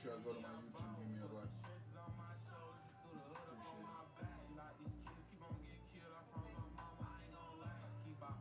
sure I go to my YouTube, give me a like. Alright, we back.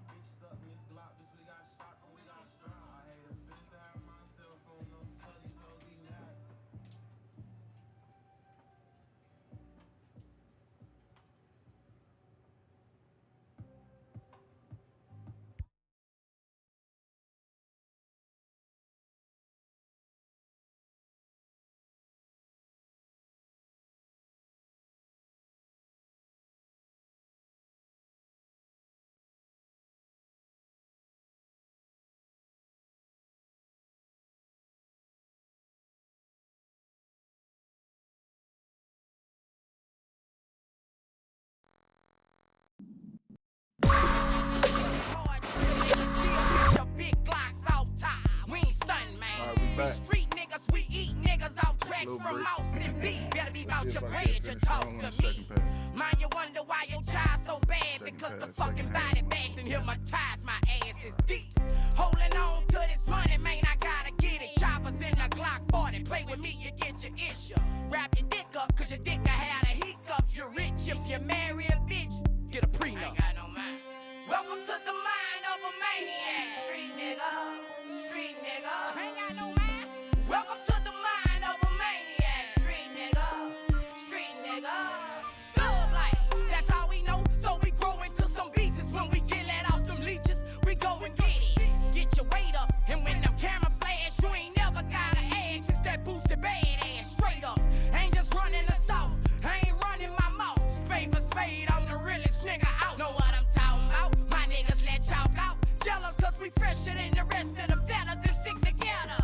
Street niggas, we eat niggas off tracks from mouse and beef. Better be about your bread, you talk to me. Mind you wonder why your child so bad, because the fucking body bags and hypnotize my ass is deep. Holding on to this money, man, I gotta get it. Choppers in the Glock 40, play with me, you get your issue. Wrap your dick up, cause your dick will have the hiccups. You're rich if you marry a bitch, get a prenup. I ain't got no mind. Welcome to the mind of a maniac. Street nigga, street nigga. Ain't got no mind. Welcome to the mind of a maniac. Street nigga, street nigga. Love life, that's all we know. So we grow into some beasts. When we get let off them leeches, we go and get it. Get your weight up, and when them camera flash, you ain't never gotta ask. It's that boosted bad ass, straight up. Ain't just running the south, I ain't running my mouth. Spade for spade, I'm the realest nigga out. Know what I'm talking about? My niggas let chalk out. Jealous cause we fresher than the rest of the fellas and stick together.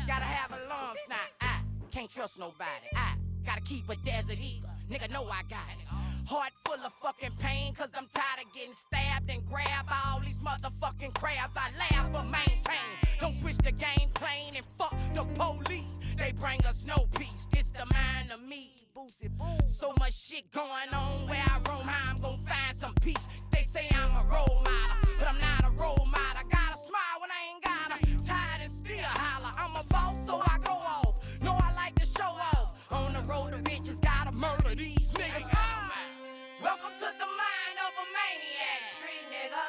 Gotta have alarms now, I can't trust nobody. I gotta keep a desert eagle, nigga know I got it. Heart full of fucking pain, cause I'm tired of getting stabbed and grab all these motherfucking crabs. I laugh but maintain, don't switch the game plane and fuck the police. They bring us no peace, this the mind of me. So much shit going on where I roam, how I'm gonna find some peace. They say I'm a role model, but I'm not a role model. Gotta smile when I ain't got her, tired and still holler. I'm a boss, so I go off. No, I like to show off. On the road to riches, gotta murder these niggas. Welcome to the mind of a maniac. Street nigga,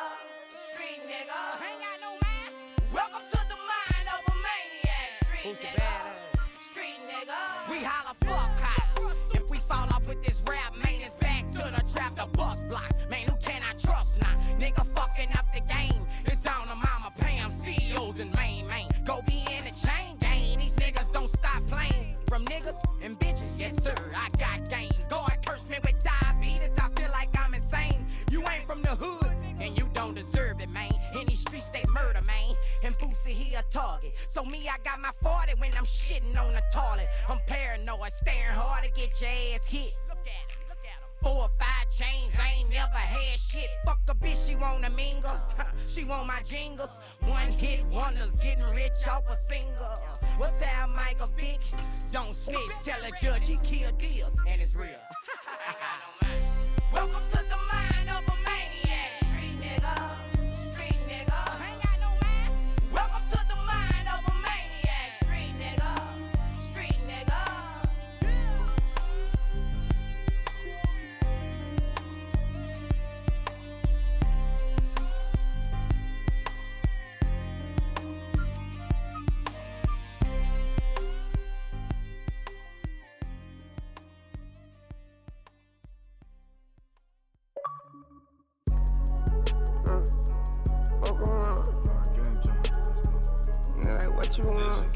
street nigga. Ain't got no mind. Welcome to the mind of a maniac. Street nigga, street nigga. We holla fuck cops. If we fall off with this rap, man, it's back to the trap, the bus blocks. Man, who can I trust now? Nigga fucking up the game. It's down to Mama Pam, CEOs and main man. Go be in the chain gang. These niggas don't stop playing. From niggas and bitches, yes sir, I got game. God curse me with diabetes, I feel like I'm insane. You ain't from the hood, and you don't deserve it, man. In these streets they murder, man. And Boosie, he a target. So me, I got my 40 when I'm shitting on the toilet. I'm paranoid, staring hard to get your ass hit. Look at him, look at him. 4 or 5 chains, I ain't never had shit. Fuck a bitch, she wanna mingle. She want my jingles. One hit wonders, getting rich off a single. What's that, Michael Vick? Don't snitch, tell a judge he killed deals, and it's real. Welcome to the mind of a maniac. Street nigga, street nigga. Ain't got no mind. Welcome to the mind of a maniac. Street nigga, street nigga. What you want?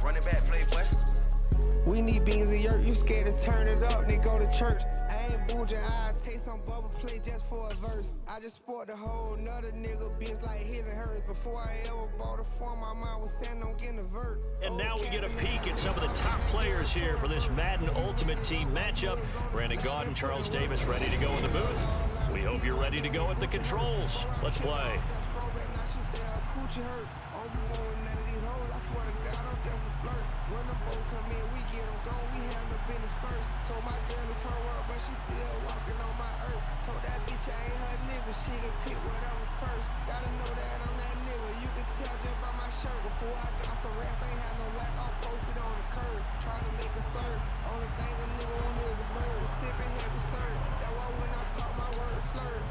Run it back, playboy. We need beans and yurt. You scared to turn it up, then go to church. I ain't boojin', I take some bubble play just for a verse. I just sport the whole nother nigga bitch like his and hers. Before I ever bought a form, my mind was saying don't get a vert. And now we get a peek at some of the top players here for this Madden Ultimate Team matchup. Brandon Gaudin, Charles Davis ready to go in the booth. We hope you're ready to go at the controls. Let's play. Gucci hurt. On be moving none of these hoes, I swear to God, I'm just a flirt. When the boats come in, we get them gone, we handle business first. Told my girl it's her world, but she still walking on my earth. Told that bitch I ain't her nigga, she can pick whatever purse. Gotta know that I'm that nigga, you can tell just by my shirt. Before I got some rats, ain't had no lap, all posted on the curb. Trying to make a serve, only thing a nigga want is a bird. Sipping heavy serve, that why when I talk my words slurred.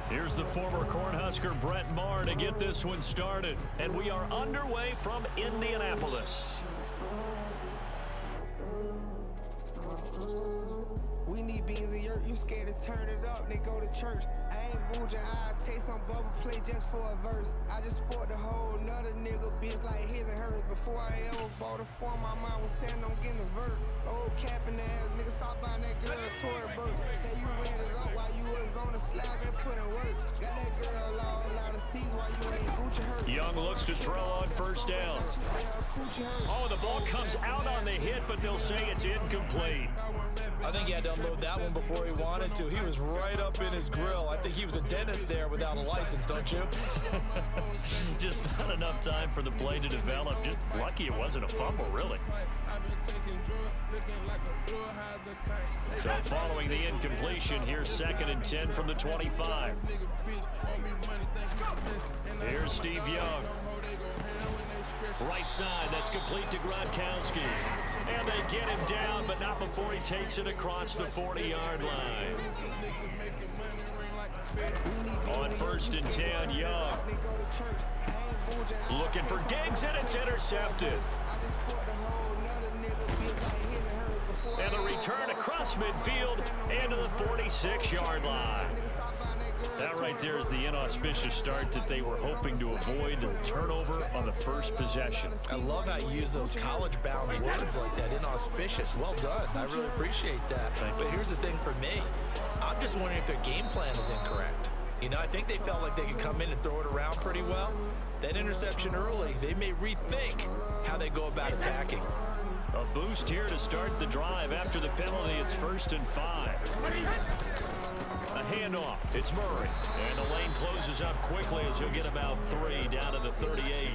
Here's the former Cornhusker Brett Maher to get this one started. And we are underway from Indianapolis. We need beans and yurt, you scared to turn it up, they go to church. I ain't boojin', I taste some bubble play just for a verse. I just sport the whole nother nigga bitch like his and hers. Before I ever bought a form, my mind was saying I'm getting a vert. Old capping ass nigga, stop buying that girl a Tory Burke. Say you ran it up while you was on the slab and put in work. Got that girl all out of seas while you ain't Gucci hurt. Young looks to throw on first down. Oh, the ball comes out on the hit, but they'll say it's incomplete. I think he had to unload that one before he wanted to. He was right up in his grill. I think he was a dentist there without a license, don't you? Just not enough time for the play to develop. Just lucky it wasn't a fumble, really. So following the incompletion, here's 2nd and 10 from the 25. Here's Steve Young. Right side, that's complete to Gronkowski. And they get him down, but not before he takes it across the 40-yard line. On 1st and 10, Young. Looking for Diggs, and it's intercepted. And the return across midfield into the 46-yard line. That right there is the inauspicious start that they were hoping to avoid, the turnover on the first possession. I love how you use those college-bound words like that, inauspicious. Well done. I really appreciate that. But here's the thing for me. I'm just wondering if their game plan is incorrect. You know, I think they felt like they could come in and throw it around pretty well. That interception early, they may rethink how they go about attacking. A boost here to start the drive. After the penalty, it's 1st and 5. A handoff. It's Murray. And the lane closes up quickly as he'll get about 3 down to the 38.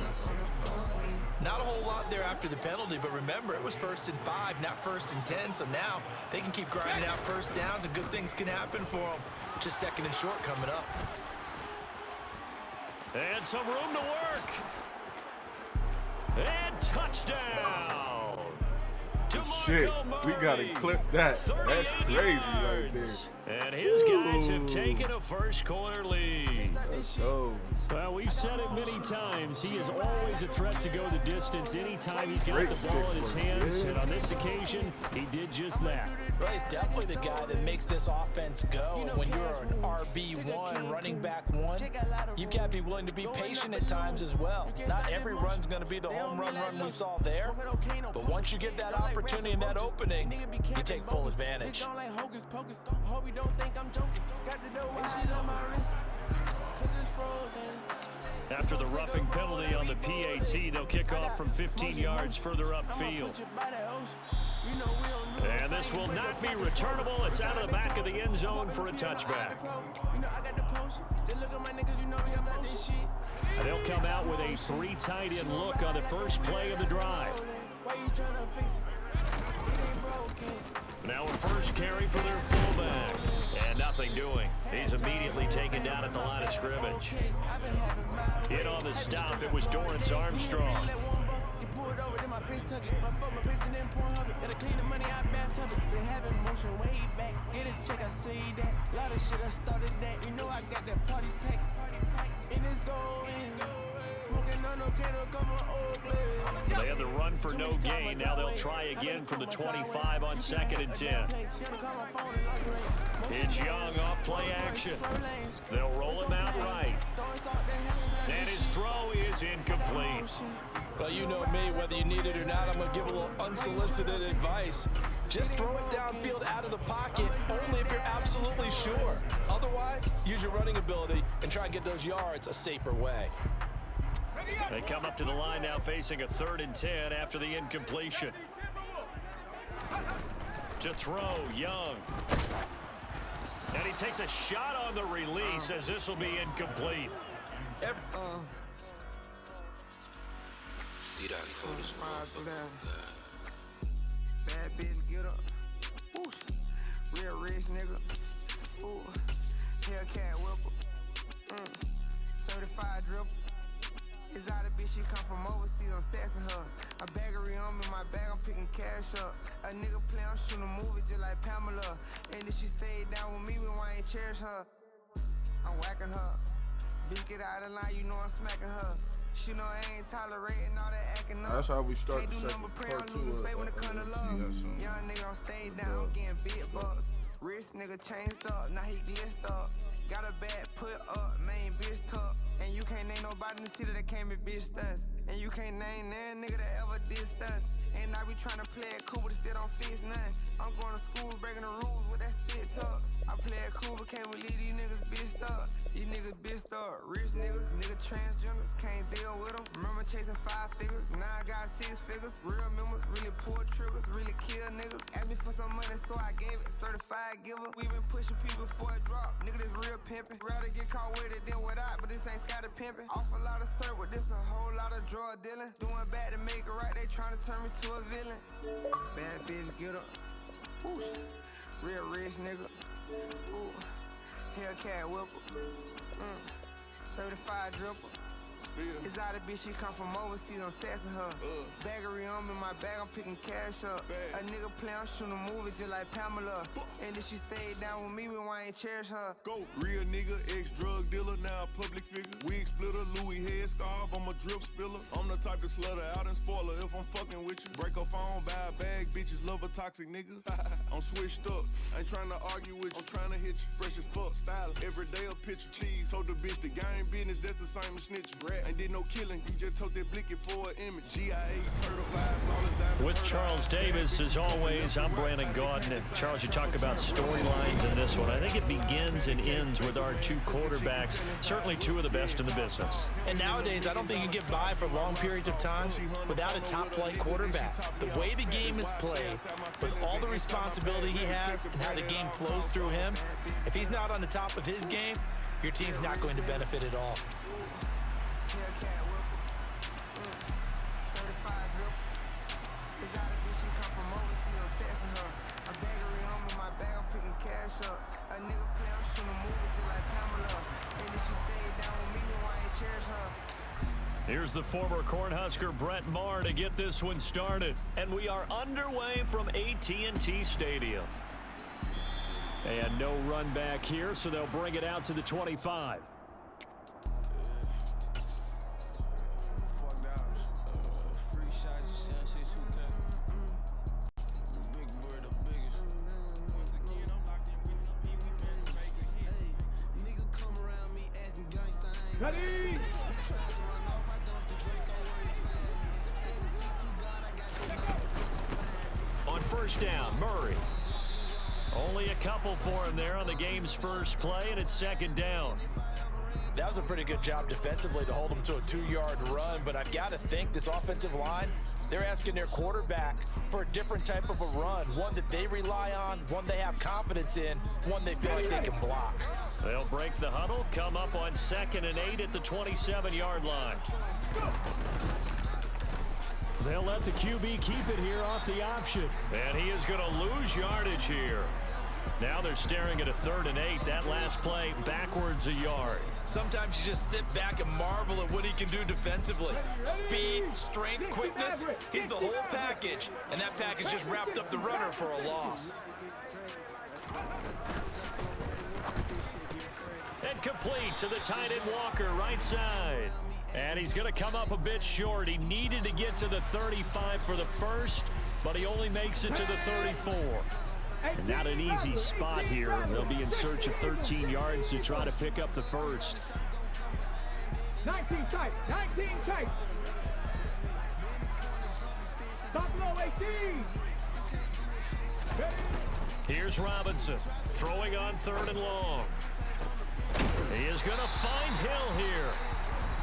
Not a whole lot there after the penalty, but remember, it was 1st and 5, not 1st and 10. So now they can keep grinding out first downs and good things can happen for them. Just 2nd and short coming up. And some room to work. And touchdown. Shit, we gotta clip that. That's crazy right there. And his guys have taken a first-quarter lead. Let's go. Well, we've said it many times. He is always a threat to go the distance anytime he's got the ball in his hands. And on this occasion, he did just that. Well, he's definitely the guy that makes this offense go. When you're an RB1, running back 1, you've got to be willing to be patient at times as well. Not every run's going to be the home run we saw there. But once you get that opportunity and that opening, you take full advantage. After the roughing penalty on the PAT, they'll kick off from 15 yards further upfield. And this will not be returnable. It's out of the back of the end zone for a touchback. And they'll come out with a 3 tight end look on the first play of the drive. Now a first carry for their fullback. And nothing doing. He's immediately taken down at the line of scrimmage. In on the stop, it was Dorrance Armstrong. They had the run for no gain. Now they'll try again from the 25 on 2nd and 10. It's Young off play action. They'll roll him out right. And his throw is incomplete. Well, you know me, whether you need it or not, I'm going to give a little unsolicited advice. Just throw it downfield out of the pocket, only if you're absolutely sure. Otherwise, use your running ability and try and get those yards a safer way. They come up to the line now facing a 3rd and 10 after the incompletion. To throw, Young. And he takes a shot on the release as this will be incomplete. Bad bitch, get up. Ooh, real rich nigga. Ooh, Hellcat whipper. Certified dripper. It's out of bitch, she come from overseas, I'm sassing her. A baggery on me, my bag, I'm picking cash up. A nigga play, I'm shooting a movie just like Pamela. And if she stayed down with me, when I ain't cherish her. I'm whacking her. Bitch, get out of line, you know I'm smacking her. She know I ain't tolerating all that acting up. That's how we start the Can't do second nothing but pray part on two losing of faith when it come to love. soon. Young nigga don't stay down, getting big bucks. Rich nigga changed up, now he glissed up. Got a bag put up, main bitch tuck. And you can't name nobody in the city that can't be bitch stunts. And you can't name that nigga that ever did stunts. And I be trying to play it cool, but it still don't fix nothing. I'm going to school, breaking the rules with that stick tuck. I play it cool, but can't believe these niggas bitched up. These niggas bitched up. Rich niggas, nigga transgenders, can't deal with them. Remember chasing 5 figures, now I got 6 figures. Real members, really pull triggers, really kill niggas. Asked me for some money, so I gave it. Certified giver. We been pushing people before it drop. Nigga, this real pimpin'. Rather get caught with it than without, but this ain't Scotty pimpin'. Off a lot of syrup, but this a whole lot of drug dealing. Doing bad to make it right, they tryna turn me to a villain. Bad bitch, get up. Ooh, real rich nigga. Ooh, Hellcat whipper. Certified dripper. It's out of bitch, she come from overseas, I'm sassing her. Baggery on me, my bag, I'm picking cash up. A nigga play, I'm shooting a movie just like Pamela. And if she stayed down with me, when I ain't cherish her. Go, real nigga, ex-drug dealer, now a public figure. Wig splitter, Louis headscarf, I'm a drip spiller. I'm the type to slutter out and spoiler if I'm fucking with you. Break a phone, buy a bag, bitches love a toxic nigga. I'm switched up, ain't trying to argue with you. I'm trying to hit you, fresh as fuck, style. Every day a picture cheese. Told the bitch the game business, that's the same as snitching. Ain't did no killing, you just took that blicky for an image. GIA certified, flawless diamond. With Charles Davis, as always, I'm Brandon Gaudin. And Charles, you talk about storylines in this one. I think it begins and ends with our 2 quarterbacks, certainly 2 of the best in the business. And nowadays, I don't think you can get by for long periods of time without a top-flight quarterback. The way the game is played, with all the responsibility he has and how the game flows through him, if he's not on the top of his game, your team's not going to benefit at all. Hellcat whipper. Certified dripper. It's out of bitch, she come from overseas, I'm sassing her. A baggery on me, my bag, I'm picking cash up. A nigga play, I'm shooting a movie just like Pamela. And if she stayed down with me, when I ain't cherish her. Here's the former Cornhusker Brett Maher to get this one started. And we are underway from AT&T Stadium. And no run back here, so they'll bring it out to the 25. Ready? On first down, Murray. Only a couple for him there on the game's first play, and it's second down. That was a pretty good job defensively to hold him to a 2-yard run, but I've got to think this offensive line, they're asking their quarterback for a different type of a run, one that they rely on, one they have confidence in, one they feel like they can block. They'll break the huddle, come up on 2nd and 8 at the 27-yard line. They'll let the QB keep it here off the option. And he is going to lose yardage here. Now they're staring at a 3rd and 8. That last play backwards a yard. Sometimes you just sit back and marvel at what he can do defensively. Speed, strength, quickness, he's the whole package. And that package just wrapped up the runner for a loss. And complete to the tight end Walker, right side. And he's going to come up a bit short. He needed to get to the 35 for the first, but he only makes it to the 34. And not an easy spot here. They'll be in search of 13 yards to try to pick up the first. 19 tight, 19 tight. Stop low, 18. Here's Robinson throwing on 3rd and long. He is going to find Hill here.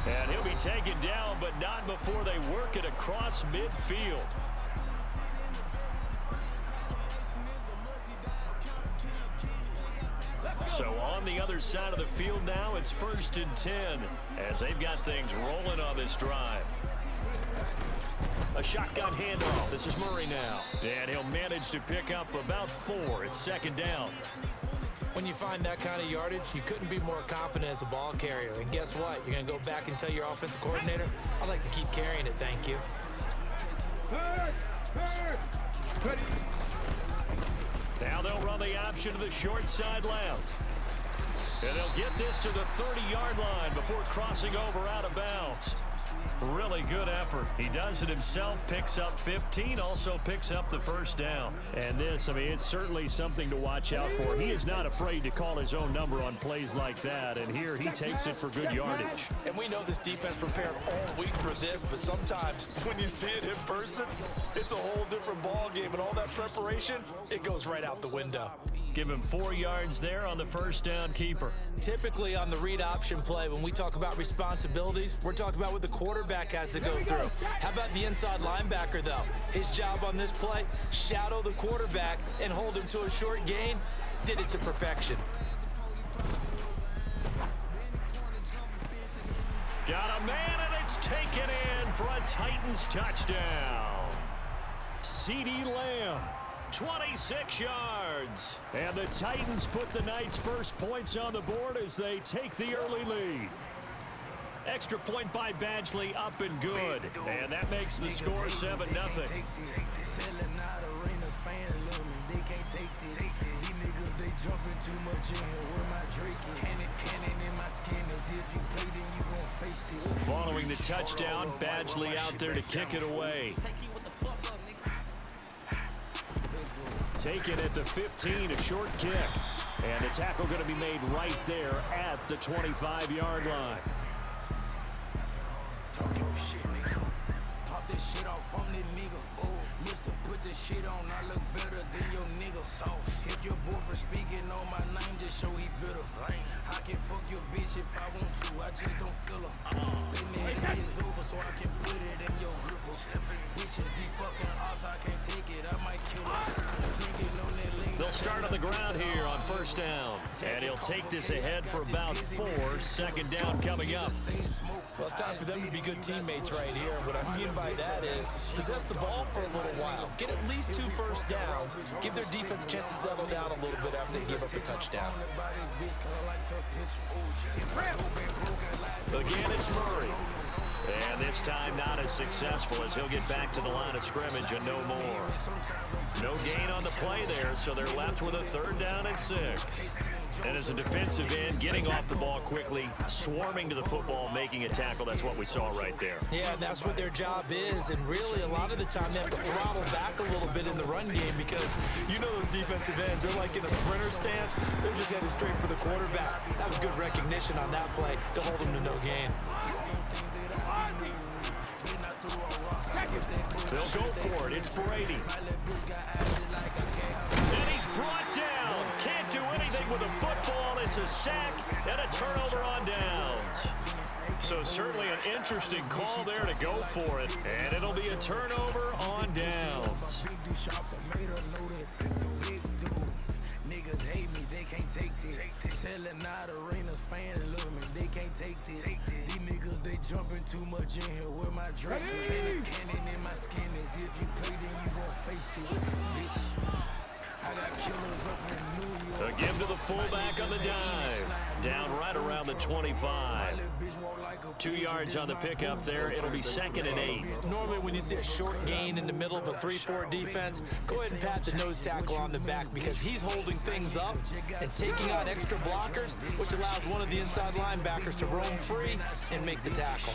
And he'll be taken down, but not before they work it across midfield. So on the other side of the field now, it's 1st and 10 as they've got things rolling on this drive. A shotgun handoff. This is Murray now. And he'll manage to pick up about 4. It's second down. When you find that kind of yardage, you couldn't be more confident as a ball carrier. And guess what? You're going to go back and tell your offensive coordinator, I'd like to keep carrying it, thank you. Now they'll run the option to the short side left. And they'll get this to the 30-yard line before crossing over out of bounds. Really good effort. He does it himself, picks up 15, also picks up the first down. And this, I mean, it's certainly something to watch out for. He is not afraid to call his own number on plays like that, and here he takes it for good yardage. And we know this defense prepared all week for this, but sometimes when you see it in person, it's a whole different ball game, and all that preparation, it goes right out the window. Give him 4 yards there on the first down keeper. Typically on the read option play, when we talk about responsibilities, we're talking about what the quarterback has to go through. How about the inside linebacker, though? His job on this play, shadow the quarterback and hold him to a short gain. Did it to perfection. Got a man, and it's taken in for a Titans touchdown. CeeDee Lamb. 26 yards. And the Titans put the Knights' first points on the board as they take the early lead. Extra point by Badgley, up and good. And that makes the score 7-0. Following the touchdown, Badgley out there to kick it away. Taken at the 15, a short kick. And the tackle going to be made right there at the 25-yard line. Talk your shit, nigga. Pop this shit off from this nigga. Mister, put this shit on. I look better than your nigga. So, if your boyfriend speaking on my name, just show he bitter. I can fuck your bitch if I want to. I just don't feel her. Baby, it is over, so I can put it in your gripper. Bitches be fucking off, I can't take it. I might kill her. They'll start on the ground here on first down. And he'll take this ahead for about 4. Second down coming up. Well, it's time for them to be good teammates right here. What I mean by that is possess the ball for a little while. Get at least 2 first downs. Give their defense a chance to settle down a little bit after they give up a touchdown. Again, it's Murray. And this time not as successful as he'll get back to the line of scrimmage and no more. No gain on the play there, so they're left with a 3rd down and 6. And as a defensive end, getting off the ball quickly, swarming to the football, making a tackle, that's what we saw right there. Yeah, and that's what their job is. And really, a lot of the time, they have to throttle back a little bit in the run game because you know those defensive ends, they're like in a sprinter stance. They're just headed straight for the quarterback. That was good recognition on that play to hold them to no gain. They'll go for it. It's Brady. And he's brought down. Can't do anything with a football. It's a sack and a turnover on downs. So certainly an interesting call there to go for it. And it'll be a turnover on downs. Niggas hate me, they can't take this. Selling out arenas, fans love me, they can't take this. These niggas, they jumping too much in here with my drink. Cannon in my skin is if you play, then you gon' face this, bitch. I got killers up in New York. A give to the fullback on the dive. Down right around the 25. 2 yards on the pickup there. It'll be 2nd and 8. Normally when you see a short gain in the middle of a 3-4 defense, go ahead and pat the nose tackle on the back because he's holding things up and taking on extra blockers, which allows one of the inside linebackers to roam free and make the tackle.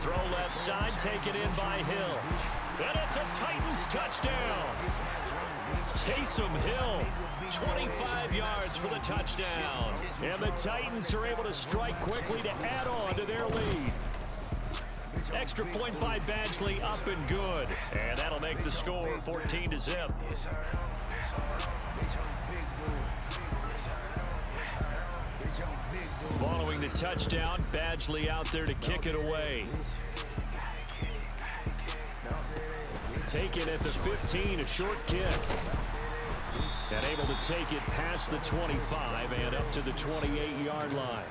Throw left side, taken in by Hill. And it's a Titans touchdown. Taysom Hill, 25 yards for the touchdown. And the Titans are able to strike quickly to add on to their lead. Extra point by Badgley, up and good. And that'll make the score 14-0. Following the touchdown, Badgley out there to kick it away. Taken at the 15, a short kick. And able to take it past the 25 and up to the 28-yard line.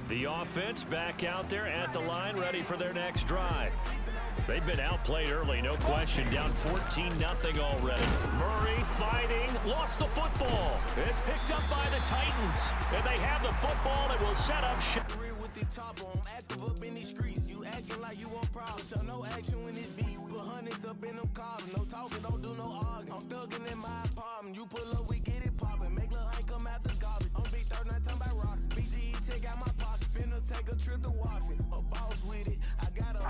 The offense back out there at the line, ready for their next drive. They've been outplayed early, no question. Down 14-0 already. Murray fighting, lost the football. It's picked up by the Titans, and they have the football and will set up shop. With the top on, active up in these streets. You acting like you want problems. Show no action when it's beat. Put hundreds up in them cars. No talking, don't do no arguing. I'm thugging in my apartment. You pull up, we get it poppin'. Make Lil' Hank come out the garbage. I'm big 39 talking about rocks. BGE check out my pocket. Finna take a trip to Washington. A boss with it. I got a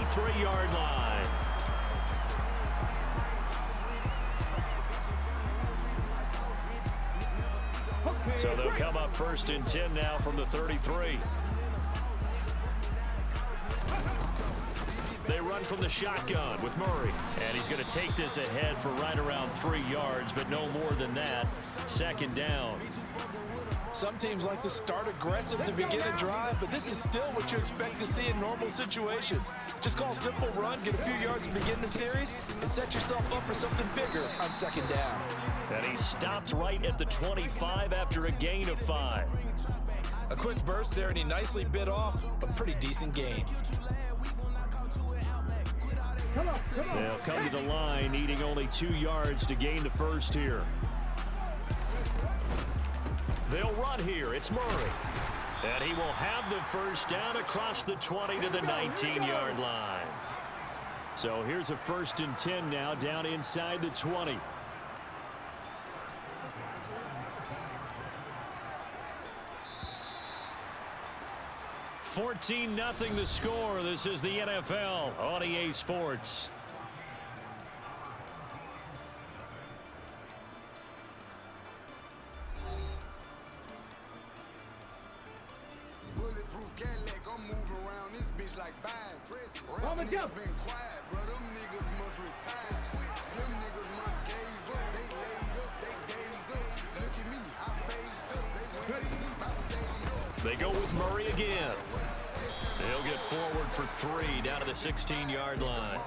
33-yard line. So they'll come up 1st and 10 now from the 33. They run from the shotgun with Murray. And he's going to take this ahead for right around 3 yards, but no more than that. 2nd down. Some teams like to start aggressive to begin a drive, but this is still what you expect to see in normal situations. Just call a simple run, get a few yards to begin the series, and set yourself up for something bigger on 2nd down. And he stopped right at the 25 after a gain of 5. A quick burst there, and he nicely bit off a pretty decent gain. They'll come to the line, needing only 2 yards to gain the first here. They'll run here. It's Murray. And he will have the first down across the 20 to the 19-yard line. So here's a 1st and 10 now down inside the 20. $14-0 the score. This is the NFL on EA Sports. They go with Murray again. He'll get forward for 3 down to the 16-yard line.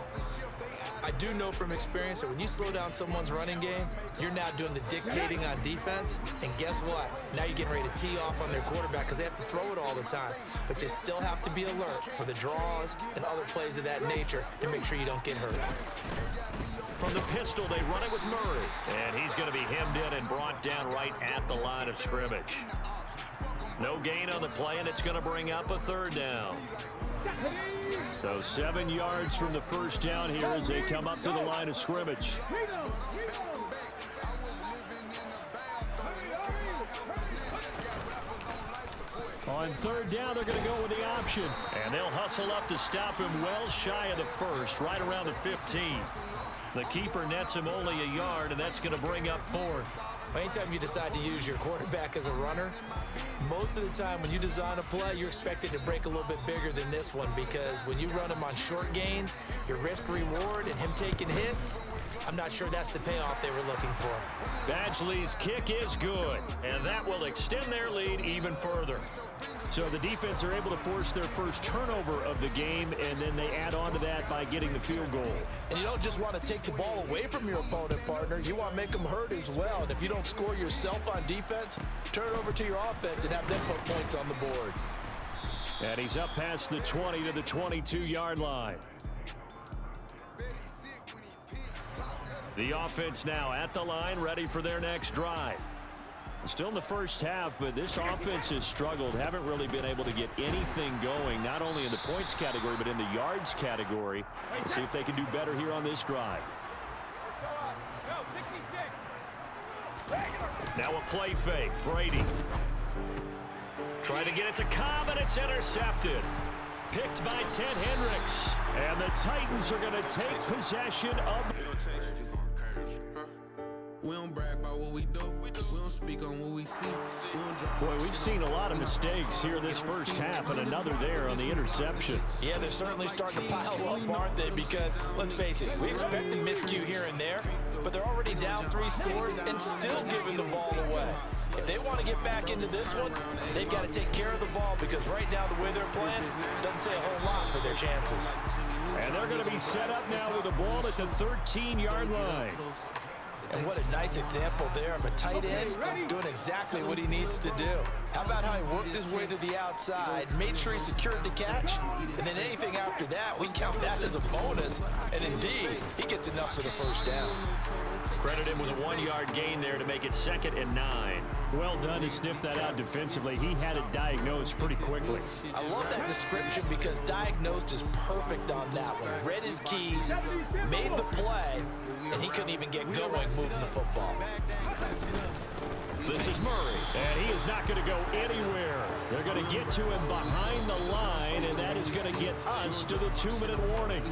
I do know from experience that when you slow down someone's running game, you're now doing the dictating on defense. And guess what? Now you're getting ready to tee off on their quarterback because they have to throw it all the time. But you still have to be alert for the draws and other plays of that nature to make sure you don't get hurt. From the pistol, they run it with Murray. And he's going to be hemmed in and brought down right at the line of scrimmage. No gain on the play, and it's going to bring up a 3rd down. So 7 yards from the first down here as they come up to the line of scrimmage. On 3rd down, they're going to go with the option. And they'll hustle up to stop him well shy of the first, right around the 15. The keeper nets him only a yard, and that's going to bring up 4th. Anytime you decide to use your quarterback as a runner, most of the time when you design a play, you're expected to break a little bit bigger than this one because when you run him on short gains, your risk-reward and him taking hits, I'm not sure that's the payoff they were looking for. Badgley's kick is good, and that will extend their lead even further. So the defense are able to force their first turnover of the game, and then they add on to that by getting the field goal. And you don't just want to take the ball away from your opponent, partner. You want to make them hurt as well. And if you don't score yourself on defense, turn it over to your offense and have them put points on the board. And he's up past the 20 to the 22-yard line. The offense now at the line, ready for their next drive. Still in the first half, but this offense has struggled. Haven't really been able to get anything going, not only in the points category, but in the yards category. We'll see if they can do better here on this drive. Now a play fake. Brady. Trying to get it to Cobb, and it's intercepted. Picked by Ted Hendricks. And the Titans are going to take possession of... We don't brag about what we do. We don't speak on what we see. Boy, we've seen a lot of mistakes here this first half, and another there on the interception. Yeah, they're certainly starting to pile up, aren't they? Because, let's face it, we expect a miscue here and there, but they're already down 3 scores and still giving the ball away. If they want to get back into this one, they've got to take care of the ball because right now the way they're playing doesn't say a whole lot for their chances. And they're going to be set up now with the ball at the 13-yard line. And what a nice example there of a tight end doing exactly what he needs to do. How about how he worked his way to the outside, made sure he secured the catch, and then anything after that, we count that as a bonus. And indeed, he gets enough for the first down. Credit him with a 1-yard gain there to make it 2nd and 9. Well done to sniff that out defensively. He had it diagnosed pretty quickly. I love that description because diagnosed is perfect on that one. Read his keys, made the play, and he couldn't even get going moving the football. This is Murray, and he is not going to go anywhere. They're going to get to him behind the line, and that is going to get us to the 2-minute warning.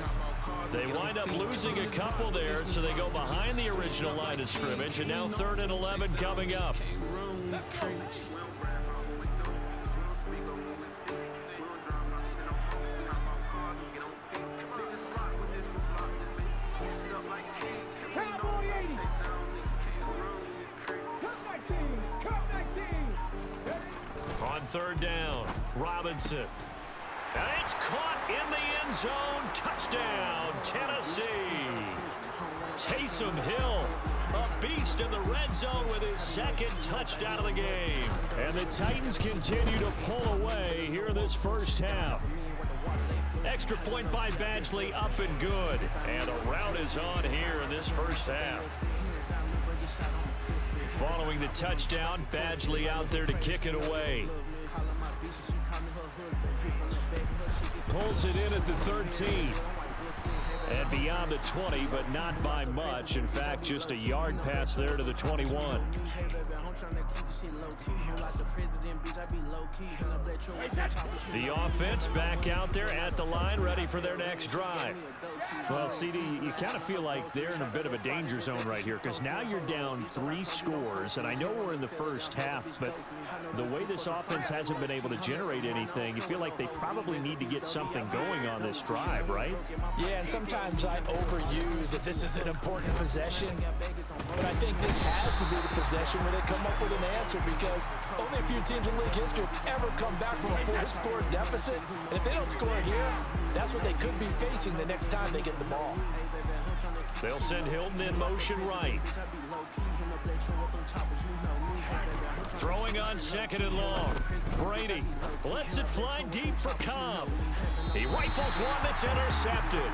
They wind up losing a couple there, so they go behind the original line of scrimmage, and now 3rd and 11 coming up. On 3rd down, Robinson. And it's caught in the end zone. Touchdown, Tennessee. Taysom Hill, a beast in the red zone with his 2nd touchdown of the game. And the Titans continue to pull away here in this first half. Extra point by Badgley, up and good. And the route is on here in this first half. Following the touchdown, Badgley out there to kick it away. Pulls it in at the 13. And beyond the 20, but not by much. In fact, just a yard pass there to the 21. The offense back out there at the line, ready for their next drive. Well, CD, you kind of feel like they're in a bit of a danger zone right here because now you're down 3 scores, and I know we're in the first half, but the way this offense hasn't been able to generate anything, you feel like they probably need to get something going on this drive, right? Yeah, and sometimes I overuse that this is an important possession, but I think this has to be the possession where they come up with an answer because only a few teams in league history have ever come back from a 4-score deficit, and if they don't score here, that's what they could be facing the next time they get the ball. They'll send Hilton in motion right. Throwing on 2nd and long. Brady lets it fly deep for Cobb. He rifles one that's intercepted.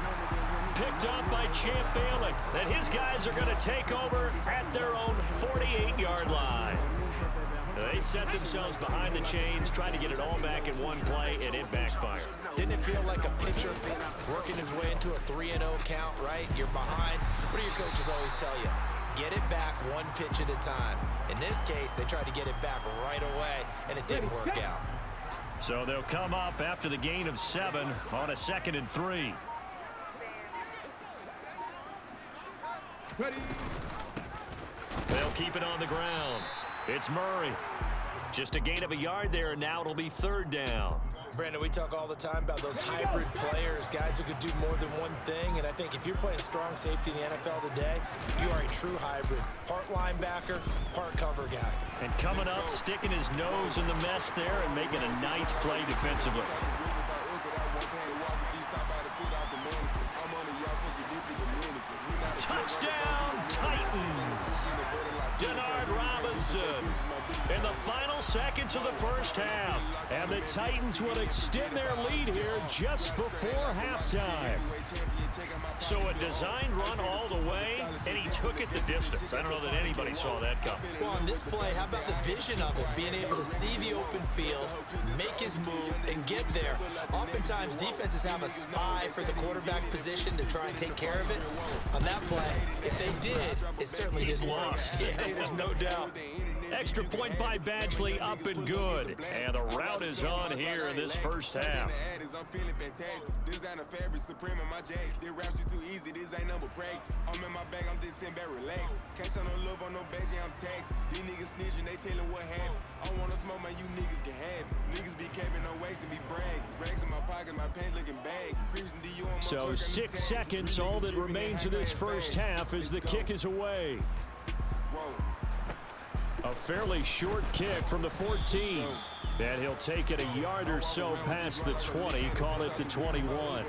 Picked up by Champ Bailey. And his guys are going to take over at their own 48-yard line. They set themselves behind the chains, trying to get it all back in one play, and it backfired. Didn't it feel like a pitcher working his way into a 3-0 count, right? You're behind. What do your coaches always tell you? Get it back one pitch at a time. In this case, they tried to get it back right away, and it didn't work out. So they'll come up after the gain of 7 on a 2nd and 3. They'll keep it on the ground. It's Murray. Just a gain of a yard there, and now it'll be 3rd down. Brandon, we talk all the time about those hybrid players, guys who could do more than one thing, and I think if you're playing strong safety in the NFL today, you are a true hybrid. Part linebacker, part cover guy. And coming up, sticking his nose in the mess there and making a nice play defensively. Touchdown, Titans! Denard Robinson in the final seconds of the first half. And the Titans will extend their lead here just before halftime. So a designed run all the way, and he took it the distance. I don't know that anybody saw that coming. Well, on this play, how about the vision of it? Being able to see the open field, make his move, and get there. Oftentimes, defenses have a spy for the quarterback position to try and take care of it. On that play, if they did, it certainly didn't work. Yeah, there's no doubt. Extra point by Badgley, up and good. And the route is on here in this first half. I'm feeling fantastic. Designer fabric supreme on my jacket. This raps you too easy, this ain't number practice. I'm in my bag, I'm just sitting back relaxed. Can't show no love on no badge, yeah, I'm taxed. These niggas snitching, they tellin' what happened. I wanna smoke, man, you niggas can have it. Niggas be capping, no wax and be bragging. Rags in my pocket, my pants looking bag. Christian Dior on my So 6 seconds, all that remains of this first half as the kick is away. A fairly short kick from the 14. And he'll take it a yard or so past the 20, call it the 21.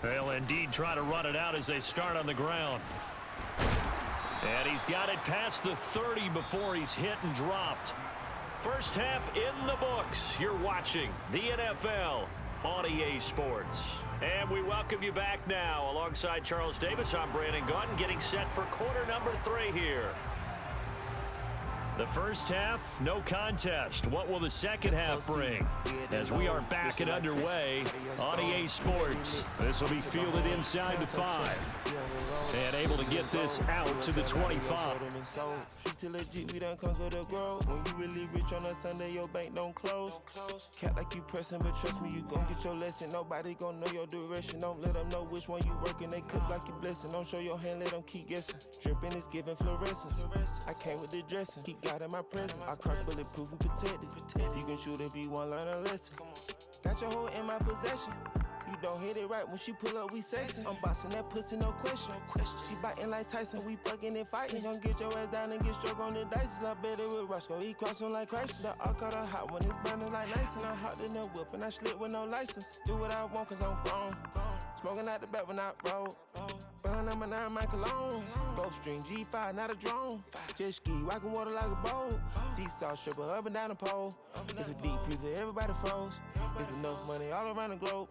They'll indeed try to run it out as they start on the ground. And he's got it past the 30 before he's hit and dropped. First half in the books. You're watching the NFL on EA Sports. And we welcome you back now. Alongside Charles Davis, I'm Brandon Gunn, getting set for quarter number 3 here. The first half, no contest. What will the second half bring? As we are back and underway on EA Sports. This will be fielded inside the 5. And able to get this out to the 25. Till legit, we done conquer the grove. When you really rich on a Sunday, your bank don't close. Cat like you pressing, but trust me, you gon' get your lesson. Nobody gon' know your direction. Don't let them know which one you working. They cook like you blessing. Don't show your hand, let them keep guessing. Dripping is giving fluorescence. I came with the dressing. Keep God in my presence. I cross bulletproof and protected. You can shoot if you want to learn a lesson. Got your hoe in my possession. You don't hit it right when she pull up, we sexin'. I'm bossing that pussy, no question. She biting like Tyson, we bucking and fighting. Gon' get your ass down and get struck on the dices. I bet it with Roscoe, he crossin' like Christ. The arc of the hot one is burning like nice. And I hopped in the whip and I slid with no license. Do what I want cause I'm grown. Smoking out the back when I roll. Burn number 9, my cologne. Gulfstream G5, not a drone. Jet ski, rockin' water like a bowl. Seesaw stripper up and down the pole. It's a deep freezer, everybody froze. There's enough money all around the globe.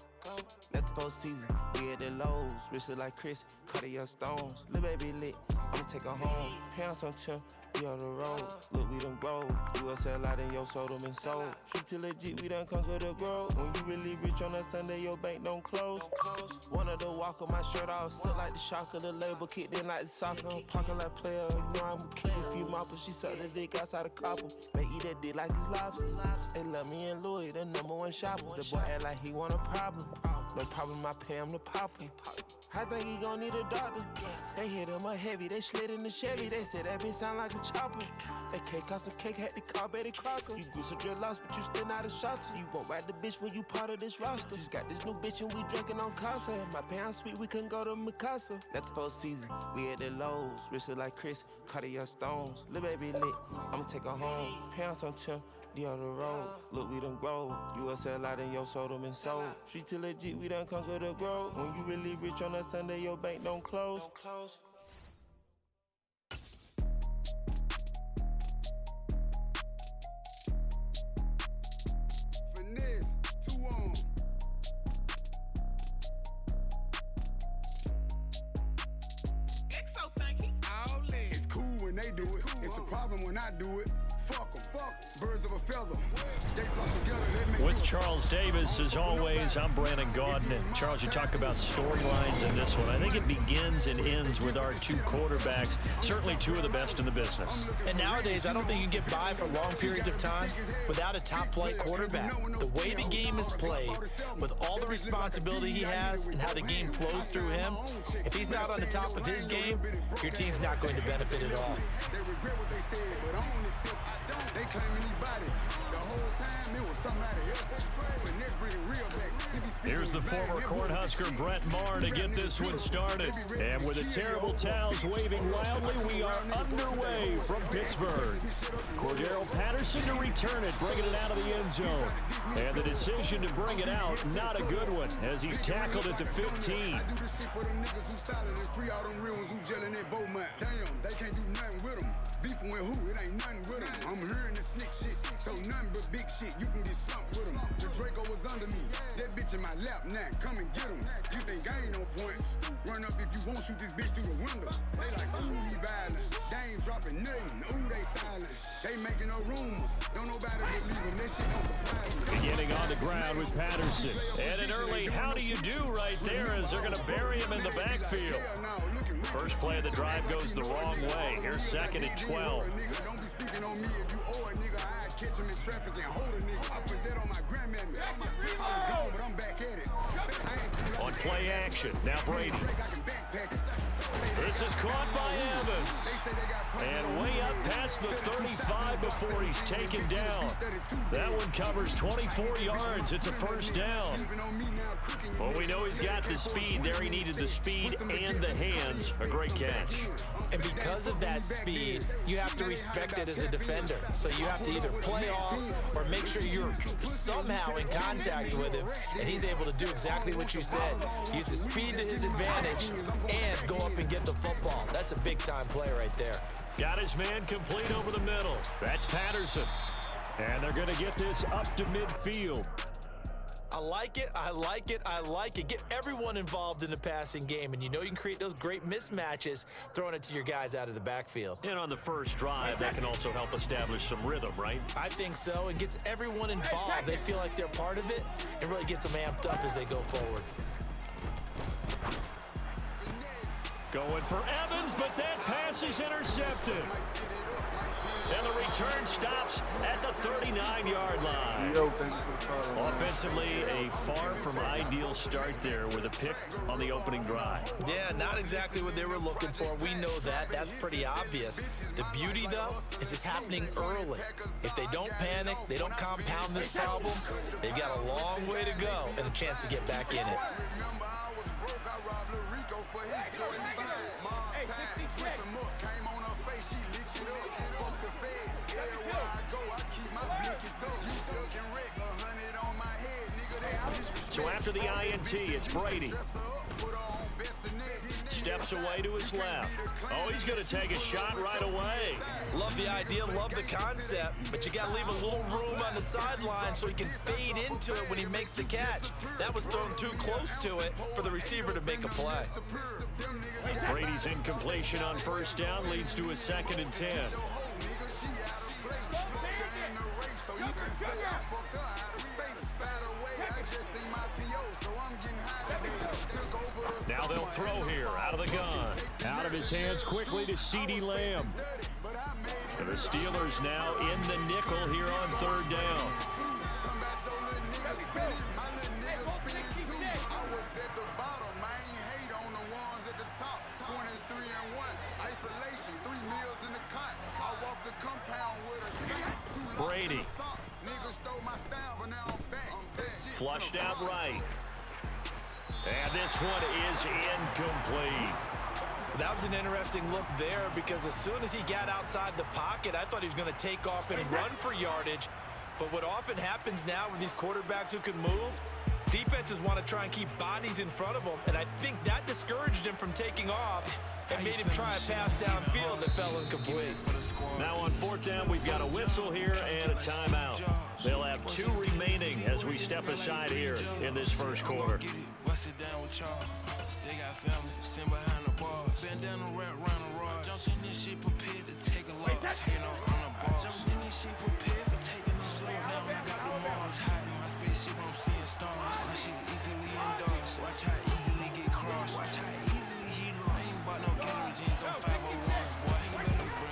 That's the 4th season, we at the lows. Wristed like Chris, Cartier stones. Lil' baby lit, I'ma take her home. Pounds on 10, we on the road. Look, we done grow. You a sell out in your soul, them and sold. Street till legit, we done conquer the grove. When you really rich on a Sunday, your bank don't close. One of the walk on my shirt off, silk like the shock of the label, kicked in like the soccer. Pocket like player, you know I'm keeping a few moppers. She sucked the dick outside the copper. They eat that dick like it's lobster. They love me and Louis, the #1 shopper. The boy act like he want a problem. No problem, I pay him to pop him. I think he gon' need a doctor. They hit him up heavy, they slid in the Chevy. They said that bitch sound like a chopper. That cake cost some cake, had to call Betty Crocker. You grew some dread lost, but you still not a shotter. You won't ride the bitch when you part of this roster. Just got this new bitch and we drinking on Casa. My pound sweet, we couldn't go to Mikasa. That's the 4th season, we at the lows. Wristed like Chris, Cartier stones. Lil' baby lit, I'ma take her home. Pounds on 10. On the road, look, we done grow. You a sell out in your soul, them and sold. Street till legit, we done conquer the grove. When you really rich on a Sunday, your bank don't close. Finesse, 2 on. Exo think he all in. It's cool when they do it. It's a problem when I do it. Fuck 'em. Birds of a feather. They flock together. They make With Charles Davis, as always, I'm Brandon Gaudin. And Charles, you talk about storylines in this one. I think it begins and ends with our 2 quarterbacks, certainly 2 of the best in the business. And nowadays, I don't think you can get by for long periods of time without a top-flight quarterback. The way the game is played, with all the responsibility he has and how the game flows through him, if he's not on the top of his game, your team's not going to benefit at all. They regret what they said, but I don't accept. I don't. They claim anybody. The whole time it was somebody else. Finesse bringing real back. Here's the former Cornhusker Brett Maher to get this one started. And with the terrible towels waving loudly, we are underway from Pittsburgh. Cordero Patterson to return it, bringing it out of the end zone. And the decision to bring it out, not a good one, as he's tackled at the 15. I do this shit for them niggas who solid and free all them real ones who gelling at Beaumont. Damn, they can't do nothing with them. Beefing with who? It ain't nothing with them. I'm hearing the slick shit, so nothing but big shit. You can get slumped with them. The Draco was under me. That bitch in my lap now. Come and get him. You think I ain't no point? Run up if you want, shoot this bitch through the window. They like, ooh, he violent. They ain't dropping nothing. Ooh, they silent. They making no rumors. Don't nobody believe them. That shit don't surprise me. Beginning on the ground with Patterson. And an early how do you do right there as they're going to bury him in the backfield. First play of the drive goes the wrong way. Here's second and 12. Don't be speaking on me if you owe a nigga. I catch him in traffic and hold a nigga. I put that on my grandmammy. I was gone, but I'm back at it. On play action, now Brady. This is caught by Evans. And way up past the 35 before he's taken down. That one covers 24 yards. It's a first down. Well, we know he's got the speed there. He needed the speed and the hands. A great catch. And because of that speed, you have to respect it as a defender. So you have to either play off or make sure you're somehow in contact with him. And he's able to do exactly what you said. Use the speed to his advantage and go up and get the football. That's a big-time play right there. Got his man complete over the middle. That's Patterson. And they're going to get this up to midfield. I like it, I like it, I like it. Get everyone involved in the passing game, and you know you can create those great mismatches throwing it to your guys out of the backfield. And on the first drive, that can also help establish some rhythm, right? I think so. It gets everyone involved. They feel like they're part of it, and really gets them amped up as they go forward. Going for Evans, but that pass is intercepted. And the return stops at the 39-yard line. Offensively, a far from ideal start there with a pick on the opening drive. Yeah, not exactly what they were looking for. We know that. That's pretty obvious. The beauty, though, is it's happening early. If they don't panic, they don't compound this problem, they've got a long way to go and a chance to get back in it. So after the INT, it's Brady. Steps away to his left. Oh, he's going to take a shot right away. Love the idea, love the concept, but you got to leave a little room on the sideline so he can fade into it when he makes the catch. That was thrown too close to it for the receiver to make a play. Brady's incompletion on first down leads to a 2nd and 10. Now they'll throw here out of the gun. Out of his hands quickly to CeeDee Lamb. And the Steelers now in the nickel here on 3rd down. Brady. Flushed out right. And this one is incomplete. That was an interesting look there because as soon as he got outside the pocket, I thought he was going to take off and run for yardage. But what often happens now with these quarterbacks who can move, defenses want to try and keep bodies in front of them, and I think that discouraged him from taking off and made him try a pass downfield that fell incomplete. Now on 4th down, we've got a whistle here and a timeout. They'll have 2 remaining as we step aside here in this first quarter.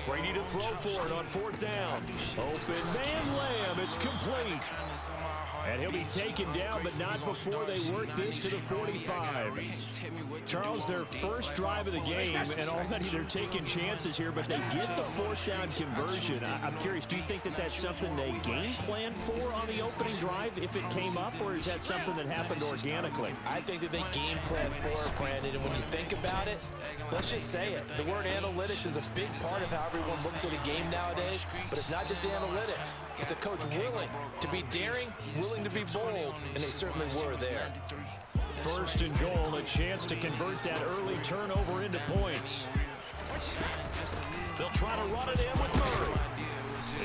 Brady to throw for it on 4th down. Open man Lamb, it's complete. And he'll be taken down, but not before they work this to the 45. Charles, their first drive of the game, and already they're taking chances here, but they get the 4th down conversion. I'm curious, do you think that that's something they game planned for on the opening drive if it came up, or is that something that happened organically? I think that they game planned for it, Brandon, and when you think about it, let's just say it. The word analytics is a big part of how everyone looks at a game nowadays, but it's not just the analytics. It's a coach willing to be daring, willing to be bold, and they certainly were there. 1st and goal, a chance to convert that early turnover into points. They'll try to run it in with Murray.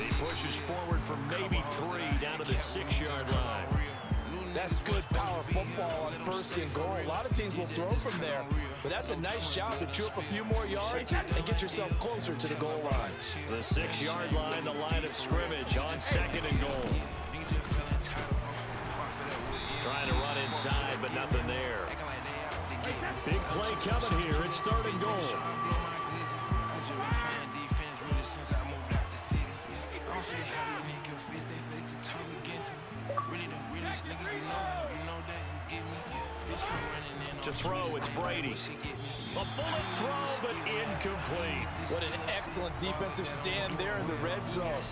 He pushes forward for maybe 3 down to the 6-yard line. That's good power football on 1st and goal. A lot of teams will throw from there, but that's a nice job to chew up a few more yards and get yourself closer to the goal line. The 6-yard line, the line of scrimmage on 2nd and goal. Trying to run inside, but nothing there. Big play coming here. It's 3rd and goal. Really the realest nigga you know that you get me. Bitch come running in To throw, it's Brady. A bullet throw, but incomplete. What an excellent defensive stand there in the red zone.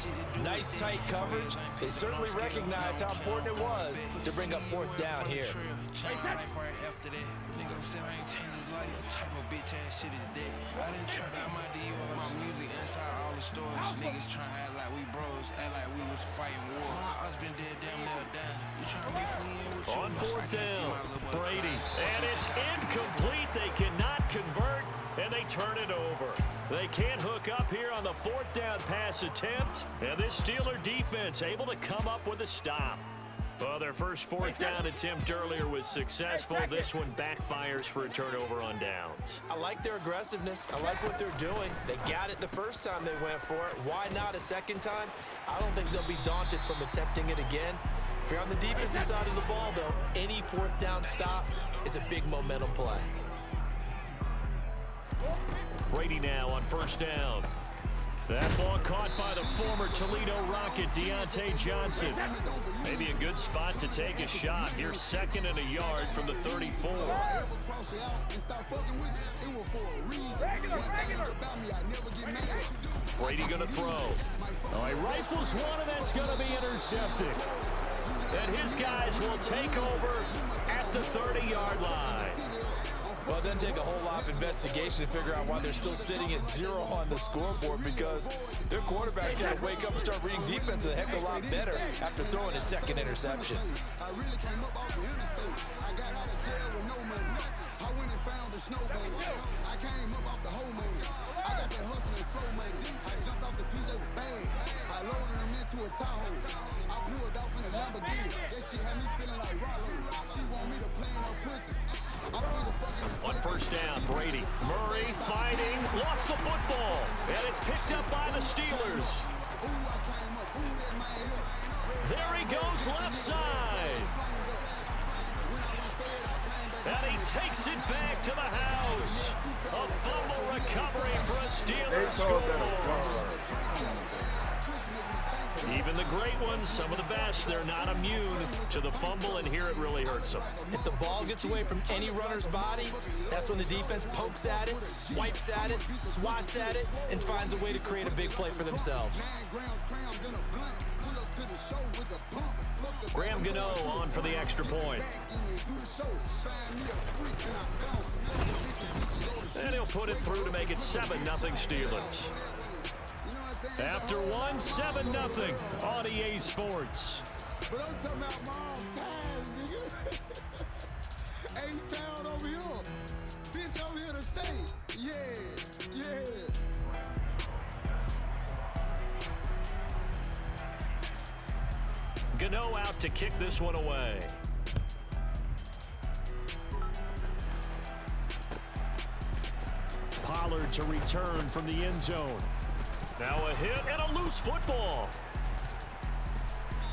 Nice tight coverage. They certainly recognized how important it was to bring up fourth down here. Type of bitch ass shit is dead. I done turned out my Dior, my music inside all the stores. Niggas tryna act like we bros, act like we was fighting wars. Us been dead damn near done. You tryna mix me in with you? On fourth down, Brady. And it's incomplete. They cannot convert, and they turn it over. They can't hook up here on the fourth down pass attempt. And this Steeler defense able to come up with a stop. Well, their first fourth down attempt earlier was successful. This one backfires for a turnover on downs. I like their aggressiveness. I like what they're doing. They got it the first time they went for it. Why not a second time? I don't think they'll be daunted from attempting it again. If you're on the defensive side of the ball, though, any fourth down stop is a big momentum play. Brady now on first down. That ball caught by the former Toledo Rocket, Deontay Johnson. Maybe a good spot to take a shot. Here's 2nd and a yard from the 34. Brady going to throw. Oh, he rifles one, and that's going to be intercepted. And his guys will take over at the 30-yard line. Well, it doesn't take a whole lot of investigation to figure out why they're still sitting at 0 on the scoreboard, because their quarterback's got to wake up and start reading defense a heck of a lot better after throwing his 2nd interception. I really came up off the interstate. I got out of jail with no money. I went and found a snowboat. I came up off the whole money. I got that hustle and flow money. I jumped off the PJ with bags. I loaded them into a Tahoe. I pulled off in a Lamborghini. That shit had me feeling like Rollo. She want me to play in her pussy. On first down, Brady. Murray fighting, lost the football, and it's picked up by the Steelers. There he goes left side. And he takes it back to the house. A fumble recovery for a Steelers score. Even the great ones, some of the best, they're not immune to the fumble, and here it really hurts them. If the ball gets away from any runner's body, that's when the defense pokes at it, swipes at it, swats at it, and finds a way to create a big play for themselves. Graham Gano on for the extra point. And he'll put it through to make it 7-0 Steelers. After one, 7-0 on EA Sports. But I'm talking about my own times, nigga. H-Town over here. Bitch over here to stay. Yeah. Gano out to kick this one away. Pollard to return from the end zone. Now a hit and a loose football.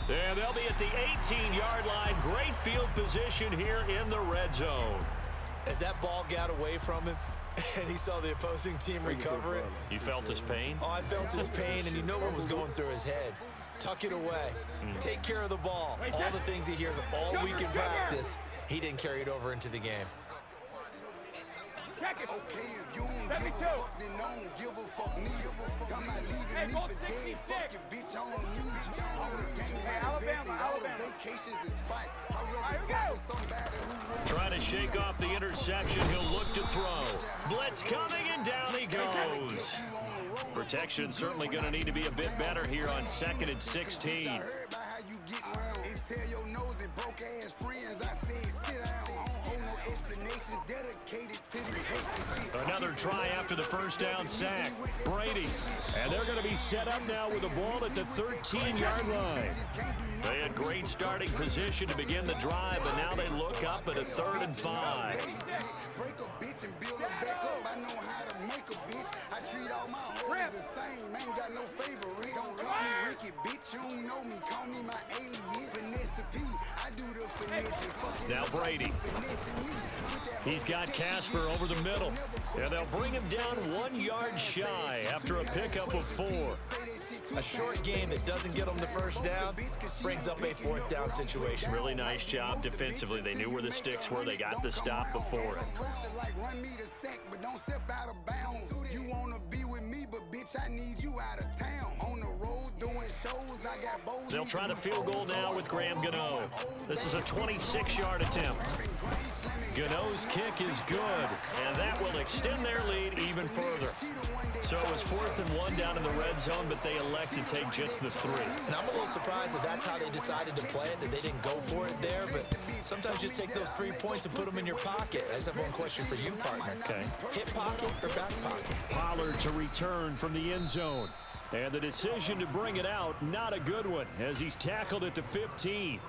And they'll be at the 18-yard line. Great field position here in the red zone. As that ball got away from him and he saw the opposing team recover it. You felt his pain? Oh, I felt his pain, and you know what was going through his head. Tuck it away. Take care of the ball. All the things he hears all week in practice, he didn't carry it over into the game. Okay, if you don't give a fuck, then don't give a fuck me. I'm not leaving me for dead. Fuck your bitch, I don't need you. All the gang invested, all the vacations and spots. I'd rather fuck with somebody who won't. Trying to shake off the interception. He'll look to throw. Blitz coming, and down he goes. Protection certainly going to need to be a bit better here on 2nd and 16. I heard about how you get around and tell your nose and broke ass friends. I say sit down. I don't owe no explanation. Dedicated to the Another try after the first down sack. Brady. And they're going to be set up now with the ball at the 13-yard line. They had great starting position to begin the drive, but now they look up at a 3rd and 5. Break a bitch and build her back up. I know how to make a bitch. I treat all my hoes the same. Ain't got no favorite. Don't call me Ricky, bitch. You don't know me. Call me my alias. Finesse the P. I do the finesse. Now Brady. He's got Casper over the middle. And they'll bring him down 1 yard shy after a pickup of 4. A short game that doesn't get them the first down brings up a fourth down situation. Really nice job defensively. They knew where the sticks were. They got the stop before it. Run me the sack, but don't step out of bounds. You wanna be with me, but bitch, I need you out of town. On the road doing shows, I got bows. They'll try the field goal now with Graham Gano. This is a 26-yard attempt. Gano's kick is good, and that will extend their lead even further. So it was 4th and 1 down in the red zone, but they elect to take just the 3. And I'm a little surprised that that's how they decided to play it, that they didn't go for it there, but sometimes just take those 3 points and put them in your pocket. I just have one question for you, partner. Okay. Hip pocket or back pocket? Pollard to return from the end zone. And the decision to bring it out, not a good one, as he's tackled at the 15.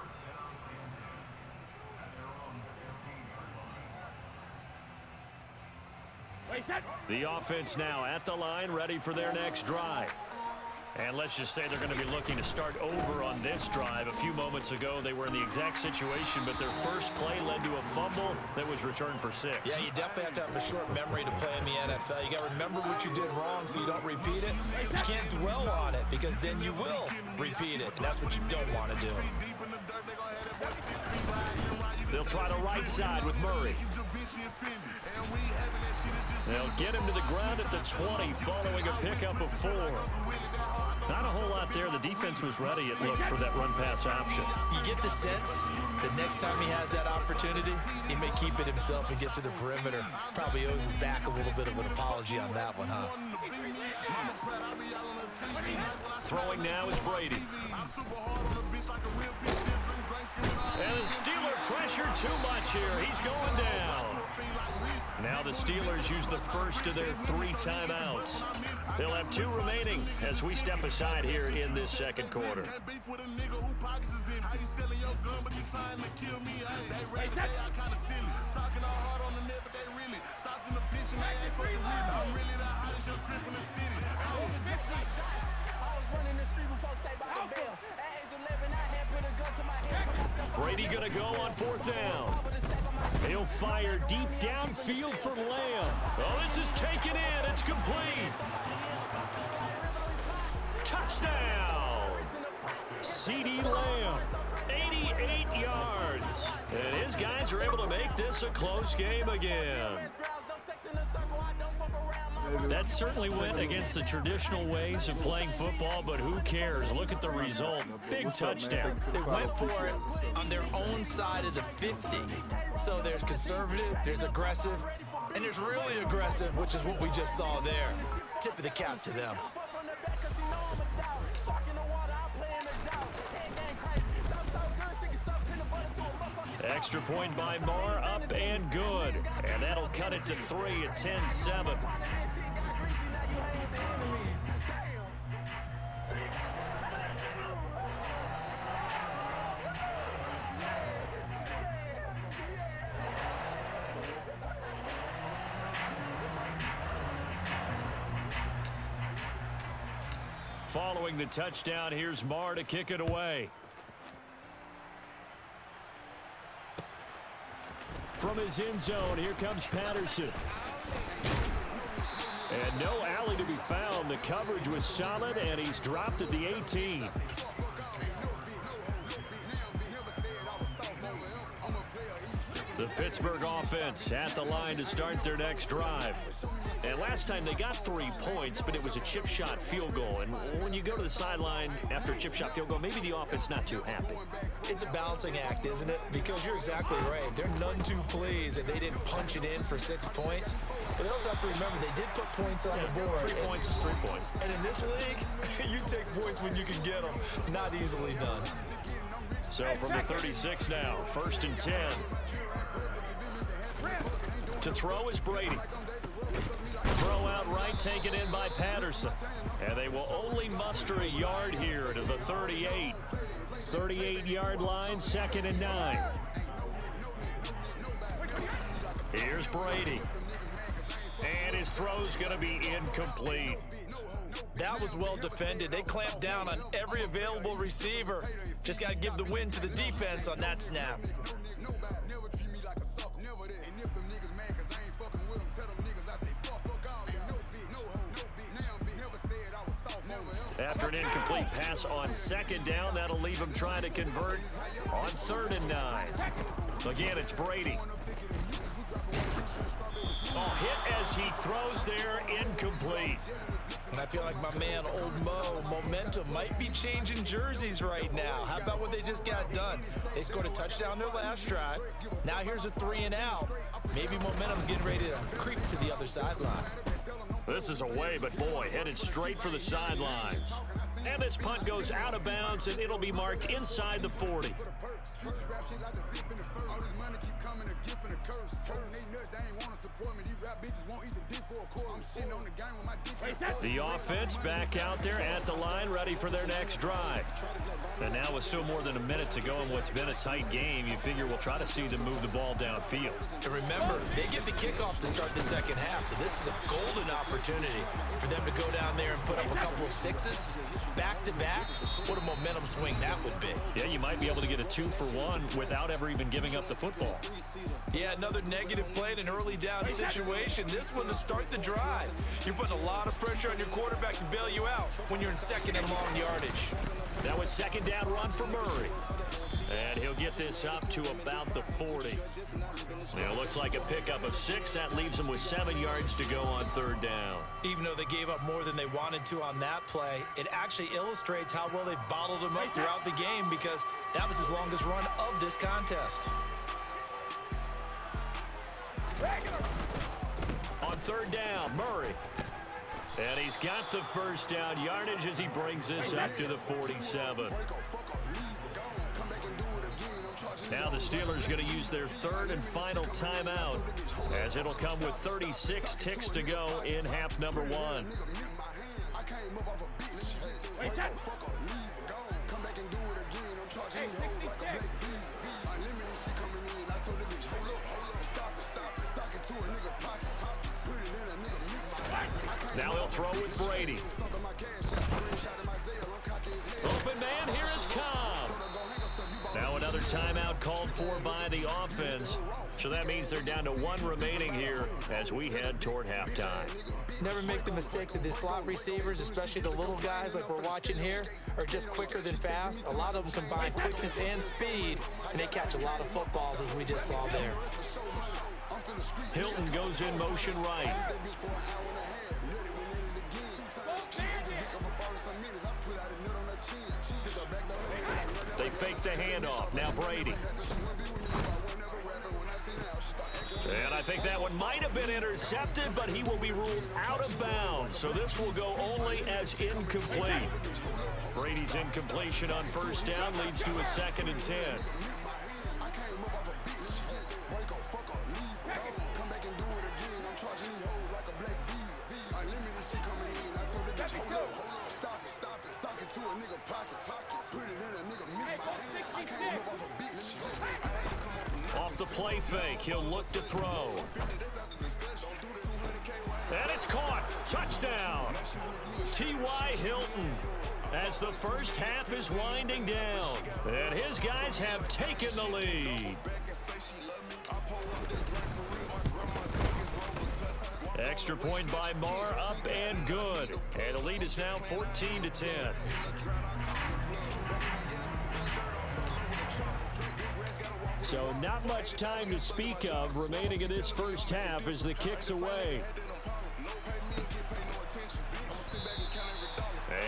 The offense now at the line, ready for their next drive. And let's just say they're going to be looking to start over on this drive. A few moments ago, they were in the exact situation, but their first play led to a fumble that was returned for 6. Yeah, you definitely have to have a short memory to play in the NFL. You got to remember what you did wrong so you don't repeat it. But you can't dwell on it because then you will repeat it, and that's what you don't want to do. They'll try the right side with Murray. They'll get him to the ground at the 20 following a pickup of 4. Not a whole lot there. The defense was ready, it looked, for that run-pass option. You get the sense that next time he has that opportunity, he may keep it himself and get to the perimeter. Probably owes his back a little bit of an apology on that one, huh? Throwing now is Brady. And the Steelers pressure too much here. He's going down. Now the Steelers use the first of their 3 timeouts. They'll have 2 remaining as we step aside here in this second quarter. Brady gonna go on 4th down. He'll fire deep downfield for Lamb. Oh, this is taken in. It's complete. Touchdown. CeeDee Lamb, 88 yards. And his guys are able to make this a close game again. That certainly went against the traditional ways of playing football, but who cares? Look at the result. Big touchdown. They went for it on their own side of the 50. So there's conservative, there's aggressive, and there's really aggressive, which is what we just saw there. Tip of the cap to them. Extra point by Marr, up and good. And that'll cut it to 3 at 10-7. Following the touchdown, here's Marr to kick it away. From his end zone, here comes Patterson. And no alley to be found. The coverage was solid, and he's dropped at the 18. The Pittsburgh offense at the line to start their next drive. And last time they got 3 points, but it was a chip shot field goal. And when you go to the sideline after a chip shot field goal, maybe the offense not too happy. It's a balancing act, isn't it? Because you're exactly right. They're none too pleased that they didn't punch it in for 6 points. But they also have to remember they did put points on the board. 3 points is 3 points. And in this league, you take points when you can get them. Not easily done. So from the 36 now, 1st and 10. To throw is Brady. Throw out right, taken in by Patterson. And they will only muster a yard here to the 38. 38-yard line, 2nd and 9. Here's Brady. And his throw's going to be incomplete. That was well defended. They clamped down on every available receiver. Just got to give the win to the defense on that snap. After an incomplete pass on second down, that'll leave him trying to convert on 3rd and 9. Again, it's Brady. Hit as he throws there, incomplete. And I feel like my man, Old Mo, momentum might be changing jerseys right now. How about what they just got done? They scored a touchdown their last drive. Now here's a 3 and out. Maybe momentum's getting ready to creep to the other sideline. This is away, but boy, headed straight for the sidelines. And this punt goes out of bounds, and it'll be marked inside the 40. The offense back out there at the line, ready for their next drive. And now with still more than a minute to go in what's been a tight game, you figure we'll try to see them move the ball downfield. And remember, they get the kickoff to start the second half, so this is a golden opportunity for them to go down there and put up a couple of sixes back-to-back. What a momentum swing that would be. Yeah, you might be able to get a 2-for-1 without ever even giving up the football. Yeah, another negative play in an early down situation. This one to start the drive. You're putting a lot of pressure on your quarterback to bail you out when you're in second and long yardage. That was second down run for Murray. And he'll get this up to about the 40. Now, it looks like a pickup of 6. That leaves him with 7 yards to go on 3rd down. Even though they gave up more than they wanted to on that play, it actually illustrates how well they've bottled him up throughout the game, because that was his longest run of this contest. On 3rd down, Murray. And he's got the first down yardage as he brings this up to the 47. Now the Steelers going to use their 3rd and final timeout, as it'll come with 36 ticks to go in half number 1. Now he'll throw with Brady. Open man, here is Cobb. Now another timeout called for by the offense. So that means they're down to 1 remaining here as we head toward halftime. Never make the mistake that the slot receivers, especially the little guys like we're watching here, are just quicker than fast. A lot of them combine quickness and speed, and they catch a lot of footballs, as we just saw there. Hilton goes in motion right. They fake the handoff. Now Brady. And I think that one might have been intercepted, but he will be ruled out of bounds. So this will go only as incomplete. Brady's incompletion on 1st down leads to a 2nd and 10. Off the play fake, he'll look to throw. And it's caught. Touchdown. T.Y. Hilton, as the first half is winding down. And his guys have taken the lead. Extra point by Marr, up and good. And the lead is now 14-10. So not much time to speak of remaining in this first half as the kick's away.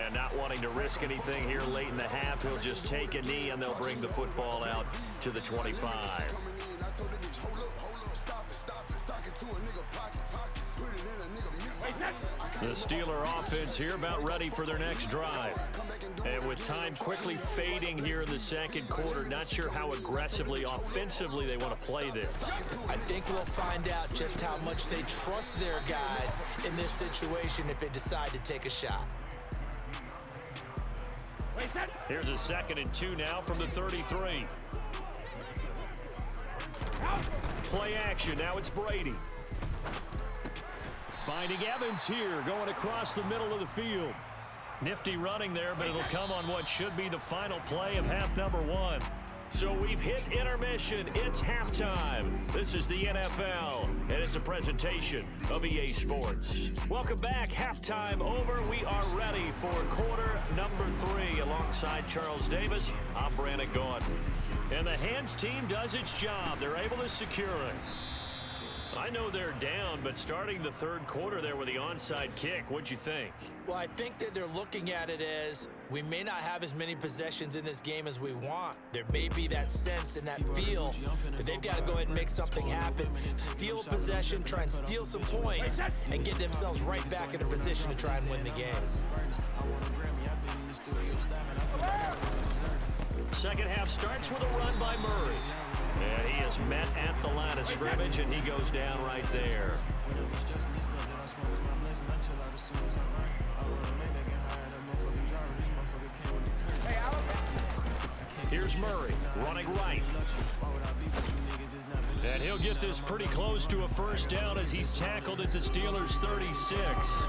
And not wanting to risk anything here late in the half, he'll just take a knee and they'll bring the football out to the 25. The Steeler offense here about ready for their next drive. And with time quickly fading here in the second quarter, not sure how aggressively, offensively they want to play this. I think we'll find out just how much they trust their guys in this situation if they decide to take a shot. Here's a 2nd and 2 now from the 33. Play action, now it's Brady. Finding Evans here, going across the middle of the field. Nifty running there, but it'll come on what should be the final play of half number 1. So we've hit intermission. It's halftime. This is the NFL, and it's a presentation of EA Sports. Welcome back. Halftime over. We are ready for quarter number 3. Alongside Charles Davis, I'm Brandon Gordon. And the hands team does its job. They're able to secure it. I know they're down, but starting the third quarter there with the onside kick, what'd you think? Well, I think that they're looking at it as we may not have as many possessions in this game as we want. There may be that sense and that feel that they've got to go ahead and make something happen, steal a possession, try and steal some points, and get themselves right back in a position to try and win the game. Second half starts with a run by Murray. And he is met at the line of scrimmage, and he goes down right there. Here's Murray running right. And he'll get this pretty close to a first down as he's tackled at the Steelers' 36.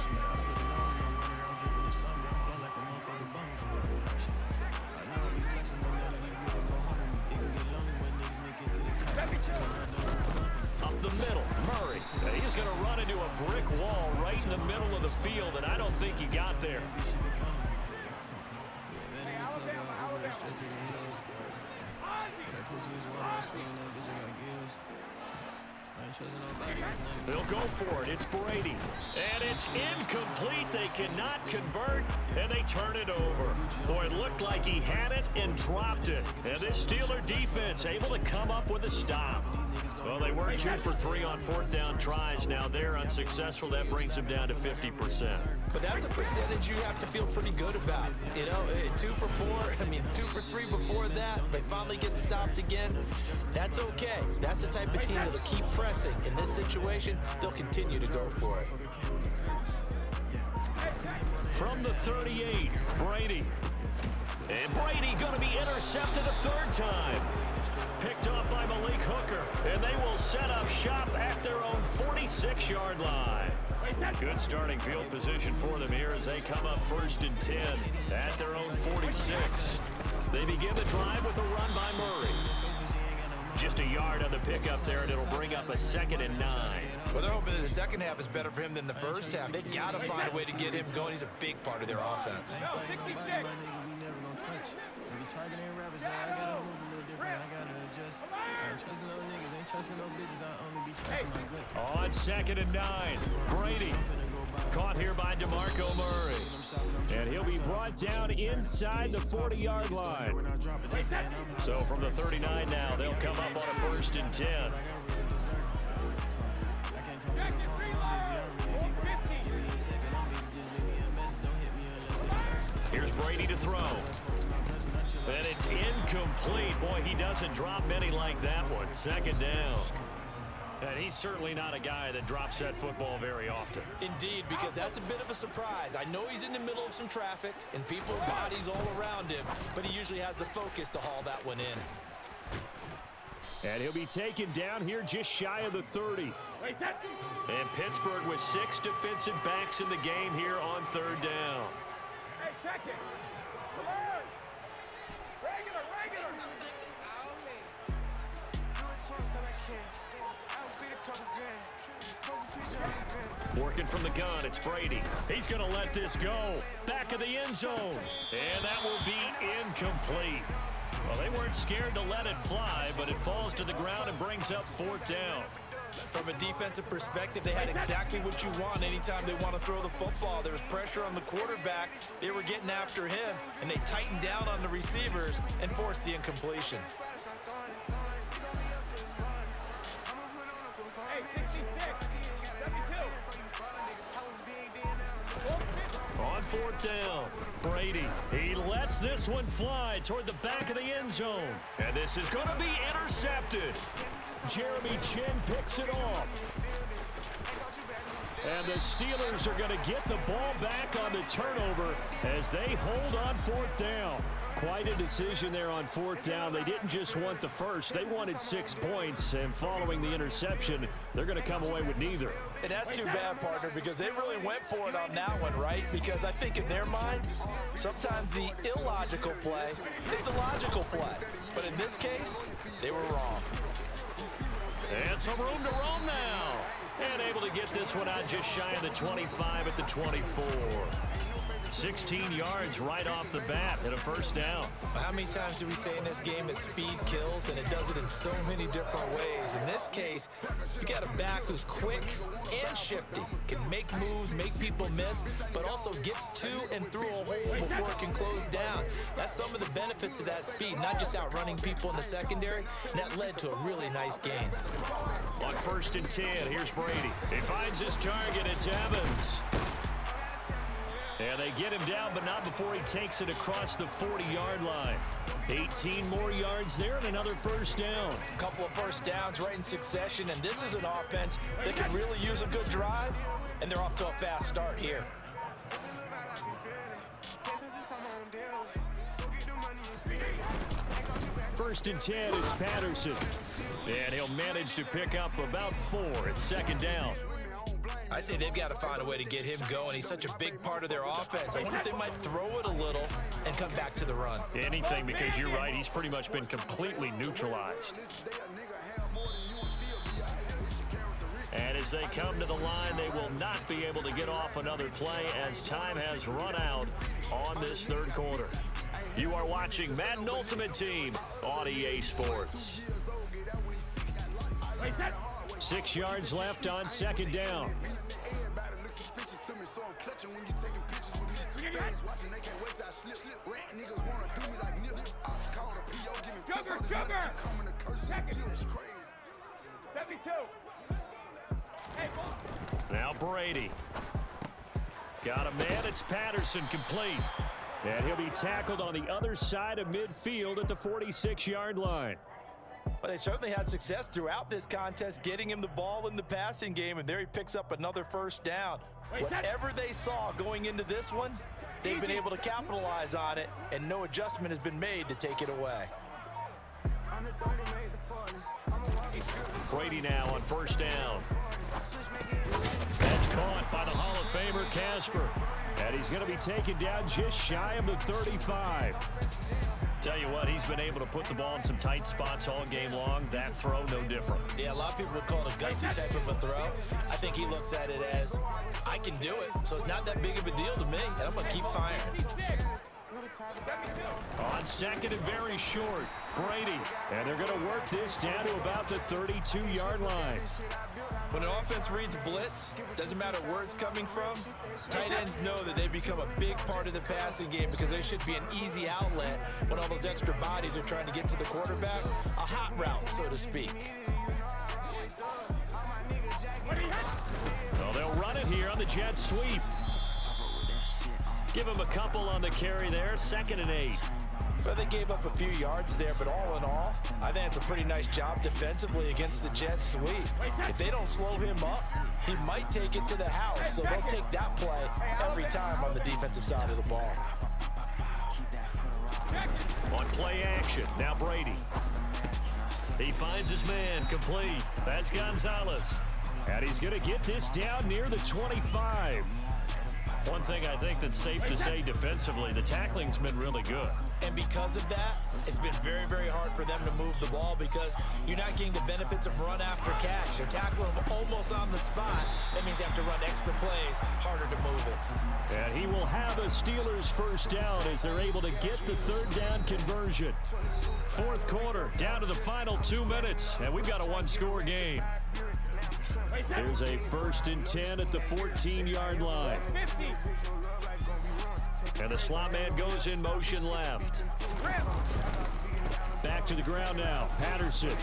Up the middle, Murray. And he's going to run into a brick wall right in the middle of the field, and I don't think he got there. They'll go for it. It's Brady. And it's incomplete. They cannot convert, and they turn it over. Boy, it looked like he had it and dropped it. And this Steeler defense able to come up with a stop. Well, they were 2 for 3 on fourth down tries. Now they're unsuccessful. That brings them down to 50%. But that's a percentage you have to feel pretty good about. You know, 2 for 4, 2 for 3 before that. They finally get stopped again. That's okay. That's the type of team that'll keep pressing. In this situation, they'll continue to go for it. From the 38, Brady. And Brady going to be intercepted a third time. Picked off by Malik Hooker, and they will set up shop at their own 46-yard line. Good starting field position for them here as they come up 1st and 10 at their own 46. They begin the drive with a run by Murray. Just a yard on the pickup there, and it'll bring up a 2nd and 9. Well, they're hoping that the second half is better for him than the first half. They've got to find a way to get him going. He's a big part of their offense. On 2nd and 9, Brady caught here by DeMarco Murray. And he'll be brought down inside the 40-yard line. So from the 39 now, they'll come up on a 1st and 10. Here's Brady to throw. And it's incomplete. Boy, he doesn't drop many like that one. 2nd down. And he's certainly not a guy that drops that football very often. Indeed, because that's a bit of a surprise. I know he's in the middle of some traffic and people, bodies all around him, but he usually has the focus to haul that one in. And he'll be taken down here just shy of the 30. And Pittsburgh with 6 defensive backs in the game here on 3rd down. Hey, check it. Come on. Regular. Working from the gun, it's Brady. He's going to let this go. Back of the end zone. And that will be incomplete. Well, they weren't scared to let it fly, but it falls to the ground and brings up 4th down. From a defensive perspective, they had exactly what you want anytime they want to throw the football. There was pressure on the quarterback. They were getting after him, and they tightened down on the receivers and forced the incompletion. Hey, 66, 72. On 4th down, Brady. He lets this one fly toward the back of the end zone. And this is going to be intercepted. Jeremy Chin picks it off. And the Steelers are going to get the ball back on the turnover as they hold on 4th down. Quite a decision there on fourth down. They didn't just want the first. They wanted 6 points, and following the interception, they're going to come away with neither. And that's too bad, partner, because they really went for it on that one, right? Because I think in their mind, sometimes the illogical play is a logical play. But in this case, they were wrong. And some room to roam now. And able to get this one out just shy of the 25 at the 24. 16 yards right off the bat and a first down. How many times do we say in this game that speed kills, and it does it in so many different ways? In this case, you got a back who's quick and shifty, can make moves, make people miss, but also gets to and through a hole before it can close down. That's some of the benefits of that speed, not just outrunning people in the secondary, and that led to a really nice gain. On 1st and 10, here's Brady. He finds his target. It's Evans. And they get him down, but not before he takes it across the 40-yard line. 18 more yards there and another first down. A couple of first downs right in succession, and this is an offense that can really use a good drive, and they're off to a fast start here. First and 10, it's Patterson. And he'll manage to pick up about 4. It's 2nd down. I'd say they've got to find a way to get him going. He's such a big part of their offense. I wonder if they might throw it a little and come back to the run. Anything, because you're right. He's pretty much been completely neutralized. And as they come to the line, they will not be able to get off another play as time has run out on this 3rd quarter. You are watching Madden Ultimate Team on EA Sports. 6 yards left on 2nd down. Jugger! 72. Now Brady. Got a man. It's Patterson, complete. And he'll be tackled on the other side of midfield at the 46-yard line. Well, they certainly had success throughout this contest, getting him the ball in the passing game, and there he picks up another first down. Whatever they saw going into this one, they've been able to capitalize on it, and no adjustment has been made to take it away. Brady now on 1st down. That's caught by the Hall of Famer Casper. And he's going to be taken down just shy of the 35. Tell you what, he's been able to put the ball in some tight spots all game long. That throw, no different. Yeah, a lot of people would call it a gutsy type of a throw. I think he looks at it as, I can do it, so it's not that big of a deal to me, and I'm going to keep firing. On 2nd and very short, Brady. And they're going to work this down to about the 32-yard line. When an offense reads blitz, doesn't matter where it's coming from, tight ends know that they become a big part of the passing game because there should be an easy outlet when all those extra bodies are trying to get to the quarterback. A hot route, so to speak. Well, they'll run it here on the jet sweep. Give him a couple on the carry there. 2nd and 8. Well, they gave up a few yards there, but all in all, I think it's a pretty nice job defensively against the jet sweep. If they don't slow him up, he might take it to the house, so they'll take that play every time on the defensive side of the ball. On play action, now Brady. He finds his man, complete. That's Gonzalez. And he's going to get this down near the 25. One thing I think that's safe to say defensively, the tackling's been really good. And because of that, it's been very, very hard for them to move the ball because you're not getting the benefits of run after catch. They're tackling them almost on the spot. That means they have to run extra plays, harder to move it. And he will have a Steelers first down as they're able to get the 3rd down conversion. 4th quarter, down to the final 2 minutes, and we've got a 1-score game. Here's a 1st and 10 at the 14-yard line. And the slot man goes in motion left. Back to the ground now, Patterson.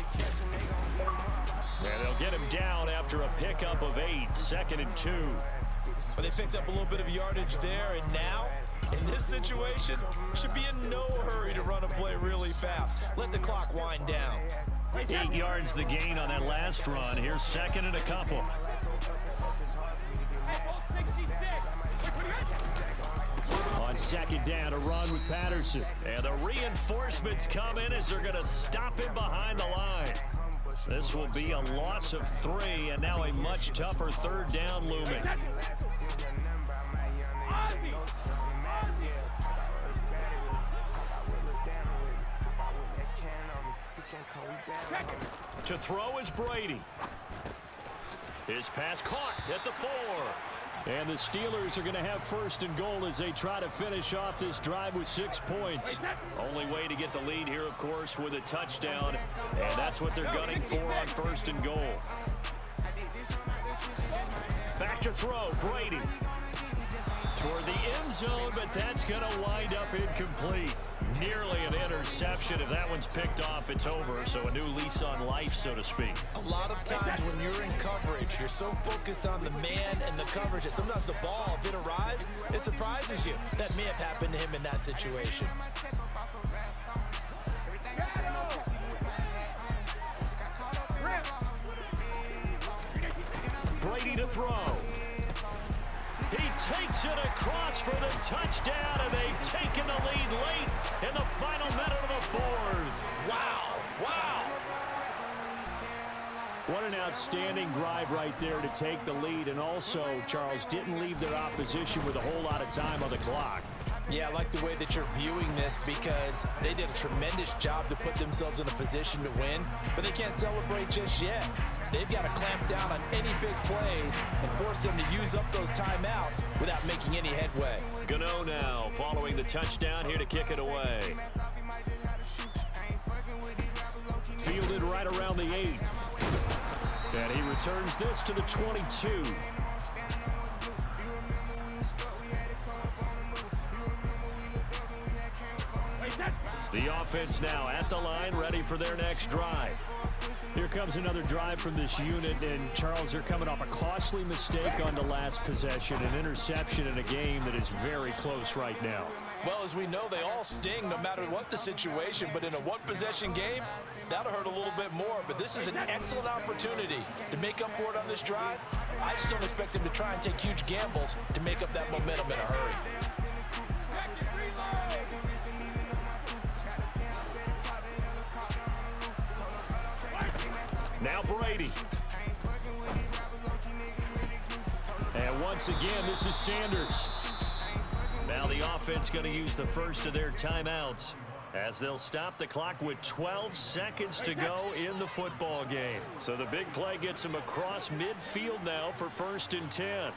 And they'll get him down after a pickup of 8, 2nd and 2. Well, they picked up a little bit of yardage there, and now, in this situation, should be in no hurry to run a play really fast. Let the clock wind down. 8 yards the gain on that last run. Here's 2nd and a couple. On second down, a run with Patterson. And the reinforcements come in as they're going to stop him behind the line. This will be a loss of 3, and now a much tougher third down looming. To throw is Brady. His pass caught at the 4. And the Steelers are going to have first and goal as they try to finish off this drive with 6 points. Only way to get the lead here, of course, with a touchdown. And that's what they're gunning for on first and goal. Back to throw, Brady. Toward the end zone, but that's going to wind up incomplete. Nearly an interception. If that one's picked off, it's over. So a new lease on life, so to speak. A lot of times when you're in coverage, you're so focused on the man and the coverage that sometimes the ball, if it arrives, it surprises you. That may have happened to him in that situation. Brady to throw. He takes it across for the touchdown, and they've taken the lead late in the final minute of the 4th. Wow, wow. What an outstanding drive right there to take the lead, and also, Charles, didn't leave their opposition with a whole lot of time on the clock. Yeah, I like the way that you're viewing this because they did a tremendous job to put themselves in a position to win, but they can't celebrate just yet. They've got to clamp down on any big plays and force them to use up those timeouts without making any headway. Gano now following the touchdown here to kick it away. Fielded right around the 8. And he returns this to the 22. The offense now at the line, ready for their next drive. Here comes another drive from this unit, and Charles, they're coming off a costly mistake on the last possession, an interception in a game that is very close right now. Well, as we know, they all sting no matter what the situation, but in a one-possession game, that'll hurt a little bit more. But this is an excellent opportunity to make up for it on this drive. I just don't expect them to try and take huge gambles to make up that momentum in a hurry. Now Brady. And once again, this is Sanders. Now the offense going to use the first of their timeouts as they'll stop the clock with 12 seconds to go in the football game. So the big play gets them across midfield now for 1st and 10.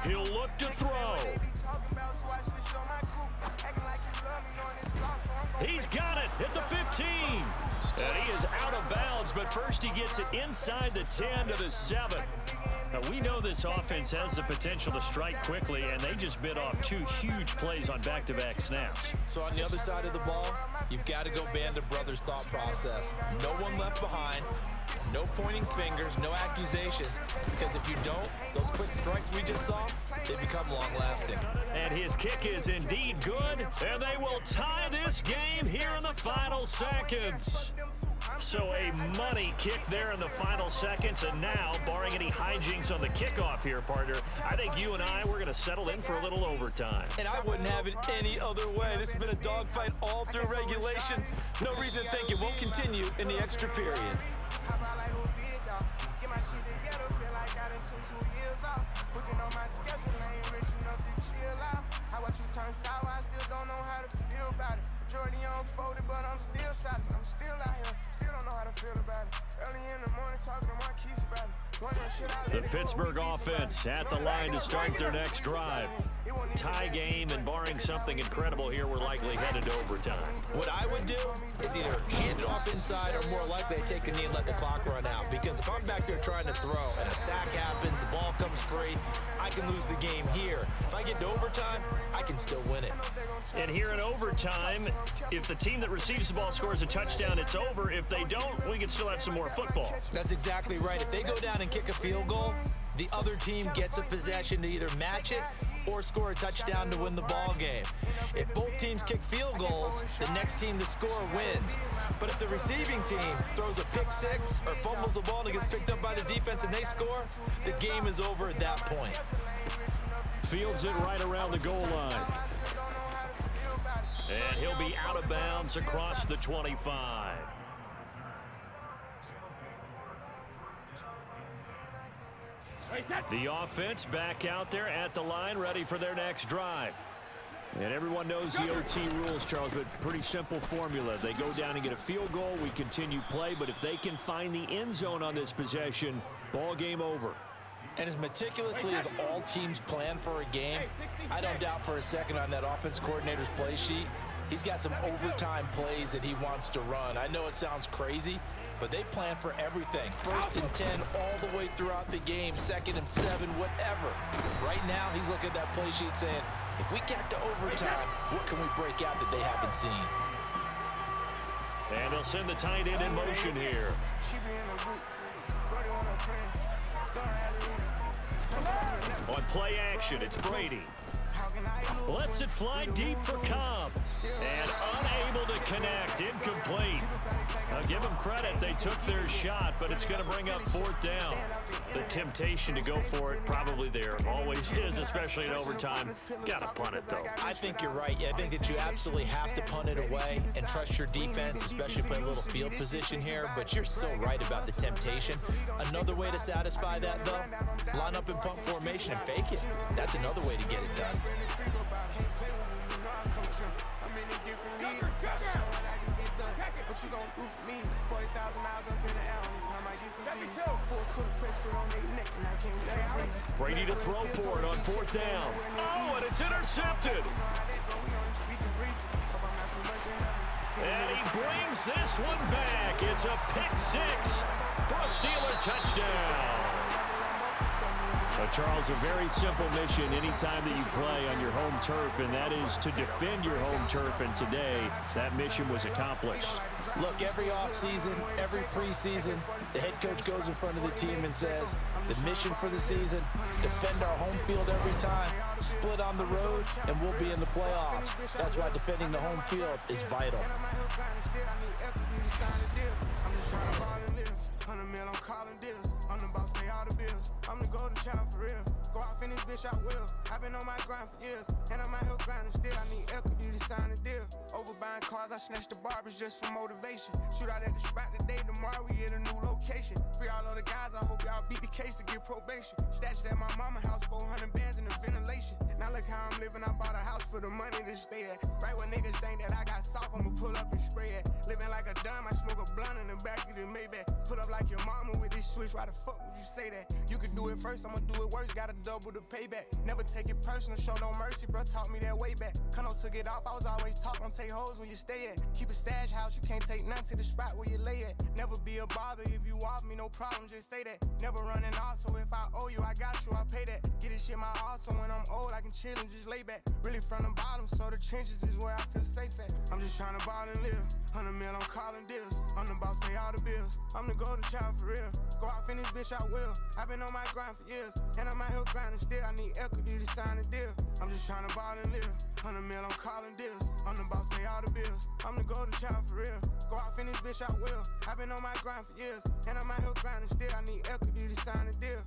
He'll look to throw. He's got it at the 15. And he is out of bounds, but first he gets it inside the 10 to the 7. Now, we know this offense has the potential to strike quickly, and they just bit off 2 huge plays on back-to-back snaps. So on the other side of the ball, you've got to go Band of Brothers thought process. No one left behind. No pointing fingers, no accusations, because if you don't, those quick strikes we just saw, they become long-lasting. And his kick is indeed good, and they will tie this game here in the final seconds. So a money kick there in the final seconds, and now, barring any hijinks on the kickoff here, partner, I think you and I, we're going to settle in for a little overtime. And I wouldn't have it any other way. This has been a dogfight all through regulation. No reason to think it won't continue in the extra period. Get my shit together, feel like I done took 2 years off. Booking on my schedule, I ain't rich enough to chill out. I watch you turn sour, I still don't know how to feel about it. Jordy unfolded, but I'm still solid. I'm still out here, still don't know how to feel about it. Early in the morning, talking to Marquise about it. The Pittsburgh offense at the line to start their next drive. tie game, and barring something incredible here, we're likely headed to overtime. What I would do is either hand it off inside or more likely take a knee and let the clock run out. Because if I'm back there trying to throw and a sack happens, the ball comes free, I can lose the game here. If I get to overtime, I can still win it. And here in overtime, if the team that receives the ball scores a touchdown, it's over. If they don't, we can still have some more football. That's exactly right. If they go down and kick a field goal, the other team gets a possession to either match it or score a touchdown to win the ball game. If both teams kick field goals, the next team to score wins. But if the receiving team throws a pick six or fumbles the ball and it gets picked up by the defense and they score, the game is over at that point. Fields it right around the goal line. And he'll be out of bounds across the 25. The offense back out there at the line, ready for their next drive. And everyone knows the OT rules, Charles, but pretty simple formula. They go down and get a field goal, we continue play, but if they can find the end zone on this possession, ball game over. And as meticulously as all teams plan for a game, I don't doubt for a second on that offense coordinator's play sheet, he's got some overtime plays that he wants to run. I know it sounds crazy, but they plan for everything. 1st and 10 all the way throughout the game, 2nd and 7, whatever. Right now, he's looking at that play sheet saying, if we get to overtime, what can we break out that they haven't seen? And they'll send the tight end in motion here. On play action, it's Brady. Lets it fly deep for Cobb. And unable to connect. Incomplete. I'll give them credit. They took their shot, but it's going to bring up 4th down. The temptation to go for it probably there. Always is, especially in overtime. Got to punt it, though. I think you're right. I think that you absolutely have to punt it away and trust your defense, especially playing a little field position here. But you're so right about the temptation. Another way to satisfy that, though, line up in punt formation and fake it. That's another way to get it done. What you gonna do for me? 40,000 miles up in the air. Only time I get some Z's. 4 could press foot on their neck and I can't let it breathe. Brady to throw for it on 4th down. Oh, and it's intercepted. And he brings this one back. It's a pick six for a Steeler touchdown. Charles, a very simple mission anytime that you play on your home turf, and that is to defend your home turf, and today that mission was accomplished. Look, every offseason, every preseason, the head coach goes in front of the team and says, the mission for the season, defend our home field every time, split on the road, and we'll be in the playoffs. That's why defending the home field is vital. 100 mil, I'm calling deals. I'm the boss, pay all the bills. I'm the golden child for real. Go off in this bitch, I will. I've been on my grind for years, and I'm out here grinding still. I need equity to sign a deal. Over buying cars, I snatched the barbers just for motivation. Shoot out at the spot today, tomorrow we at a new location. Free all of the guys, I hope y'all beat the case to get probation. Stashed at my mama house, 400 bands in the ventilation. Now look how I'm living, I bought a house for the money to stay at. Right when niggas think that I got soft, I'ma pull up and spray it. Living like a dumb, I smoke a blunt in the back of the Maybach. Put up like your mama with this switch, why the fuck would you say that? You could do it first, I'ma do it worse, gotta double the payback. Never take it personal, show no mercy, bro, taught me that way back. Kano took it off, I was always taught, don't take hoes where you stay at. Keep a stash house, you can't take none to the spot where you lay at. Never be a bother, if you off me, no problem, just say that. Never running off, so if I owe you, I got you, I pay that. Get this shit my all, so when I'm old, I can chill and just lay back. Really from the bottom, so the trenches is where I feel safe at. I'm just trying to ball and live, 100 mil, I'm calling deals. I'm the boss, pay all the bills. I'm the golden child for real. Go off in this bitch, I will. I've been on my grind for years, and I'm out here grinding still. I need equity to sign a deal. I'm just trying to ball and live, 100 mil, I'm calling deals. I'm the boss, pay all the bills. I'm the golden child for real. Go off in this bitch, I will. I've been on my grind for years, and I'm out here grinding still. I need equity to sign a deal.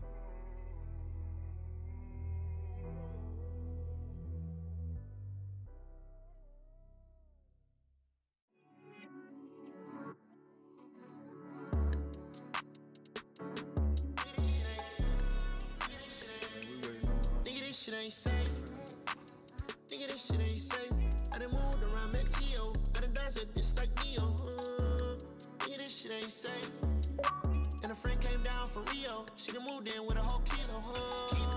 Shit ain't safe. Nigga, this shit ain't safe. I done moved around, met Geo. I done dodged that bitch like Neo. Nigga, this shit ain't safe. And a friend came down for Rio. She done moved in with a whole kilo. Keep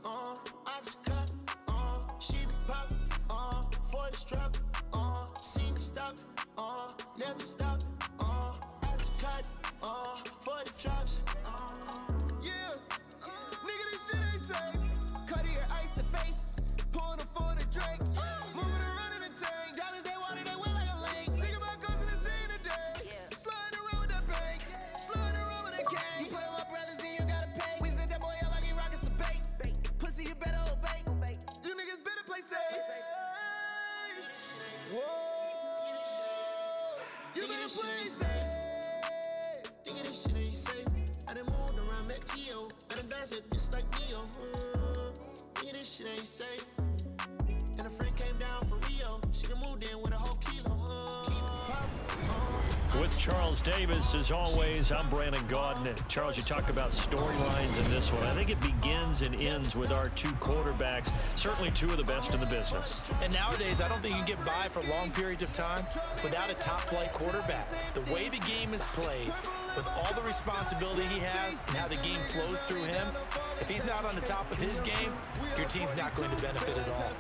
pop, I just cut, for the struggle, see me stop, never stop, I just cut, for the drops, yeah, nigga, this shit ain't safe. Cut your ice to face, pulling them for the drink, moving around in the tank, diamonds they water, they wet like a lake. Think about guns in the scene today, sliding around with that bank, sliding around with that gang. You play with my brothers, then you gotta pay. We sent that boy out like he rockin' some bait. Pussy, you better obey. You niggas better play safe. Whoa, you better play safe. Nigga, this shit ain't safe. I done moved around, met Geo. I done danced it just like Neo. Nigga, this shit ain't safe. And a friend came down for Rio. She done moved in with a whole kilo. With Charles Davis, as always, I'm Brandon Gaudin. Charles, you talk about storylines in this one. I think it begins and ends with our two quarterbacks, certainly two of the best in the business. And nowadays, I don't think you can get by for long periods of time without a top-flight quarterback. The way the game is played, with all the responsibility he has and how the game flows through him, if he's not on the top of his game, your team's not going to benefit at all.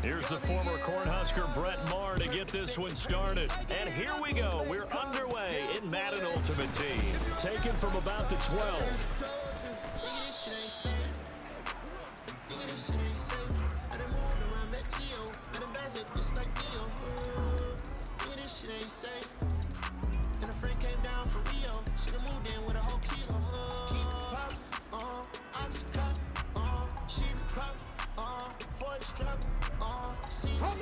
Here's the former Cornhusker Brett Maher to get this one started. And here we go. We're underway in Madden Ultimate Team. Taken from about the 12. And a friend came down for Rio. She done moved in with a whole kilo. Keep pop, I just cut, she pop, for the struggle,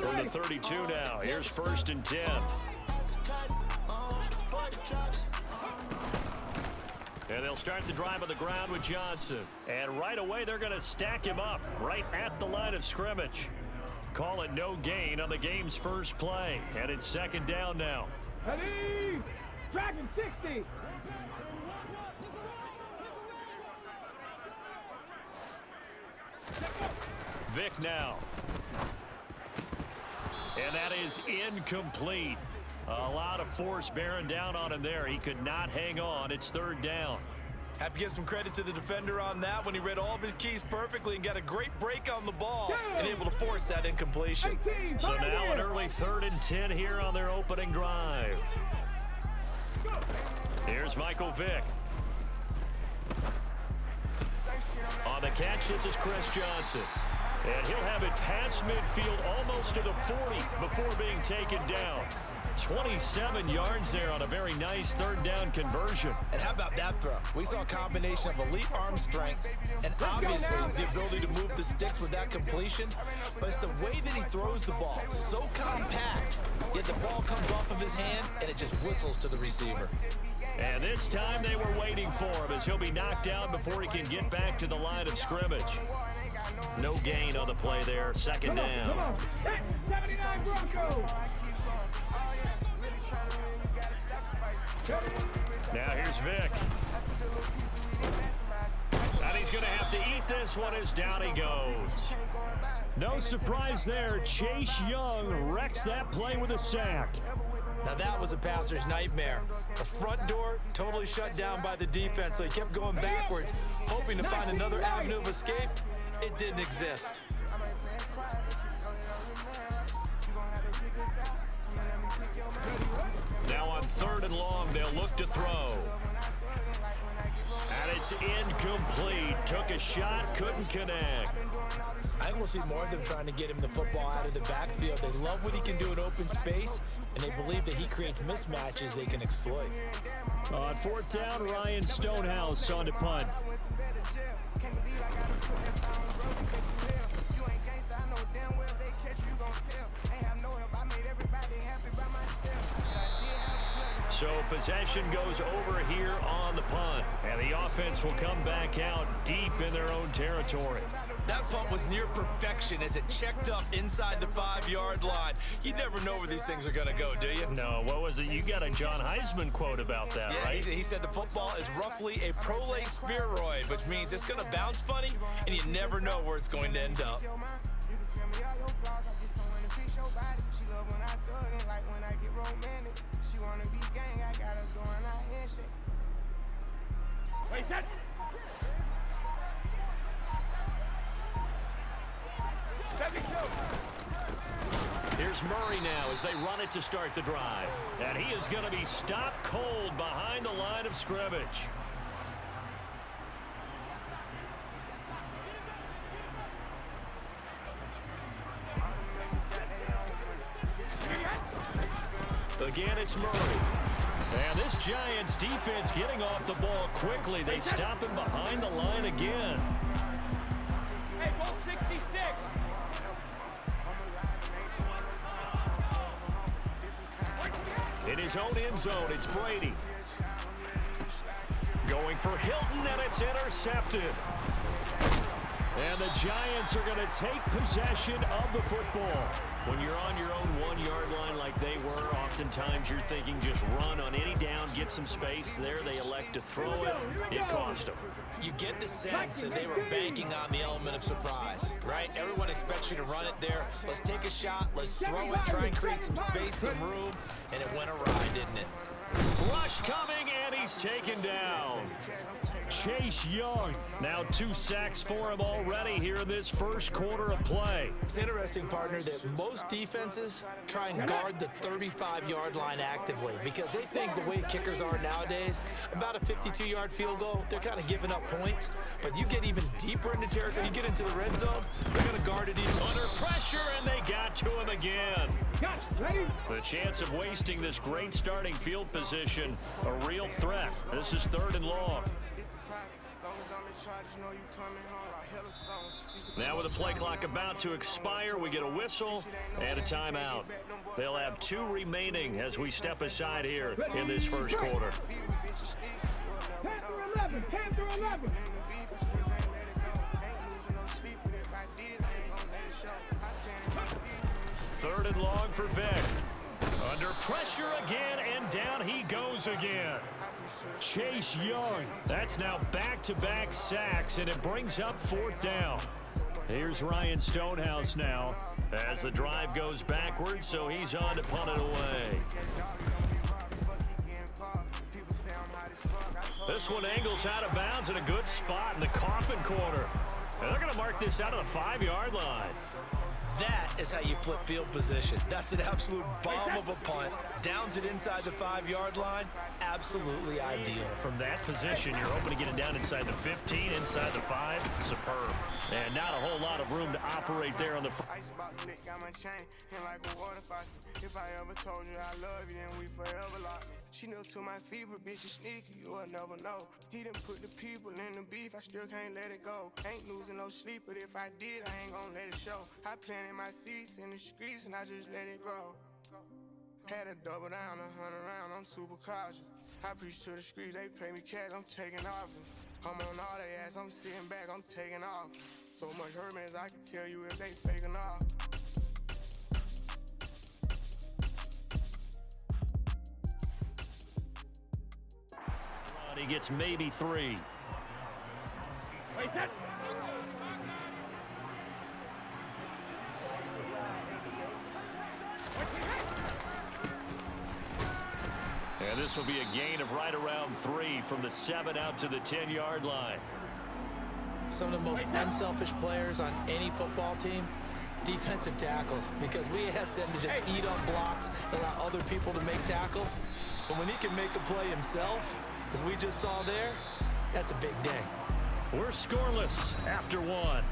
From the 32 now. Here's 1st and 10. And they'll start the drive on the ground with Johnson. And right away, they're going to stack him up right at the line of scrimmage. Call it no gain on the game's first play. And it's 2nd down now. Ready? Dragon 60. Vic now. And that is incomplete. A lot of force bearing down on him there. He could not hang on. It's 3rd down. Have to give some credit to the defender on that when he read all of his keys perfectly and got a great break on the ball and able to force that incompletion. So now an early 3rd and 10 here on their opening drive. Here's Michael Vick. On the catch, this is Chris Johnson. And he'll have it past midfield almost to the 40 before being taken down. 27 yards there on a very nice 3rd down conversion. And how about that throw? We saw a combination of elite arm strength and obviously the ability to move the sticks with that completion. But it's the way that he throws the ball. So compact, yet the ball comes off of his hand and it just whistles to the receiver. And this time they were waiting for him as he'll be knocked down before he can get back to the line of scrimmage. No gain on the play there. 2nd down. Come on. 79 Broncos. Now here's Vic. And he's going to have to eat this one as down he goes. No surprise there. Chase Young wrecks that play with a sack. Now that was a passer's nightmare. The front door totally shut down by the defense, so he kept going backwards, hoping to find another avenue of escape. It didn't exist. Now on 3rd and long, they'll look to throw. And it's incomplete. Took a shot, couldn't connect. I think we'll see more of them trying to get him the football out of the backfield. They love what he can do in open space, and they believe that he creates mismatches they can exploit. On 4th down, Ryan Stonehouse on to punt. So possession goes over here on the punt, and the offense will come back out deep in their own territory. That punt was near perfection as it checked up inside the 5-yard line. You never know where these things are going to go, do you? No, what was it? You got a John Heisman quote about that, yeah, right? He said the football is roughly a prolate spheroid, which means it's going to bounce funny, and you never know where it's going to end up. Wait, that. Here's Murray now as they run it to start the drive. And he is going to be stopped cold behind the line of scrimmage. Again, it's Murray. And this Giants defense getting off the ball quickly. They stop him behind the line again. Hey, ball 66. In his own end zone, it's Brady. Going for Hilton, and it's intercepted. And the Giants are going to take possession of the football. When you're on your own 1-yard line like they were, oftentimes you're thinking just run on any down, get some space. There they elect to throw it. It cost them. You get the sense that they were banking on the element of surprise, right? Everyone expects you to run it there. Let's take a shot. Let's throw it. Try and create some space, some room. And it went awry, didn't it? Rush coming, and he's taken down. Chase Young. Now 2 sacks for him already here in this first quarter of play. It's interesting, partner, that most defenses try and guard the 35-yard line actively because they think the way kickers are nowadays, about a 52-yard field goal, they're kind of giving up points. But you get even deeper into territory, you get into the red zone, they're going to guard it even under pressure, and they got to him again. Ready? The chance of wasting this great starting field position, a real threat. This is 3rd and long. Now with the play clock about to expire, we get a whistle and a timeout. They'll have 2 remaining as we step aside here in this first quarter. 10 through 11, 10 through 11. 3rd and long for Vic. Under pressure again, and down he goes again. Chase Young. That's now back-to-back sacks, and it brings up 4th down. Here's Ryan Stonehouse now as the drive goes backwards, so he's on to punt it away. This one angles out of bounds in a good spot in the coffin corner. And they're going to mark this out of the 5-yard line. That is how you flip field position. That's an absolute bomb of a punt. Downs it inside the 5-yard line. Absolutely ideal. From that position, you're hoping to get it down inside the 15, inside the 5. Superb. And not a whole lot of room to operate there on the front. If I ever told you I love you, then we forever locked. She knew to my feet, but bitch, you sneaky, you'll never know. He done put the people in the beef, I still can't let it go. Ain't losing no sleep, but if I did, I ain't gon' let it show. I planted my seeds in the streets, and I just let it grow. Had to double down, 100 round, I'm super cautious. I preach to the streets, they pay me cash, I'm taking off. I'm on all their ass, I'm sitting back, I'm taking off. So much hurt, man, I can tell you if they faking off. He gets maybe 3. Wait, that. And this will be a gain of right around 3 from the 7 out to the 10-yard line. Some of the most unselfish players on any football team, defensive tackles, because we ask them to just eat up blocks, allow other people to make tackles. But when he can make a play himself, as we just saw there, that's a big day. We're scoreless after 1.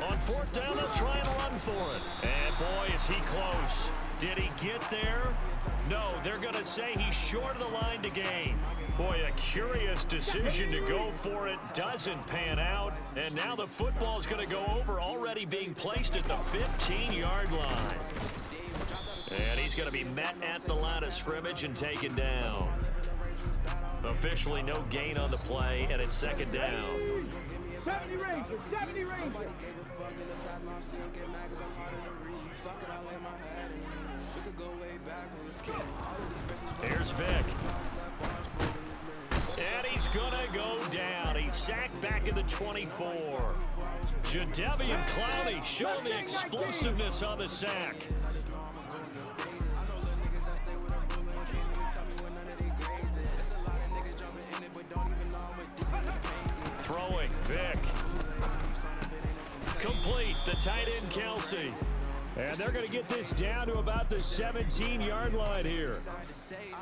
On 4th down, they'll try and run for it. And boy, is he close. Did he get there? No, they're going to say he's short of the line to gain. Boy, a curious decision to go for it. Doesn't pan out. And now the football's going to go over, already being placed at the 15-yard line. And he's going to be met at the line of scrimmage and taken down. Officially no gain on the play, and it's 2nd down. 70 Rangers, 70 Rangers. Here's Vic. And he's going to go down. He's sacked back in the 24. Jadeveon Clowney showing the explosiveness on the sack. Throwing, Vic. Complete, the tight end, Kelsey. And they're going to get this down to about the 17-yard line here.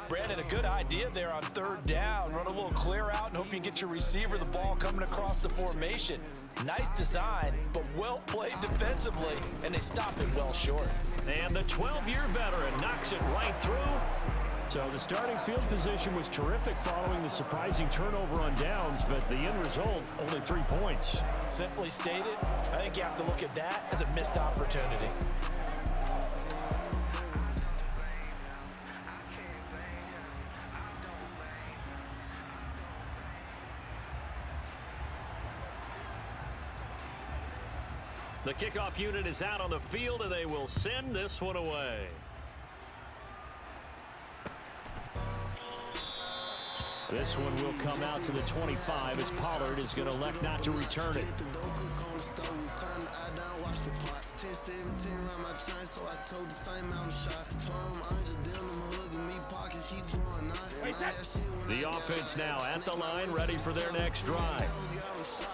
Brandon, a good idea there on third down. Run a little clear out and hope you get your receiver the ball coming across the formation. Nice design, but well played defensively, and they stop it well short. And the 12-year veteran knocks it right through. So the starting field position was terrific following the surprising turnover on downs, but the end result, only 3 points. Simply stated, I think you have to look at that as a missed opportunity. The kickoff unit is out on the field, and they will send this one away. This one will come out to the 25 as Pollard is going to elect not to return it. The offense now at the line, ready for their next drive.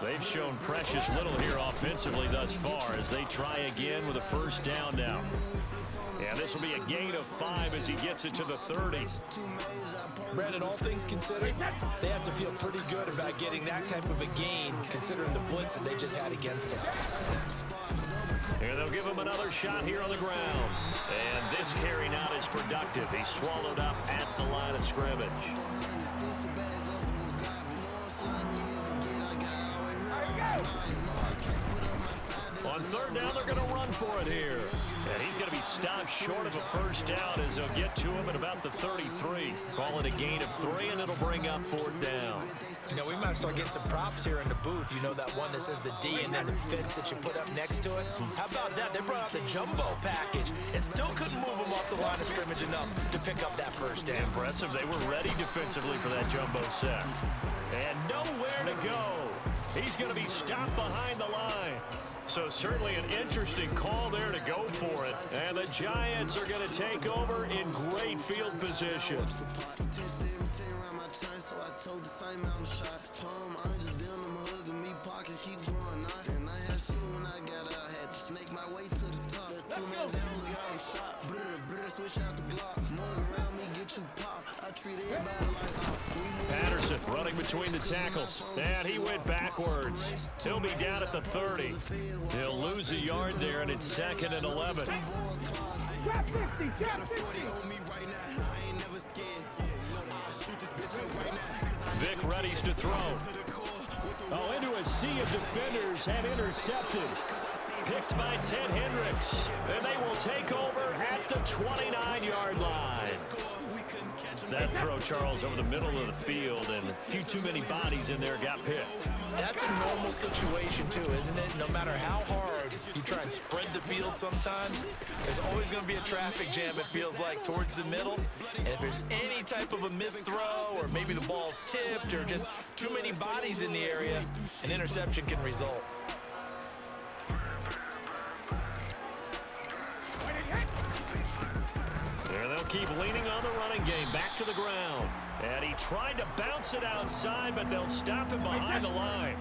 They've shown precious little here offensively thus far as they try again with a first down now. Yeah, this will be a gain of 5 as he gets it to the 30. Brandon, all things considered, they have to feel pretty good about getting that type of a gain considering the blitz that they just had against them. And they'll give him another shot here on the ground. And this carry not as productive. He's swallowed up at the line of scrimmage. On third down, they're going to run for it here. And he's going to be stopped short of a first down as they'll get to him at about the 33. Call it a gain of 3, and it'll bring up fourth down. You know, we might start getting some props here in the booth. You know that one that says the D and then the fence that you put up next to it? How about that? They brought out the jumbo package and still couldn't move them off the line of scrimmage enough to pick up that first down. Impressive. They were ready defensively for that jumbo set. And nowhere to go. He's going to be stopped behind the line. So certainly an interesting call there to go for it. And the Giants are going to take over in great field position. Patterson running between the tackles, and he went backwards. He'll be down at the 30. He'll lose a yard there, and it's 2nd and 11. Vic readies to throw. Oh, into a sea of defenders and intercepted. Picked by Ted Hendricks, and they will take over at the 29-yard line. That throw, Charles, over the middle of the field, and a few too many bodies in there got picked. That's a normal situation, too, isn't it? No matter how hard you try and spread the field sometimes, there's always going to be a traffic jam, it feels like, towards the middle. And if there's any type of a missed throw, or maybe the ball's tipped, or just too many bodies in the area, an interception can result. And they'll keep leaning on the running game. Back to the ground. And he tried to bounce it outside, but they'll stop him behind the line.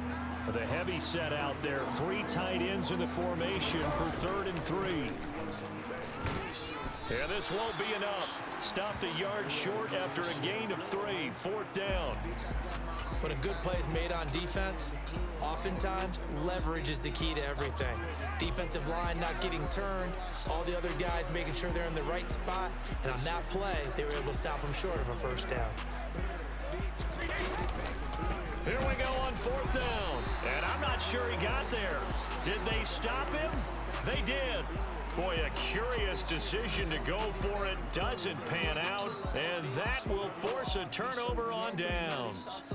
With a heavy set out there. 3 tight ends in the formation for 3rd and 3. And this won't be enough. Stopped a yard short after a gain of 3. 4th down. When a good play is made on defense, oftentimes leverage is the key to everything. Defensive line not getting turned, all the other guys making sure they're in the right spot, and on that play, they were able to stop him short of a first down. Here we go on 4th down, and I'm not sure he got there. Did they stop him? They did. Boy, a curious decision to go for it. Doesn't pan out, and that will force a turnover on downs.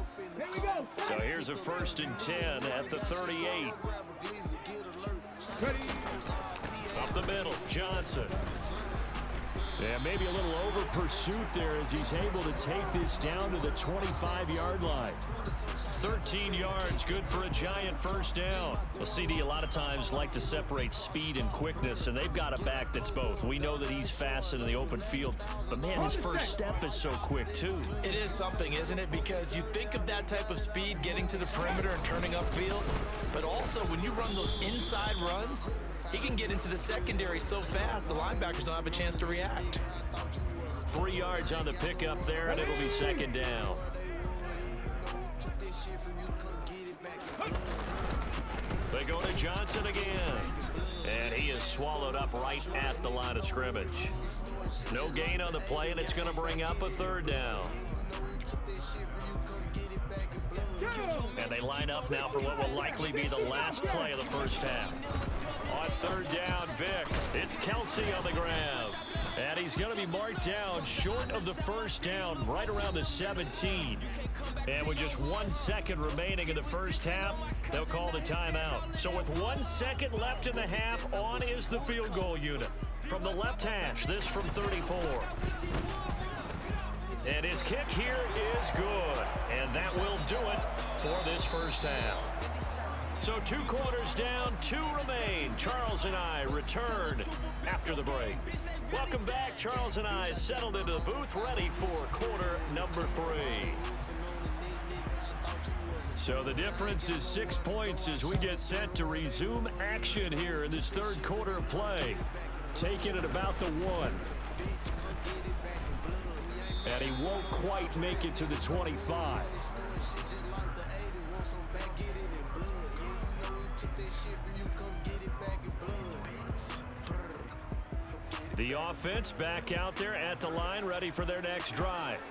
So here's a 1st and 10 at the 38. Up the middle, Johnson. Yeah, maybe a little over pursuit there as he's able to take this down to the 25-yard line. 13 yards, good for a giant first down. Well, CD a lot of times like to separate speed and quickness, and they've got a back that's both. We know that he's fast in the open field, but man, his first step is so quick too. It is something, isn't it? Because you think of that type of speed getting to the perimeter and turning upfield, but also when you run those inside runs, he can get into the secondary so fast the linebackers don't have a chance to react. 3 yards on the pickup there, and it'll be second down. They go to Johnson again, and he is swallowed up right at the line of scrimmage. No gain on the play, and it's going to bring up a third down. And they line up now for what will likely be the last play of the first half. On third down, Vic. It's Kelsey on the ground. And he's going to be marked down short of the first down, right around the 17. And with just 1 second remaining in the first half, they'll call the timeout. So with 1 second left in the half, on is the field goal unit. From the left hash, this from 34. And his kick here is good. And that will do it for this first half. So 2 quarters down, 2 remain. Charles and I return after the break. Welcome back. Charles and I settled into the booth, ready for quarter number 3. So the difference is 6 points as we get set to resume action here in this third quarter of play. Taking it about the 1. And he won't quite make it to the 25. The offense back out there at the line, ready for their next drive.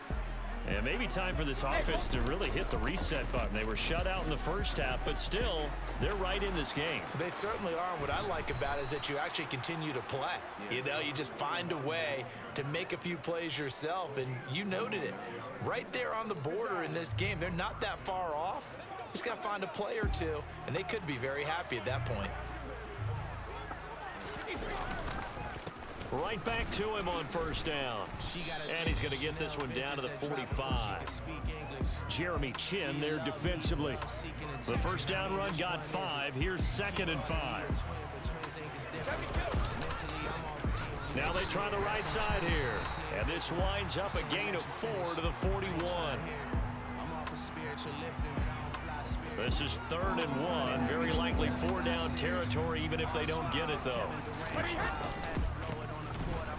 And maybe time for this offense to really hit the reset button. They were shut out in the first half, but still, they're right in this game. They certainly are. What I like about it is that you actually continue to play. You know, you just find a way to make a few plays yourself, and you noted it. Right there on the border in this game, they're not that far off. Just got to find a play or two, and they could be very happy at that point. Right back to him on first down. And he's going to get this one down to the 45. Jeremy Chin there defensively. The first down run got 5. Here's 2nd and 5. Now they try the right side here. And this winds up a gain of 4 to the 41. This is 3rd and 1. Very likely 4-down territory, even if they don't get it, though.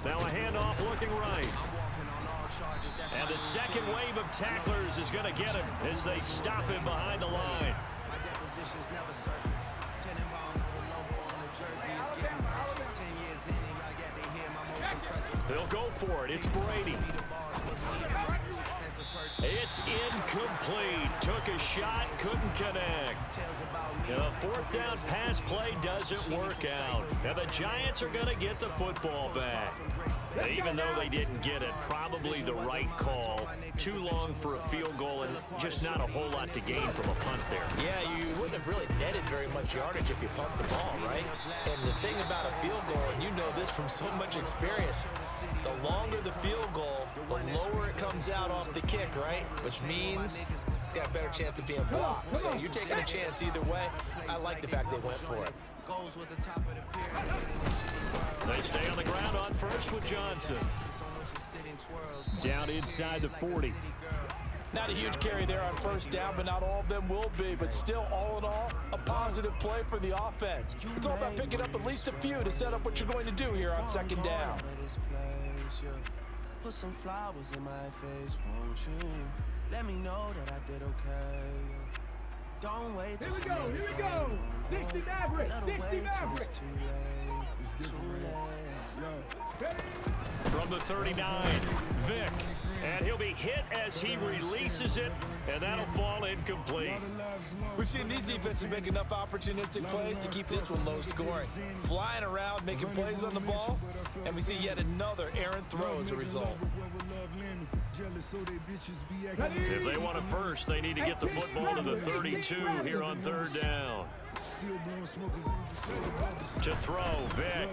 Now a handoff looking right. And the second wave of tacklers is going to get him as they stop him behind the line. They'll go for it. It's Brady. It's incomplete. Took a shot, couldn't connect. And a 4th down pass play doesn't work out. Now the Giants are going to get the football back. Even though they didn't get it, probably the right call. Too long for a field goal and just not a whole lot to gain from a punt there. Yeah, you wouldn't have really netted very much yardage if you pumped the ball, right? And the thing about a field goal, and you know this from so much experience, the longer the field goal, the lower it comes out off the kick, right? Which means it's got a better chance of being blocked. So you're taking a chance either way. I like the fact they went for it. They stay on the ground on first with Johnson. Down inside the 40. Not a huge carry there on first down, but not all of them will be. But still, all in all, a positive play for the offense. It's all about picking up at least a few to set up what you're going to do here on 2nd down. Put some flowers in my face, won't you? Let me know that I did okay. Don't wait till Here we go. 60 Maverick. 60 Maverick. It's too late. From the 39, Vic. And he'll be hit as he releases it, and that'll fall incomplete. We've seen these defenses make enough opportunistic plays to keep this one low scoring. Flying around, making plays on the ball, and we see yet another errant throw as a result. If they want it first, they need to get the football to the 32 here on 3rd down. To throw, Vic.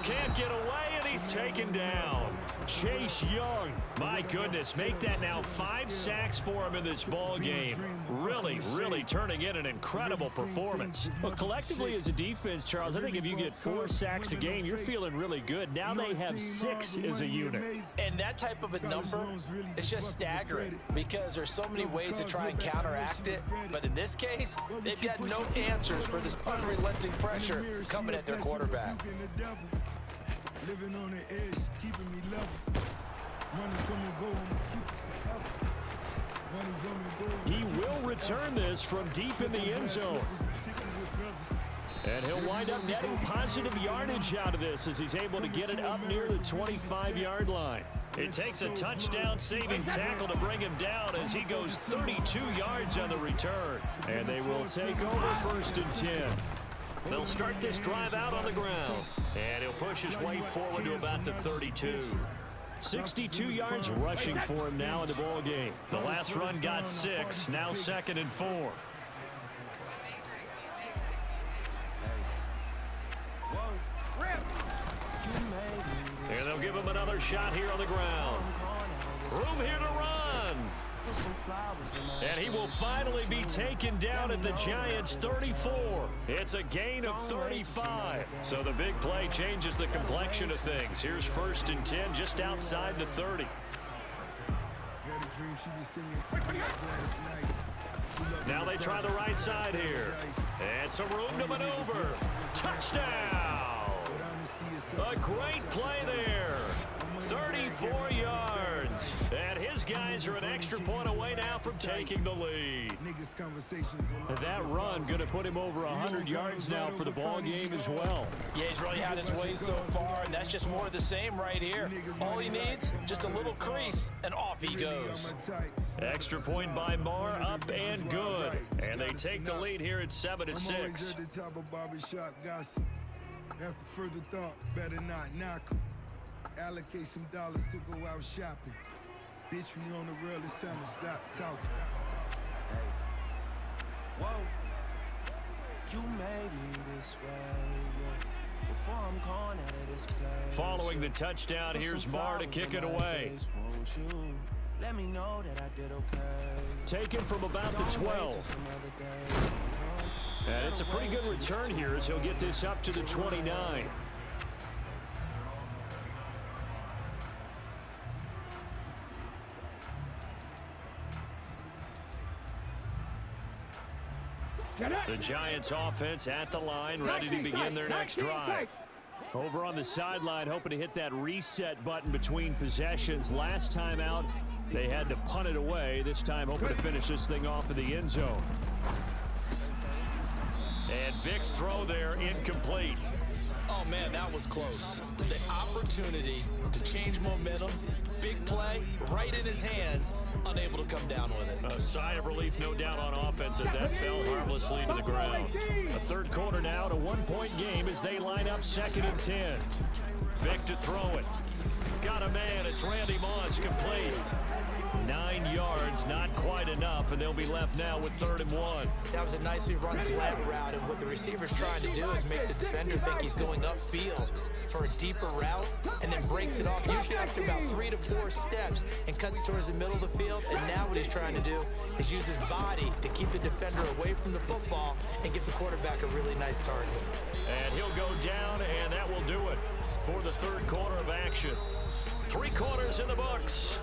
Can't get away, and he's taken down. Chase Young, my goodness, make that now 5 sacks for him in this ball game. Really turning in an incredible performance. But collectively as a defense, Charles, I think if you get 4 sacks a game, you're feeling really good. Now they have 6 as a unit. And that type of a number is just staggering because there's so many ways to try and counteract it. But in this case, they've got no answers for this unrelenting pressure coming at their quarterback. Living on the edge, keeping me level. Money come and go, I'ma keep it forever. Money's on me, go. He will return this from deep in the end zone. And he'll wind up netting positive yardage out of this as he's able to get it up near the 25-yard line. It takes a touchdown-saving tackle to bring him down as he goes 32 yards on the return. And they will take over 1st and 10. They'll start this drive out on the ground. And he'll push his way forward to about the 32. 62 yards rushing for him now in the ball game. The last run got 6, now 2nd and 4. And they'll give him another shot here on the ground. Room here to run. And he will finally be taken down at the Giants' 34. It's a gain of 35. So the big play changes the complexion of things. Here's 1st and 10 just outside the 30. Now they try the right side here. And some room to maneuver. Touchdown! A great play there. 34 yards. And his guys are an extra point away now from taking the lead. That run going to put him over 100 yards now for the ball game as well. Yeah, he's really had his way so far, and that's just more of the same right here. All he needs, just a little crease, and off he goes. Extra point by Marr, up and good. And they take the lead here at 7-6. After further thought, better not knock 'em. Allocate some dollars to go out shopping. Bitch, we on the rail, it's time to stop talking. Hey. Whoa. You made me this way, yeah. Before I'm gone out of this place. Following the touchdown, here's Marr to kick it away. Let me know that I did okay. Taken from about the 12. And it's a pretty good return here as he'll get this up to the 29. The Giants offense at the line, ready to begin their next drive. Over on the sideline, hoping to hit that reset button between possessions. Last time out, they had to punt it away. This time, hoping to finish this thing off in the end zone. And Vic's throw there, incomplete. Oh, man, that was close. The opportunity to change momentum, big play, right in his hands, unable to come down with it. A sigh of relief, no doubt, on offense as that fell harmlessly to the ground. A third quarter now, a 1-point game as they line up 2nd and 10. Vic to throw it. Got a man, it's Randy Moss, complete. 9 yards, not quite enough, and they'll be left now with 3rd and 1. That was a nicely run slant route, and what the receiver's trying to do is make the defender think he's going upfield for a deeper route, and then breaks it off, usually after about 3 to 4 steps, and cuts towards the middle of the field. And now what he's trying to do is use his body to keep the defender away from the football and give the quarterback a really nice target. And he'll go down, and that will do it for the third quarter of action. 3 quarters in the books.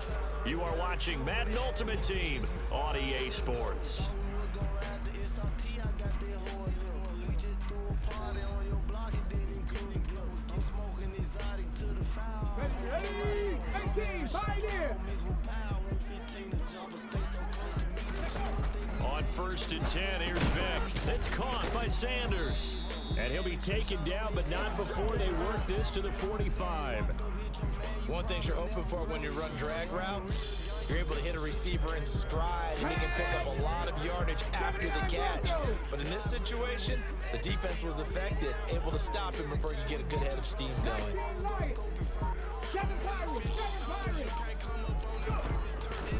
You are watching Madden Ultimate Team on EA Sports. On 1st and 10, here's Vic. It's caught by Sanders. And he'll be taken down, but not before they work this to the 45. One thing you're hoping for when you run drag routes, you're able to hit a receiver in stride, and he can pick up a lot of yardage after the catch. But in this situation, the defense was effective, able to stop him before you get a good head of steam going.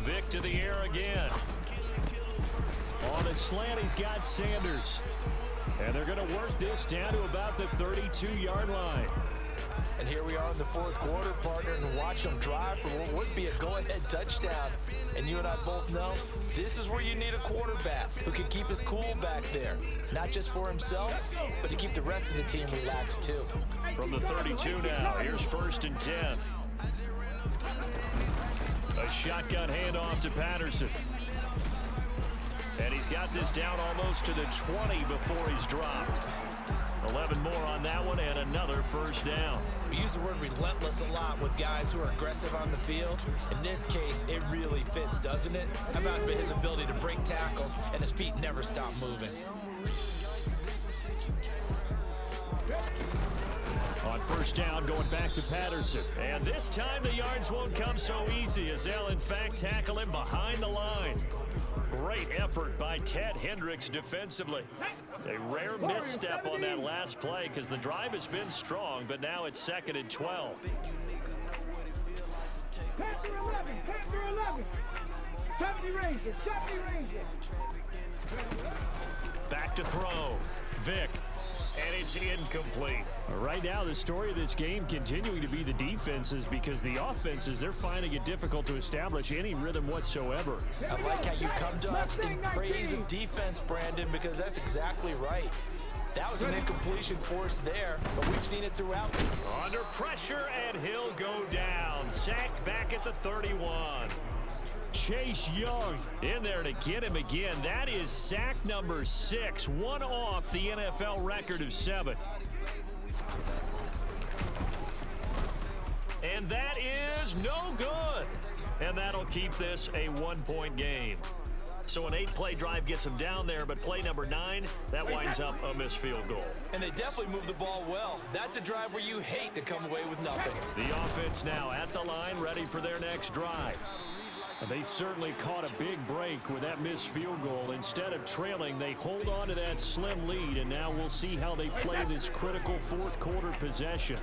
Vic to the air again. On the slant, he's got Sanders. And they're going to work this down to about the 32-yard line. And here we are in the fourth quarter, partner, and watch them drive for what would be a go-ahead touchdown. And you and I both know this is where you need a quarterback who can keep his cool back there. Not just for himself, but to keep the rest of the team relaxed too. From the 32 now, here's 1st and 10. A shotgun handoff to Patterson. And he's got this down almost to the 20 before he's dropped. 11 more on that one and another 1st down. We use the word relentless a lot with guys who are aggressive on the field. In this case, it really fits, doesn't it? How about his ability to break tackles and his feet never stop moving? On 1st down, going back to Patterson. And this time the yards won't come so easy as they'll in fact tackle him behind the line. Great effort by Ted Hendricks defensively. A rare misstep on that last play because the drive has been strong, but now it's 2nd and 12. Panther 11, Panther 11. 70 Rangers, 70 Rangers. Back to throw. Vick. And it's incomplete. Right now, the story of this game continuing to be the defenses because the offenses, they're finding it difficult to establish any rhythm whatsoever. I like how you come to us in praise of defense, Brandon, because that's exactly right. That was an incompletion forced there, but we've seen it throughout. Under pressure, and he'll go down. Sacked back at the 31. Chase Young in there to get him again. That is sack number 6, one off the NFL record of 7. And that is no good. And that'll keep this a 1-point game. So an 8-play drive gets him down there, but play number 9, that winds up a missed field goal. And they definitely moved the ball well. That's a drive where you hate to come away with nothing. The offense now at the line, ready for their next drive. They certainly caught a big break with that missed field goal. Instead of trailing, they hold on to that slim lead, and now we'll see how they play this critical fourth quarter possession.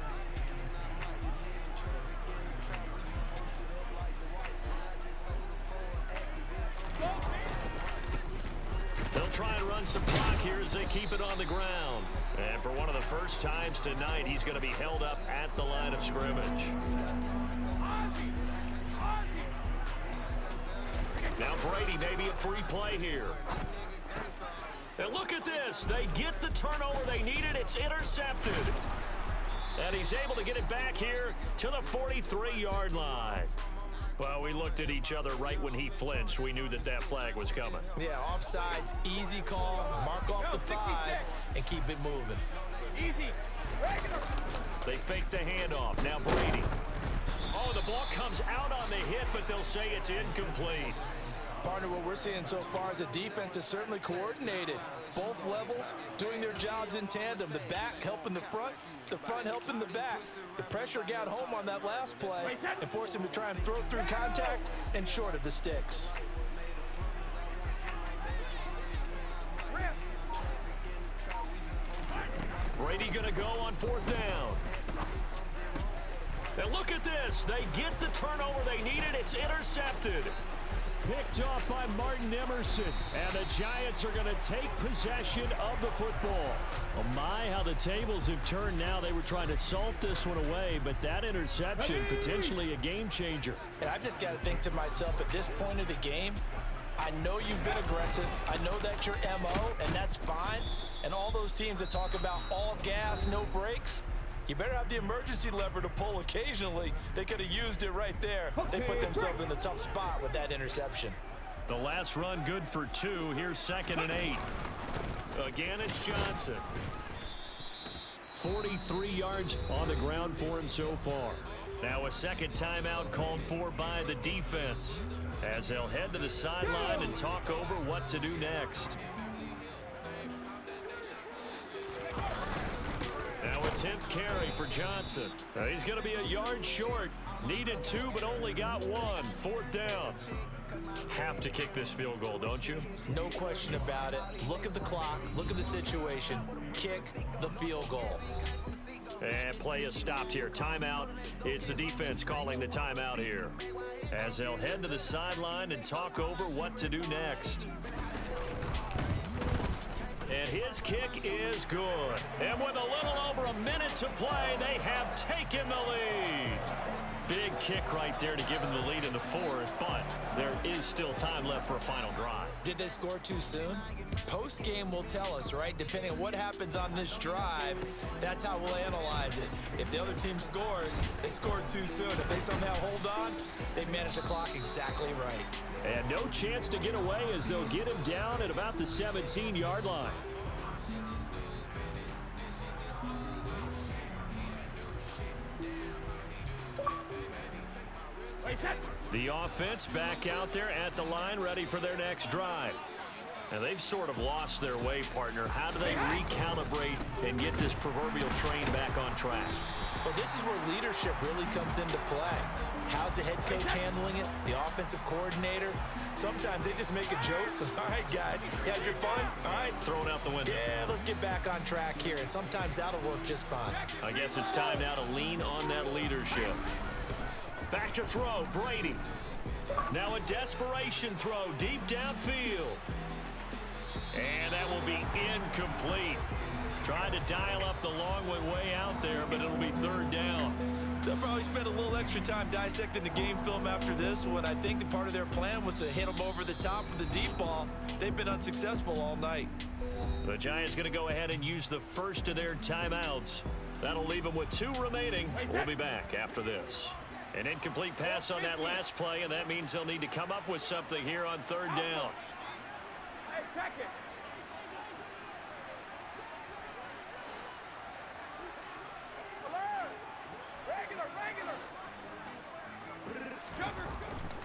They'll try and run some clock here as they keep it on the ground. And for one of the first times tonight, he's going to be held up at the line of scrimmage. Now Brady, maybe a free play here. And look at this. They get the turnover they needed. It's intercepted. And he's able to get it back here to the 43-yard line. Well, we looked at each other right when he flinched. We knew that that flag was coming. Yeah, offsides, easy call, mark off the 5, and keep it moving. Easy. They fake the handoff. Now Brady. Oh, the ball comes out on the hit, but they'll say it's incomplete. Partner, what we're seeing so far is the defense is certainly coordinated. Both levels doing their jobs in tandem. The back helping the front helping the back. The pressure got home on that last play and forced him to try and throw through contact and short of the sticks. Brady gonna go on 4th down. And look at this. They get the turnover they needed. It's intercepted. Picked off by Martin Emerson. And the Giants are going to take possession of the football. Oh my, how the tables have turned now. They were trying to salt this one away, but that interception, potentially a game changer. And I've just got to think to myself, at this point of the game, I know you've been aggressive. I know that's your MO, and that's fine. And all those teams that talk about all gas, no brakes, you better have the emergency lever to pull occasionally. They could have used it right there. They put themselves in a tough spot with that interception. The last run good for 2. Here's 2nd and 8. Again, it's Johnson. 43 yards on the ground for him so far. Now a second timeout called for by the defense as they'll head to the sideline and talk over what to do next. Now a 10th carry for Johnson. He's going to be a yard short. Needed 2, but only got 1. 4th down. Have to kick this field goal, don't you? No question about it. Look at the clock. Look at the situation. Kick the field goal. And play is stopped here. Timeout. It's the defense calling the timeout here as they'll head to the sideline and talk over what to do next. And his kick is good. And with a little over a minute to play, they have taken the lead. Big kick right there to give them the lead in the fourth, but there is still time left for a final drive. Did they score too soon? Post-game will tell us, right? Depending on what happens on this drive, that's how we'll analyze it. If the other team scores, they scored too soon. If they somehow hold on, they managed the clock exactly right. And no chance to get away as they'll get him down at about the 17-yard line. The offense back out there at the line, ready for their next drive. And they've sort of lost their way, partner. How do they recalibrate and get this proverbial train back on track? Well, this is where leadership really comes into play. How's the head coach handling it? The offensive coordinator? Sometimes they just make a joke. All right, guys, you had your fun? All right. Throw it out the window. Yeah, let's get back on track here. And sometimes that'll work just fine. I guess it's time now to lean on that leadership. Back to throw, Brady. Now a desperation throw deep downfield. And that will be incomplete. Trying to dial up the long one way out there, but it'll be third down. They'll probably spend a little extra time dissecting the game film after this one. I think the part of their plan was to hit them over the top with the deep ball. They've been unsuccessful all night. The Giants going to go ahead and use the first of their timeouts. That'll leave them with 2 remaining. We'll be back after this. An incomplete pass on that last play, and that means they'll need to come up with something here on third down. Hey, check it.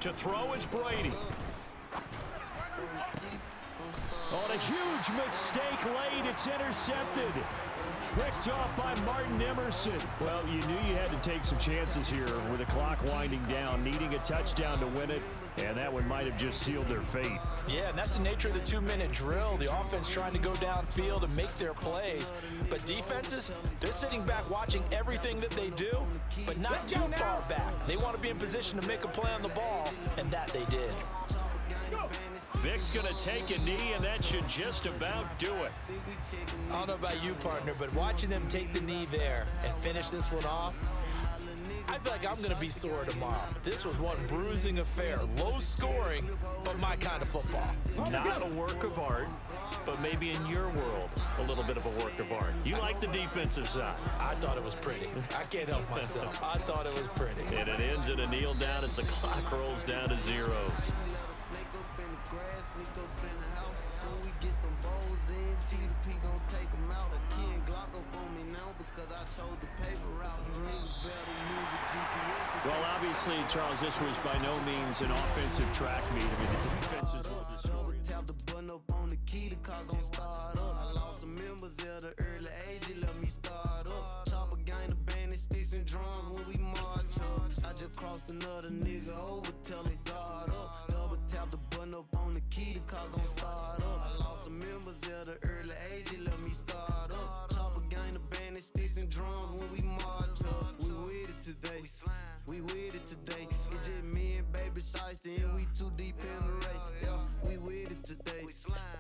To throw is Brady. On a huge mistake late, it's intercepted. Picked off by Martin Emerson. Well, you knew you had to take some chances here with the clock winding down, needing a touchdown to win it, and that one might have just sealed their fate. Yeah, and that's the nature of the 2-minute drill. The offense trying to go downfield and make their plays. But defenses, they're sitting back watching everything that they do, but not too far back. They want to be in position to make a play on the ball, and that they did. Vic's going to take a knee, and that should just about do it. I don't know about you, partner, but watching them take the knee there and finish this one off, I feel like I'm going to be sore tomorrow. This was one bruising affair. Low scoring, but my kind of football. Not a work of art, but maybe in your world, a little bit of a work of art. You like the defensive side. I thought it was pretty. I can't help myself. I thought it was pretty. And it ends in a kneel down as the clock rolls down to zeros. Sneak up in the house, so we get them bowls in. T2P gon' take them out. Ken Glock up on me now because I chose the paper route. You niggas better use a GPS. Well, obviously, Charles, this was by no means an offensive track meet. I mean, the defenses were the story. Tap the button up on the key, the car gon' start up. I lost some members at an early age, it let me start up. Chopper gang, the band, sticks and drums when we march up. I just crossed another nigga over, tell him guard up. Tap the button up on the key, the car gon' start up. I lost some members at an early age, it let me start up. Chopper gang, the band, sticks and drums when we march up. We with it today, we with it today. It's just me and baby Shiesty, and we too deep in the race. Yeah, we with it today,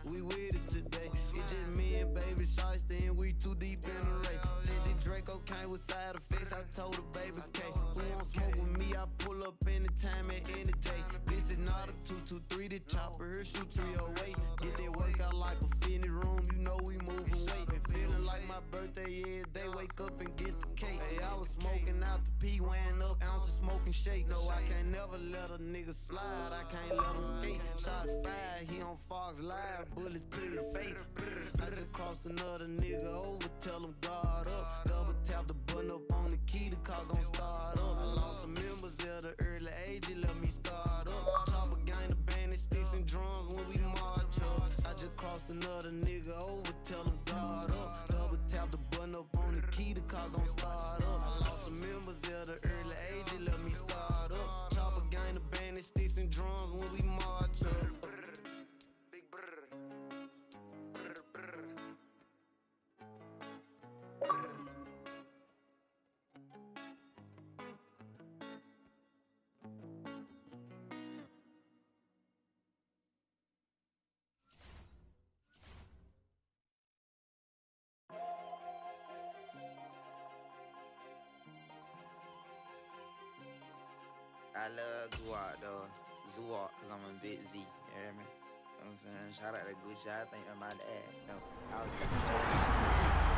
we with it today. It's just me and baby Shiesty, and we too deep in the race. Said the Draco came with side effects, I told her baby K. Who won't smoke with me, I pull up anytime at any day. This is not a 223, the chopper, her shoot 308. Get that workout like a fitness room, you know we moving weight. Been feeling like my birthday every day, wake up and get the cake. Hey, I was smoking out the P, weighing up ounces, smoking shake. No, I can't never let a nigga slide, I can't let him skate. Shots fired, he on Fox Live, bullet to the face. I just crossed another nigga over, tell him guard up. Double tap the button up on the key, the car gon' start up. I lost some members at an early age, it let me start up. Chopper gang, the band, sticks and drums when we march up. I just crossed another nigga over, tell him guard up. Double tap the button up on the key, the car gon' start up. I lost some members at an early age, it let me start up. Chopper gang, the band, sticks and drums when we march up. Big brr. Brr, brr. Brr. love Guap, though. Zuwap, because I'm a big Z. You hear me? You know what I'm saying? Shout out to Gucci. I think I'm my dad. No,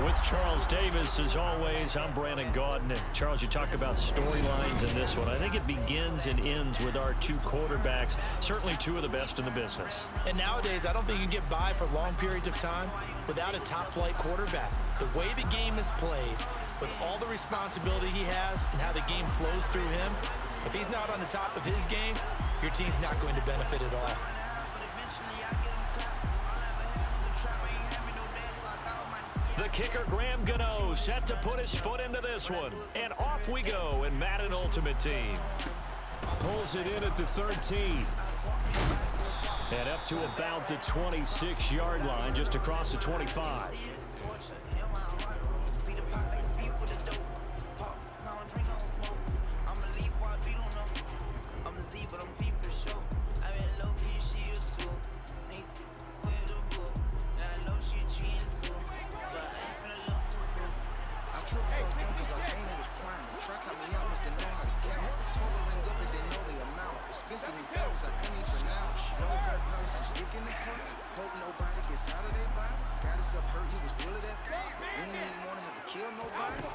with Charles Davis, as always, I'm Brandon Gaudin. And Charles, you talk about storylines in this one. I think it begins and ends with our two quarterbacks, certainly two of the best in the business. And nowadays, I don't think you can get by for long periods of time without a top-flight quarterback. The way the game is played, with all the responsibility he has and how the game flows through him, if he's not on the top of his game, your team's not going to benefit at all. The kicker, Graham Gano, set to put his foot into this one. And off we go in Madden Ultimate Team. Pulls it in at the 13. And up to about the 26-yard line, just across the 25.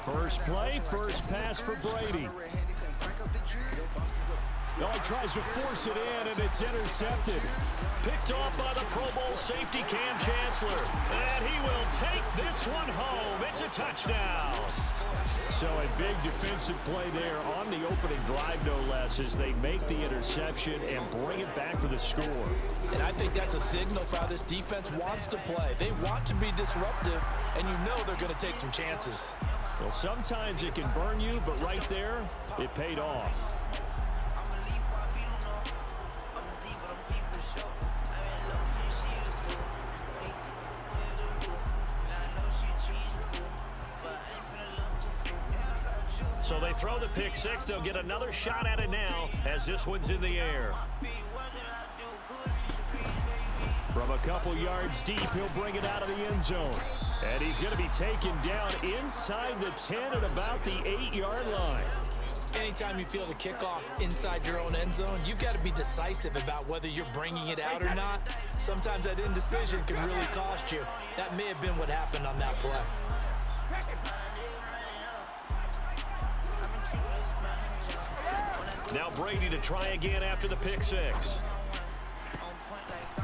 First play, first pass for Brady. Oh, he tries to force it in, and it's intercepted. Picked off by the Pro Bowl safety Cam Chancellor. And he will take this one home. It's a touchdown. So a big defensive play there on the opening drive, no less, as they make the interception and bring it back for the score. And I think that's a signal for how this defense wants to play. They want to be disruptive, and you know they're going to take some chances. Well, sometimes it can burn you, but right there, it paid off. So they throw the pick six. They'll get another shot at it now as this one's in the air. From a couple yards deep, he'll bring it out of the end zone. And he's going to be taken down inside the 10 at about the 8-yard line. Anytime you feel the kickoff inside your own end zone, you've got to be decisive about whether you're bringing it out or not. Sometimes that indecision can really cost you. That may have been what happened on that play. Now Brady to try again after the pick six.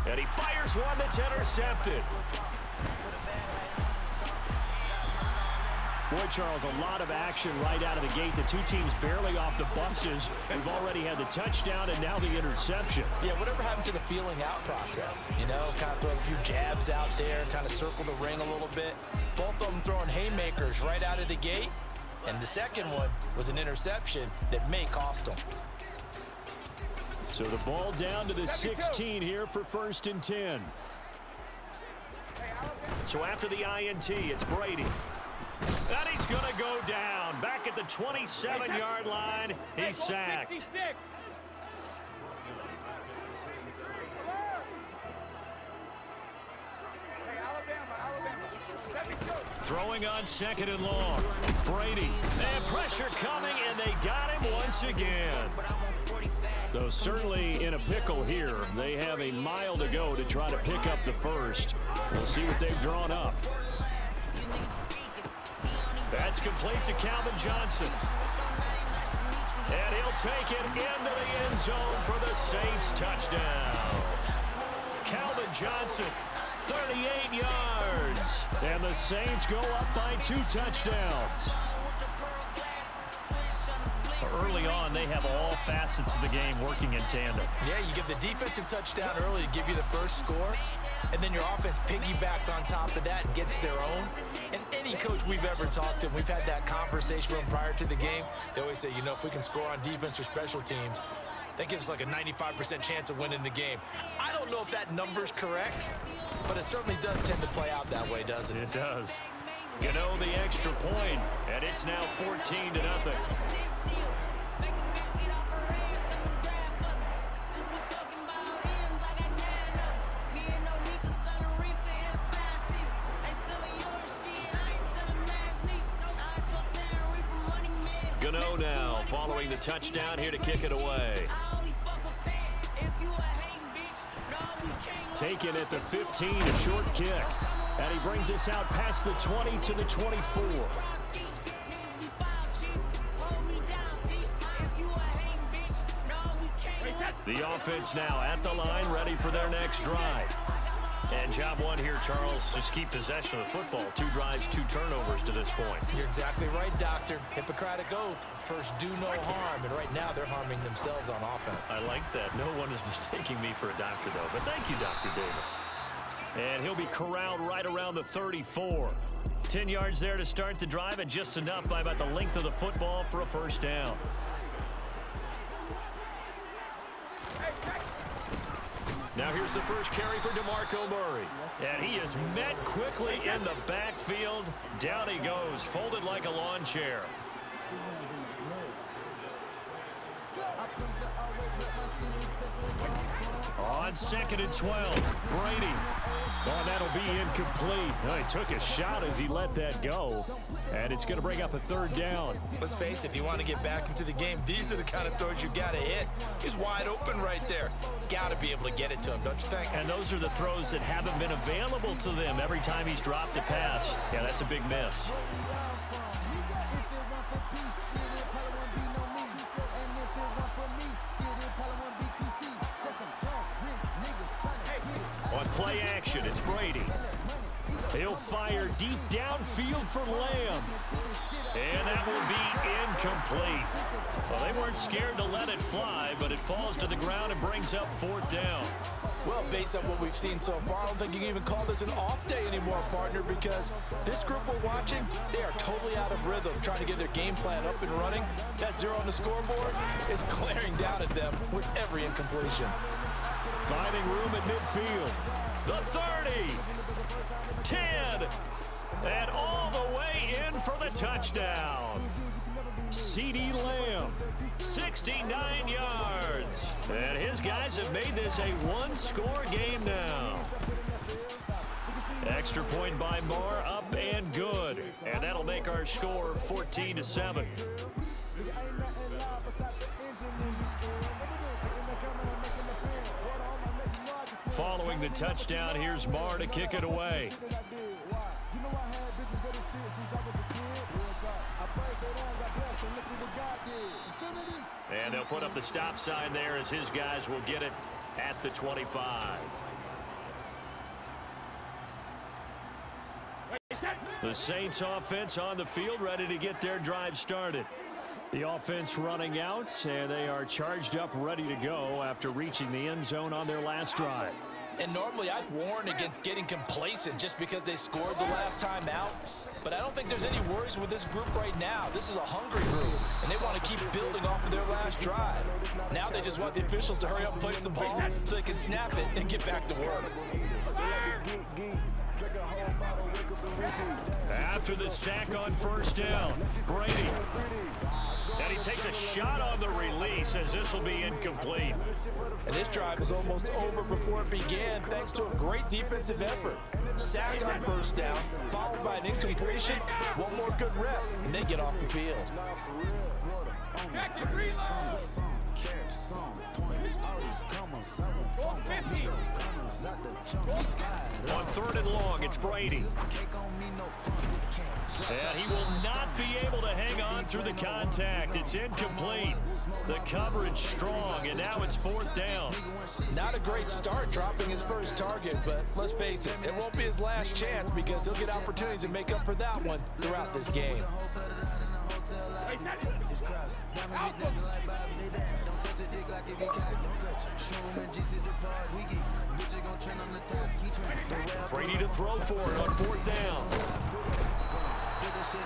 And he fires one that's intercepted. Boy, Charles, a lot of action right out of the gate. The two teams barely off the buses. We've already had the touchdown and now the interception. Yeah, whatever happened to the feeling out process? You know, kind of throw a few jabs out there, kind of circle the ring a little bit. Both of them throwing haymakers right out of the gate. And the second one was an interception that may cost them. So the ball down to the 16 here for 1st and 10. So after the INT, it's Brady. And he's going to go down. Back at the 27-yard line, he's sacked. Throwing on 2nd and long. Brady. And pressure coming, and they got him once again. Though certainly in a pickle here. They have a mile to go to try to pick up the first. We'll see what they've drawn up. That's complete to Calvin Johnson. And he'll take it into the end zone for the Saints touchdown. Calvin Johnson, 38 yards. And the Saints go up by 2 touchdowns. Early on, they have all facets of the game working in tandem. Yeah, you give the defensive touchdown early to give you the first score, and then your offense piggybacks on top of that and gets their own. And any coach we've ever talked to, we've had that conversation with them prior to the game. They always say, you know, if we can score on defense or special teams, that gives us like a 95% chance of winning the game. I don't know if that number's correct, but it certainly does tend to play out that way, doesn't it? It does. You know, the extra point, and it's now 14-0. Gano now following the touchdown here to kick it away. Taken at the 15, a short kick. And he brings us out past the 20 to the 24. The offense now at the line, ready for their next drive. And job one here, Charles, just keep possession of the football. 2 drives, 2 turnovers to this point. You're exactly right, Doctor. Hippocratic oath. First, do no harm. And right now, they're harming themselves on offense. I like that. No one is mistaking me for a doctor, though. But thank you, Dr. Davis. And he'll be corralled right around the 34. 10 yards there to start the drive, and just enough by about the length of the football for a first down. Now here's the first carry for DeMarco Murray. And he is met quickly in the backfield. Down he goes, folded like a lawn chair. On 2nd and 12, Brady. Oh, that'll be incomplete. Oh, he took a shot as he let that go. And it's going to bring up a 3rd down. Let's face it, if you want to get back into the game, these are the kind of throws you got to hit. He's wide open right there. Got to be able to get it to him, don't you think? And those are the throws that haven't been available to them every time he's dropped a pass. Yeah, that's a big miss. On play action, it's Brady. He'll fire deep downfield for Lamb. And that will be incomplete. Well, they weren't scared to let it fly, but it falls to the ground and brings up 4th down. Well, based on what we've seen so far, I don't think you can even call this an off day anymore, partner, because this group we're watching, they are totally out of rhythm, trying to get their game plan up and running. That 0 on the scoreboard is glaring down at them with every incompletion. Finding room at midfield. The 30, 10, and all the way in for the touchdown. CeeDee Lamb, 69 yards. And his guys have made this a 1-score game now. Extra point by Moore, up and good. And that'll make our score 14-7. Following the touchdown, here's Moore to kick it away. And they'll put up the stop sign there as his guys will get it at the 25. The Saints offense on the field, ready to get their drive started. The offense running out, and they are charged up, ready to go after reaching the end zone on their last drive. And normally I'd warn against getting complacent just because they scored the last time out. But I don't think there's any worries with this group right now. This is a hungry group, and they want to keep building off of their last drive. Now they just want the officials to hurry up and place the ball so they can snap it and get back to work. After the sack on 1st down, Brady. And he takes a shot on the release as this will be incomplete. And this drive is almost over before it began thanks to a great defensive effort. Sack on 1st down, followed by an incompletion. One more good rep, and they get off the field. On 3rd and long, it's Brady. And he will not be able to hang on through the contact. It's incomplete. The coverage strong, and now it's 4th down. Not a great start dropping his first target, but let's face it, it won't be his last chance because he'll get opportunities to make up for that one throughout this game. Brady to throw for it on 4th down.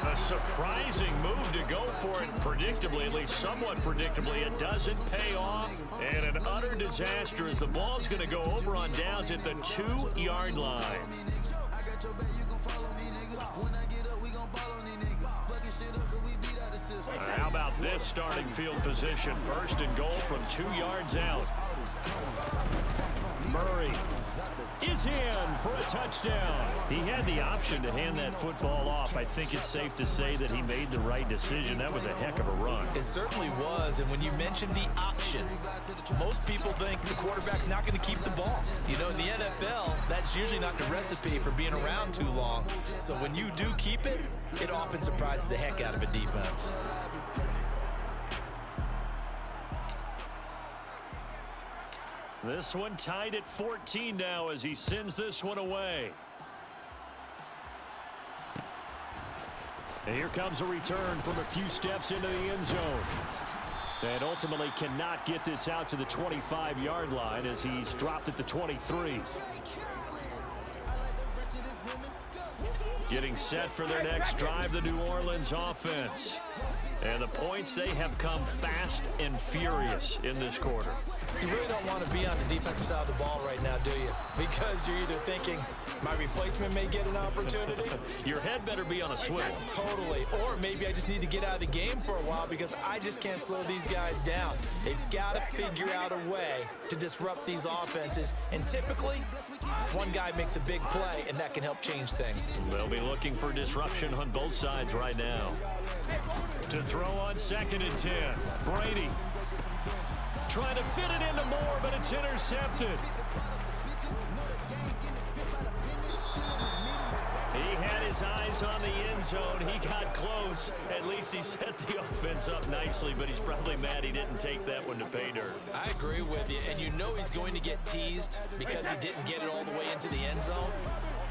A surprising move to go for it predictably, at least somewhat predictably. It doesn't pay off, and an utter disaster as the ball's going to go over on downs at the 2-yard line. How about this starting field position? 1st and goal from 2 yards out. Murray is in for a touchdown. He had the option to hand that football off. I think it's safe to say that he made the right decision. That was a heck of a run. It certainly was, and when you mentioned the option, most people think the quarterback's not going to keep the ball. You know, in the NFL, that's usually not the recipe for being around too long. So when you do keep it, it often surprises the heck out of a defense. This one tied at 14 now as he sends this one away. And here comes a return from a few steps into the end zone. And ultimately cannot get this out to the 25-yard line as he's dropped at the 23. Getting set for their next drive, the New Orleans offense. And the points, they have come fast and furious in this quarter. You really don't want to be on the defensive side of the ball right now, do you? Because you're either thinking, my replacement may get an opportunity. Your head better be on a swivel. Totally. Or maybe I just need to get out of the game for a while because I just can't slow these guys down. They've got to figure out a way to disrupt these offenses. And typically, one guy makes a big play, and that can help change things. They'll be looking for disruption on both sides right now. To throw on 2nd and 10. Brady trying to fit it into Moore, but it's intercepted. He had his eyes on the end zone. He got close. At least he set the offense up nicely, but he's probably mad he didn't take that one to pay dirt. I agree with you, and you know he's going to get teased because he didn't get it all the way into the end zone.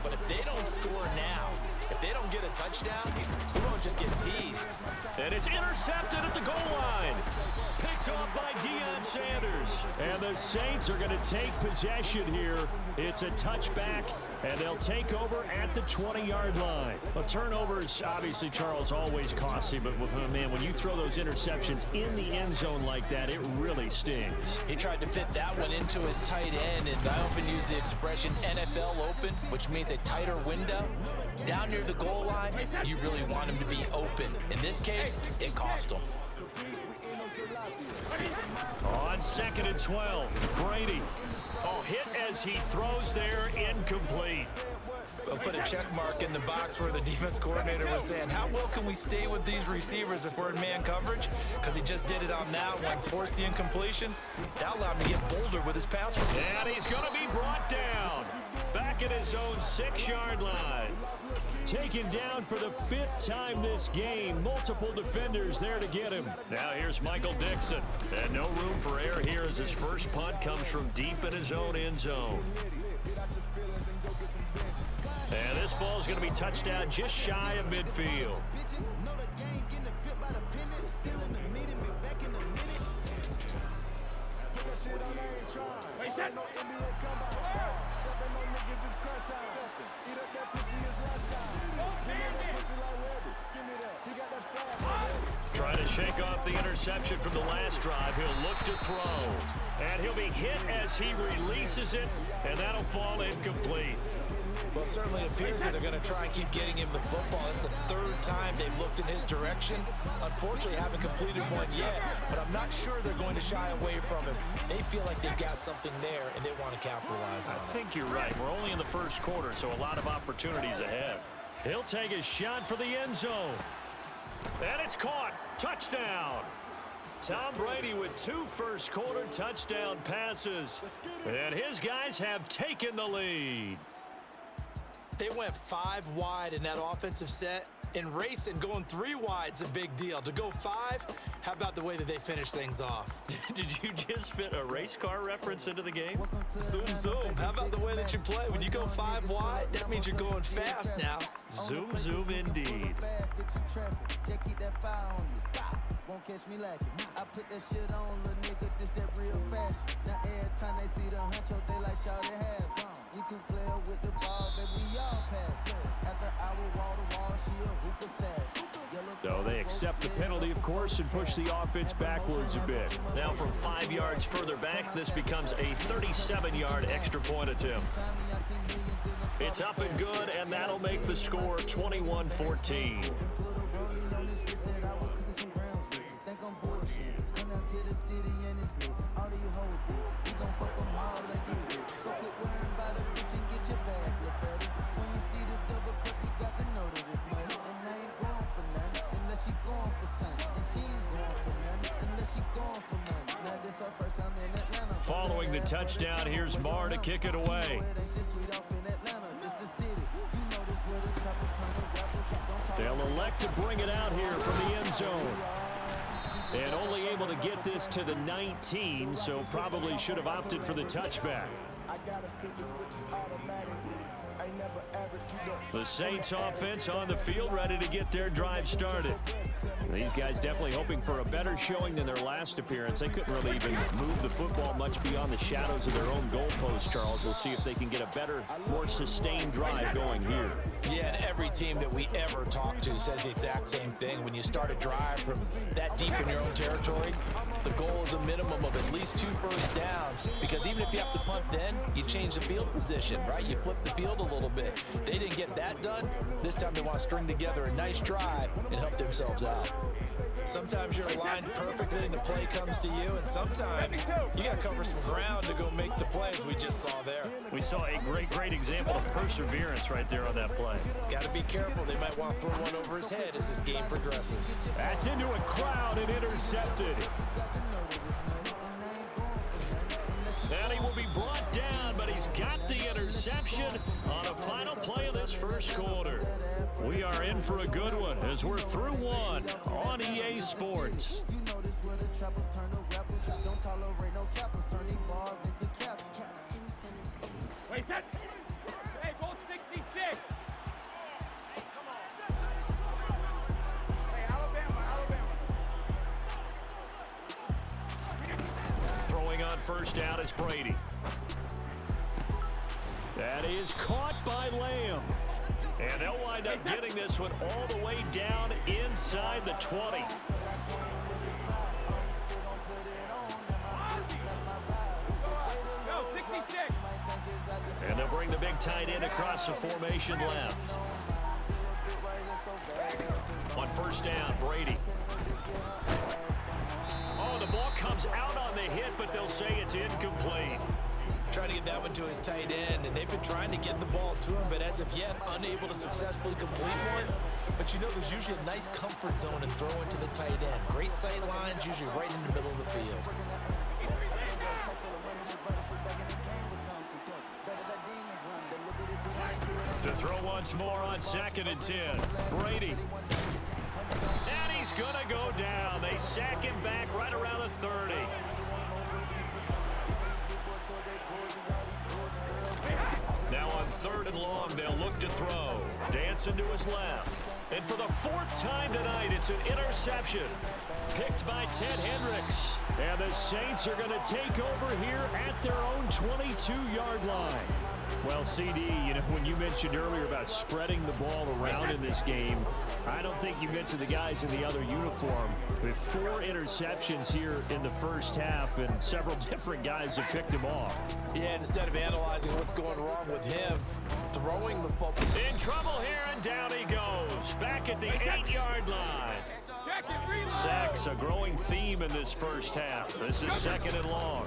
But if they don't score now, if they don't get a touchdown, he won't just get teased. And it's intercepted at the goal line. Picked off by Deion Sanders. And the Saints are going to take possession here. It's a touchback, and they'll take over at the 20-yard line. A turnover is obviously, Charles, always costly, but man, when you throw those interceptions in the end zone like that, it really stings. He tried to fit that one into his tight end, and I often use the expression NFL open, which means a tighter window. Down near the goal line, you really want him to be open. In this case, it cost him. On 2nd and 12, Brady. Hit as he throws there, incomplete. I'll put a check mark in the box where the defense coordinator was saying, how well can we stay with these receivers if we're in man coverage? Because he just did it on that one, forced the incompletion. That allowed him to get bolder with his pass. And he's going to be brought down. Back at his own 6-yard line. Taken down for the 5th time this game. Multiple defenders there to get him. Now here's Michael Dixon. And no room for error here as his first punt comes from deep in his own end zone. And this ball is going to be touched down just shy of midfield. Trying to shake off the interception from the last drive. He'll look to throw. And he'll be hit as he releases it, and that'll fall incomplete. Well, it certainly appears that they're going to try and keep getting him the football. It's the 3rd time they've looked in his direction. Unfortunately, haven't completed one yet, but I'm not sure they're going to shy away from him. They feel like they've got something there, and they want to capitalize on it. I think you're right. We're only in the first quarter, so a lot of opportunities ahead. He'll take a shot for the end zone. And it's caught. Touchdown. Tom Brady with 2 first-quarter touchdown passes. And his guys have taken the lead. They went 5 wide in that offensive set. And racing, going 3 wide's a big deal. To go 5, how about the way that they finish things off? Did you just fit a race car reference into the game? Zoom, zoom. How about the way that you play? When you go 5 wide, that means you're going fast now. Zoom, zoom indeed. Won't catch me lacking. I put that shit on, little nigga, this that real fashion. Now every time they see the huncho, they like shout it have gone. We 2 player with the ball, baby, we all pass. After our wall to wall, she a hookah sad. So they accept the penalty, of course, and push the offense backwards a bit. Now from 5 yards further back, this becomes a 37-yard extra point attempt. It's up and good, and that'll make the score 21-14. Following the touchdown, here's Marr to kick it away. They'll elect to bring it out here from the end zone. And only able to get this to the 19, so probably should have opted for the touchback. The Saints offense on the field, ready to get their drive started. These guys definitely hoping for a better showing than their last appearance. They couldn't really even move the football much beyond the shadows of their own goalpost, Charles. They'll see if they can get a better, more sustained drive going here. Yeah, and every team that we ever talk to says the exact same thing. When you start a drive from that deep in your own territory, the goal is a minimum of at least 2 first downs, because even if you have to punt then, you change the field position, right? You flip the field a little bit. They didn't get that done. This time they want to string together a nice drive and help themselves out. Sometimes you're aligned perfectly and the play comes to you, and sometimes you got to cover some ground to go make the plays we just saw there. We saw a great example of perseverance right there on that play. Got to be careful. They might want to throw one over his head as this game progresses. That's into a crowd and intercepted. And he will be brought down, but he's got the interception on a final play of this first quarter. We are in for a good one as we're through one on EA Sports. Wait, that's... Hey, go 66. Come on. Hey, Alabama. Throwing on first down is Brady. That is caught by Lamb. And they'll wind up getting this one all the way down inside the 20. Go, 66. And they'll bring the big tight end across the formation left. On first down, Brady. Oh, the ball comes out on the hit, but they'll say it's incomplete. Trying to get that one to his tight end, and they've been trying to get the ball to him, but as of yet, unable to successfully complete one. But you know, there's usually a nice comfort zone in throwing to the tight end. Great sight lines, usually right in the middle of the field. To throw once more on 2nd and 10. Brady. And he's going to go down. They sack him back right around the 30. Now on 3rd and long, they'll look to throw. Dancing to his left. And for the 4th time tonight, it's an interception. Picked by Ted Hendricks. And the Saints are going to take over here at their own 22-yard line. Well, CD, you know, when you mentioned earlier about spreading the ball around in this game, I don't think you mentioned the guys in the other uniform. With 4 interceptions here in the first half, and several different guys have picked him off. Yeah, instead of analyzing what's going wrong with him, throwing the ball. In trouble here, and down he goes. Back at the 8-yard line. Sacks, a growing theme in this first half. This is 2nd and long.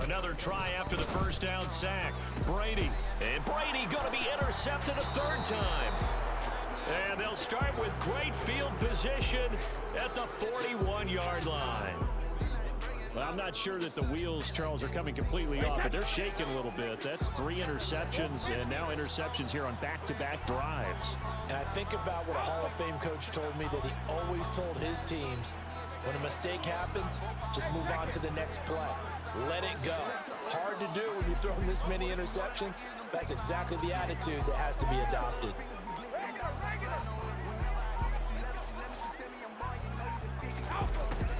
Another try after the first down sack. Brady. And Brady going to be intercepted a 3rd time. And they'll start with great field position at the 41-yard line. Well, I'm not sure that the wheels, Charles, are coming completely off, but they're shaking a little bit. That's 3 interceptions, and now interceptions here on back-to-back drives. And I think about what a Hall of Fame coach told me, that he always told his teams, when a mistake happens, just move on to the next play. Let it go. Hard to do when you throw this many interceptions. That's exactly the attitude that has to be adopted.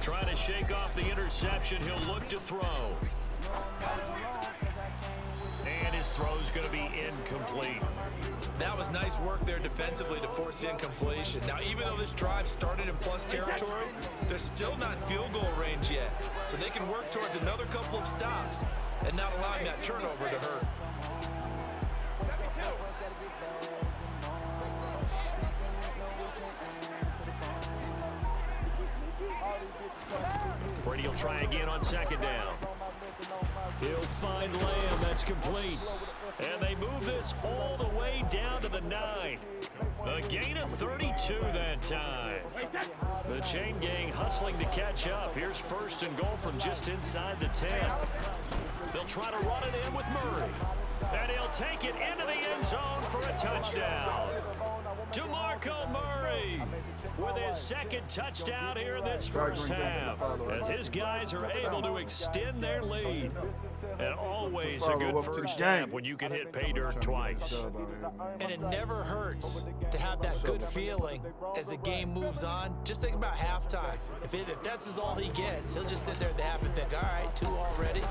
Trying to shake off the interception, he'll look to throw. And his throw's going to be incomplete. That was nice work there defensively to force the incompletion. Now, even though this drive started in plus territory, they're still not in field goal range yet. So they can work towards another couple of stops and not allowing that turnover to hurt. Brady will try again on 2nd down. He'll find Lamb. That's complete. And they move this all the way down to the 9. A gain of 32 that time. The chain gang hustling to catch up. Here's 1st and goal from just inside the 10. He'll try to run it in with Murray. And he'll take it into the end zone for a touchdown. DeMarco Murray with his second touchdown here in this first half, as his guys are able to extend their lead. And always a good first half when you can hit pay dirt twice. And it never hurts to have that good feeling as the game moves on. Just think about halftime. If that's all he gets, he'll just sit there at the half and think, all right, 2 already.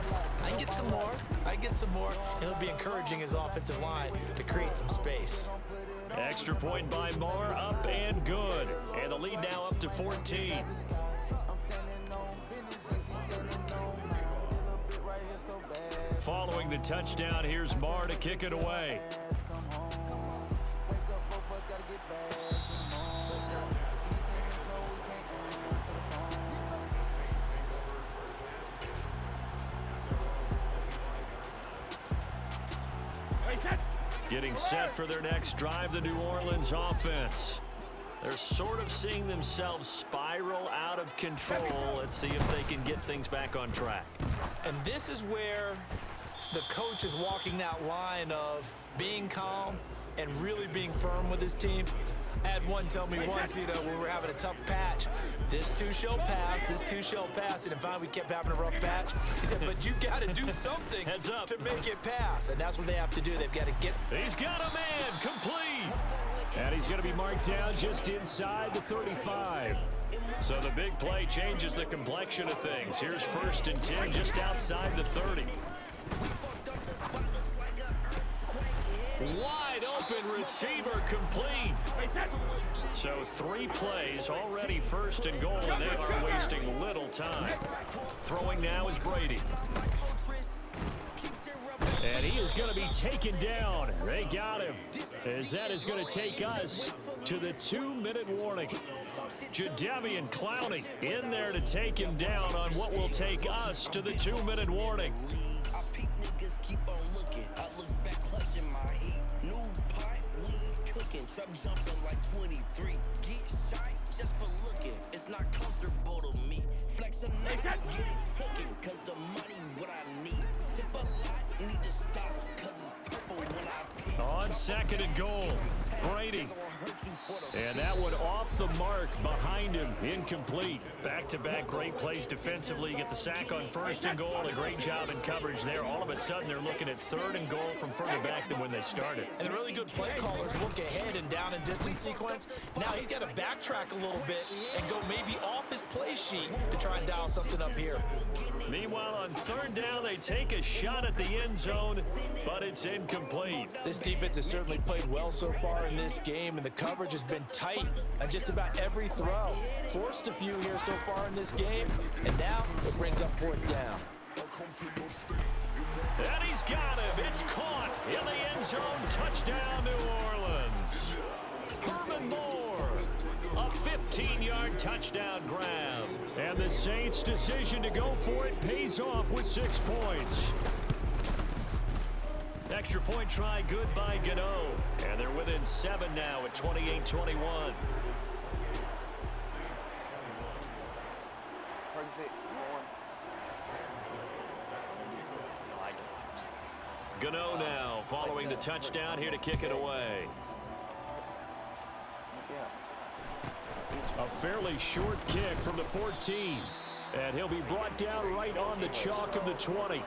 I can get some more. And it'll be encouraging his offensive line to create some space. Extra point by Moore, up and good. And the lead now up to 14. Following the touchdown, here's Moore to kick it away. Getting set for their next drive, the New Orleans offense. They're sort of seeing themselves spiral out of control. Let's see if they can get things back on track. And this is where the coach is walking that line of being calm and really being firm with his team. I had one tell me once, when we were having a tough patch, this too shall pass, and finally we kept having a rough patch. He said, but you got to do something to make it pass, and that's what they have to do. They've got to get. He's got a man, complete. And he's going to be marked down just inside the 35. So the big play changes the complexion of things. Here's 1st and 10 just outside the 30. Wide open receiver, complete. So 3 plays, already 1st and goal, and they are wasting little time. Throwing now is Brady. And he is going to be taken down. They got him. As that is going to take us to the 2-minute warning. Jadeveon Clowney in there to take him down on what will take us to the 2-minute warning. I peek niggas keep on looking. I look back clutching my heat. New pot, we cooking. Truck jumping like 23. Get shy just for looking. It's not comfortable to me. Flex a nigga, get it taken. Cause the money what I need. Sip a lot, need to stop. Cause it's purple when I pick. On 2nd and goal, Brady. And that one off the mark behind him, incomplete. Back-to-back great plays defensively. Get the sack on 1st and goal. A great job in coverage there. All of a sudden, they're looking at 3rd and goal from further back than when they started. And the really good play callers look ahead and down and distance sequence. Now he's got to backtrack a little bit and go maybe off his play sheet to try and dial something up here. Meanwhile, on 3rd down, they take a shot at the end zone, but it's incomplete. This defense has certainly played well so far in this game, and the coverage has been tight on just about every throw. Forced a few here so far in this game, and now it brings up 4th down. And he's got him. It's caught in the end zone. Touchdown, New Orleans. Herman Moore, a 15-yard touchdown grab. And the Saints' decision to go for it pays off with 6 points. Extra point try good by Gano. And they're within 7 now at 28-21. Gano now following the touchdown here to kick it away. A fairly short kick from the 14. And he'll be brought down right on the chalk of the 20.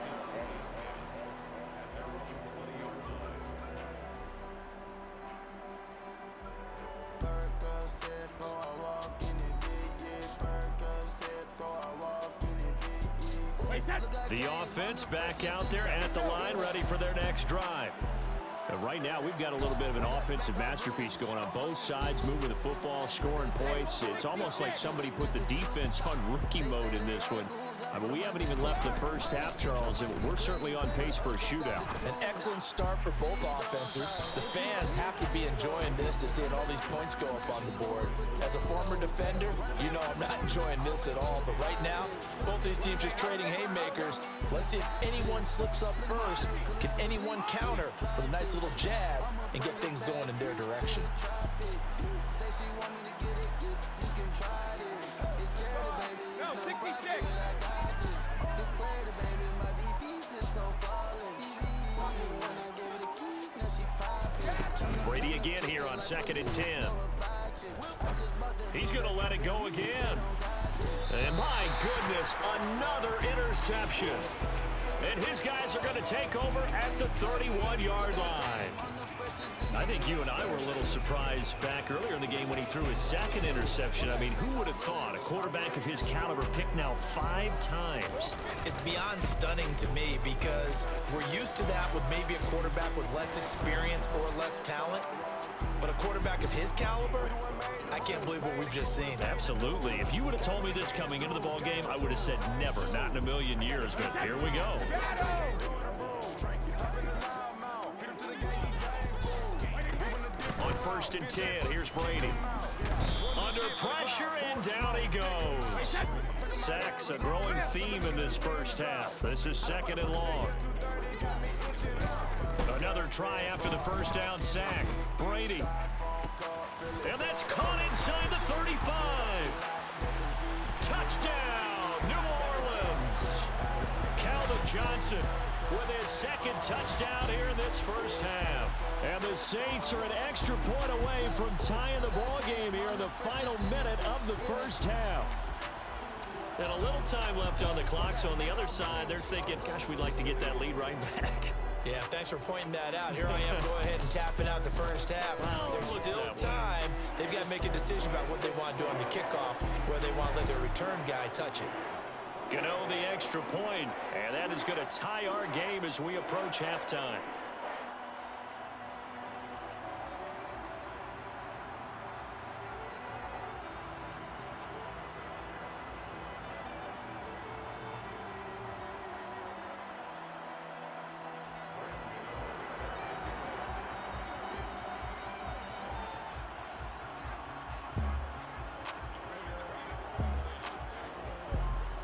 The offense back out there at the line, ready for their next drive. And right now, we've got a little bit of an offensive masterpiece going on both sides, moving the football, scoring points. It's almost like somebody put the defense on rookie mode in this one. I mean, we haven't even left the first half, Charles, and we're certainly on pace for a shootout. An excellent start for both offenses. The fans have to be enjoying this to seeing all these points go up on the board. As a former defender, you know I'm not enjoying this at all. But right now, both these teams just trading haymakers. Let's see if anyone slips up first. Can anyone counter with a nice little jab and get things going in their direction? begin here on 2nd and 10. He's going to let it go again. And my goodness, another interception. And his guys are going to take over at the 31-yard line. I think you and I were a little surprised back earlier in the game when he threw his second interception. I mean, who would have thought a quarterback of his caliber picked now 5 times? It's beyond stunning to me because we're used to that with maybe a quarterback with less experience or less talent. But a quarterback of his caliber, I can't believe what we've just seen. Absolutely. If you would have told me this coming into the ball game, I would have said never, not in a million years. But here we go. On 1st and 10, here's Brady. Under pressure, and down he goes. Sacks, a growing theme in this first half. This is 2nd and long. Another try after the first down sack. Brady. And that's caught inside the 35. Touchdown, New Orleans. Calvin Johnson with his 2nd touchdown here in this first half. And the Saints are an extra point away from tying the ball game here in the final minute of the first half. And a little time left on the clock, so on the other side, they're thinking, gosh, we'd like to get that lead right back. Yeah, thanks for pointing that out. Here I am, go ahead and tapping out the first half. Well, there's still time. They've got to make a decision about what they want to do on the kickoff, whether they want to let their return guy touch it. Gano the extra point, and that is going to tie our game as we approach halftime.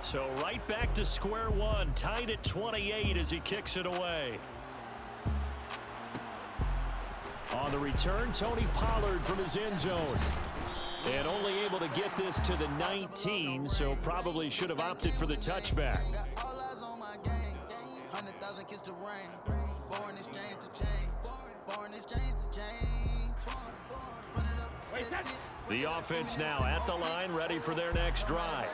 So right back to square one, tied at 28 as he kicks it away. On the return, Tony Pollard from his end zone. And only able to get this to the 19, so probably should have opted for the touchback. The offense now at the line, ready for their next drive,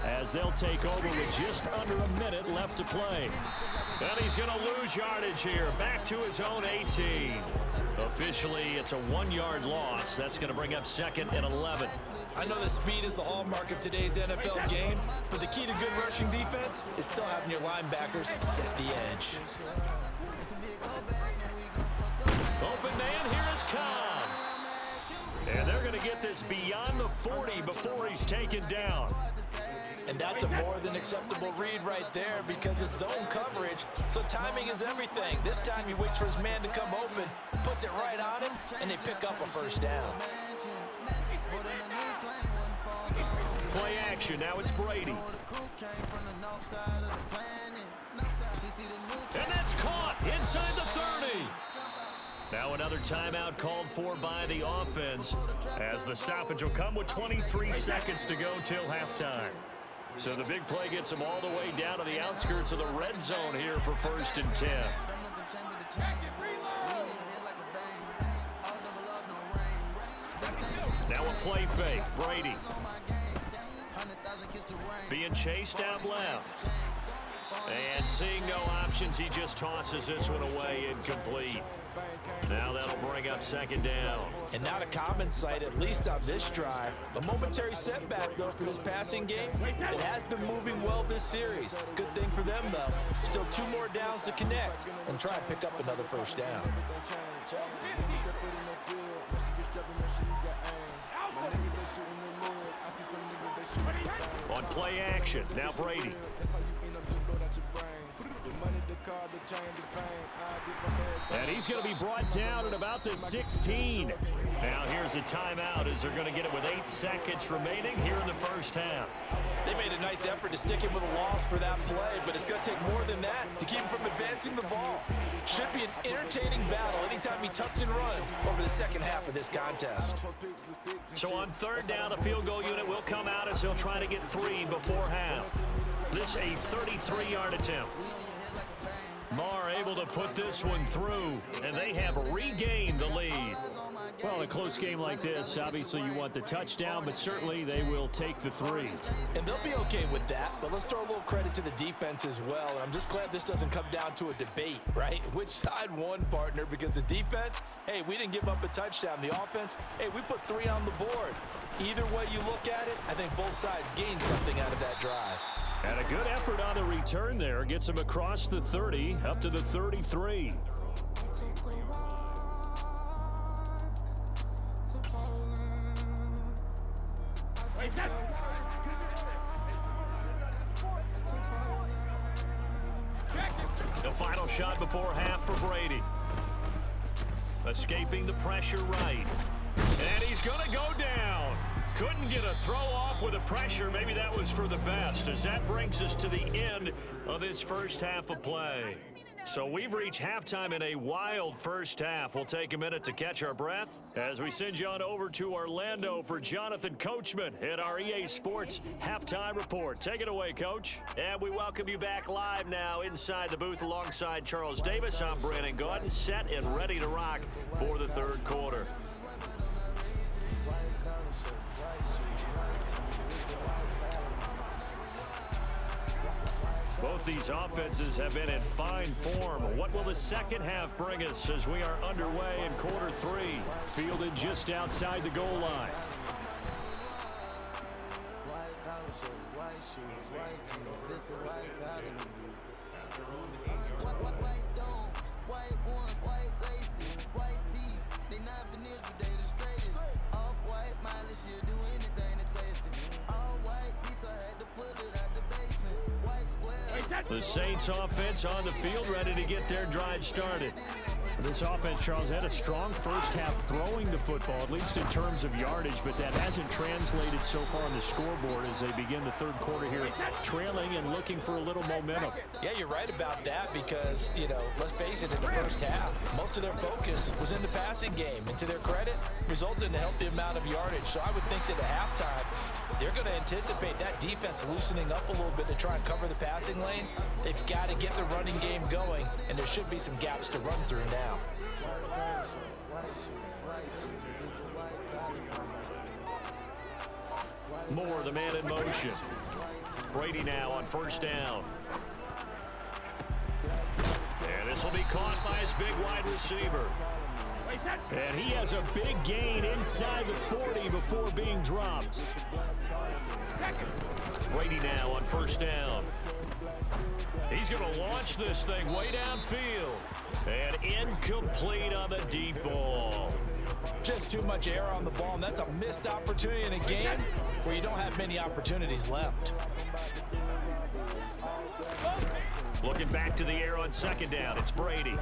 as they'll take over with just under a minute left to play. And he's going to lose yardage here, back to his own 18. Officially, it's a 1-yard loss. That's going to bring up 2nd and 11. I know the speed is the hallmark of today's NFL game, but the key to good rushing defense is still having your linebackers set the edge. Open man, here is Cobb. And they're going to get this beyond the 40 before he's taken down. And that's a more than acceptable read right there because it's zone coverage, so timing is everything. This time he waits for his man to come open, puts it right on him, and they pick up a first down. Play action, now it's Brady. And that's caught inside the 30. Now another timeout called for by the offense, as the stoppage will come with 23 seconds to go till halftime. So the big play gets them all the way down to the outskirts of the red zone here for 1st and 10. Now a play fake, Brady. Being chased out left. And seeing no options, he just tosses this one away incomplete. Now that'll bring up 2nd down. And not a common sight, at least on this drive. A momentary setback, though, for this passing game. It has been moving well this series. Good thing for them, though. Still 2 more downs to connect and try and pick up another first down. On play action, now Brady. And he's going to be brought down at about the 16. Now here's a timeout as they're going to get it with 8 seconds remaining here in the first half. They made a nice effort to stick him with a loss for that play, but it's going to take more than that to keep him from advancing the ball. Should be an entertaining battle anytime he tucks and runs over the second half of this contest. So on 3rd down, the field goal unit will come out as he'll try to get 3 before half. This a 33-yard attempt. Marr able able to put this one through, and they have regained the lead. Well, in a close game like this, obviously you want the touchdown, but certainly they will take the 3. And they'll be okay with that, but let's throw a little credit to the defense as well. And I'm just glad this doesn't come down to a debate, right? Which side won, partner? Because the defense, hey, we didn't give up a touchdown. The offense, hey, we put 3 on the board. Either way you look at it, I think both sides gained something out of that drive. And a good effort on the return there. Gets him across the 30, up to the 33. The final shot before half for Brady. Escaping the pressure right. And he's going to go down. Couldn't get a throw off with the pressure. Maybe that was for the best, as that brings us to the end of this first half of play. So we've reached halftime in a wild first half. We'll take a minute to catch our breath as we send you on over to Orlando for Jonathan Coachman at our EA Sports Halftime Report. Take it away, Coach. And we welcome you back live now inside the booth alongside Charles Davis. I'm Brandon Gordon, set and ready to rock for the third quarter. Both these offenses have been in fine form. What will the second half bring us as we are underway in quarter 3? Fielded just outside the goal line. The Saints offense on the field, ready to get their drive started. This offense, Charles, had a strong first half throwing the football, at least in terms of yardage, but that hasn't translated so far on the scoreboard as they begin the third quarter here, trailing and looking for a little momentum. Yeah, you're right about that because, you know, let's face it, in the first half, most of their focus was in the passing game, and to their credit, resulted in a healthy amount of yardage. So I would think that at halftime, they're going to anticipate that defense loosening up a little bit to try and cover the passing lanes. They've got to get the running game going, and there should be some gaps to run through now. Moore, the man in motion. Brady now on first down. And this will be caught by his big wide receiver. And he has a big gain inside the 40 before being dropped. Brady now on first down. He's going to launch this thing way downfield. And incomplete on the deep ball. Just too much air on the ball, and that's a missed opportunity in a game where you don't have many opportunities left. Looking back to the air on second down, it's Brady.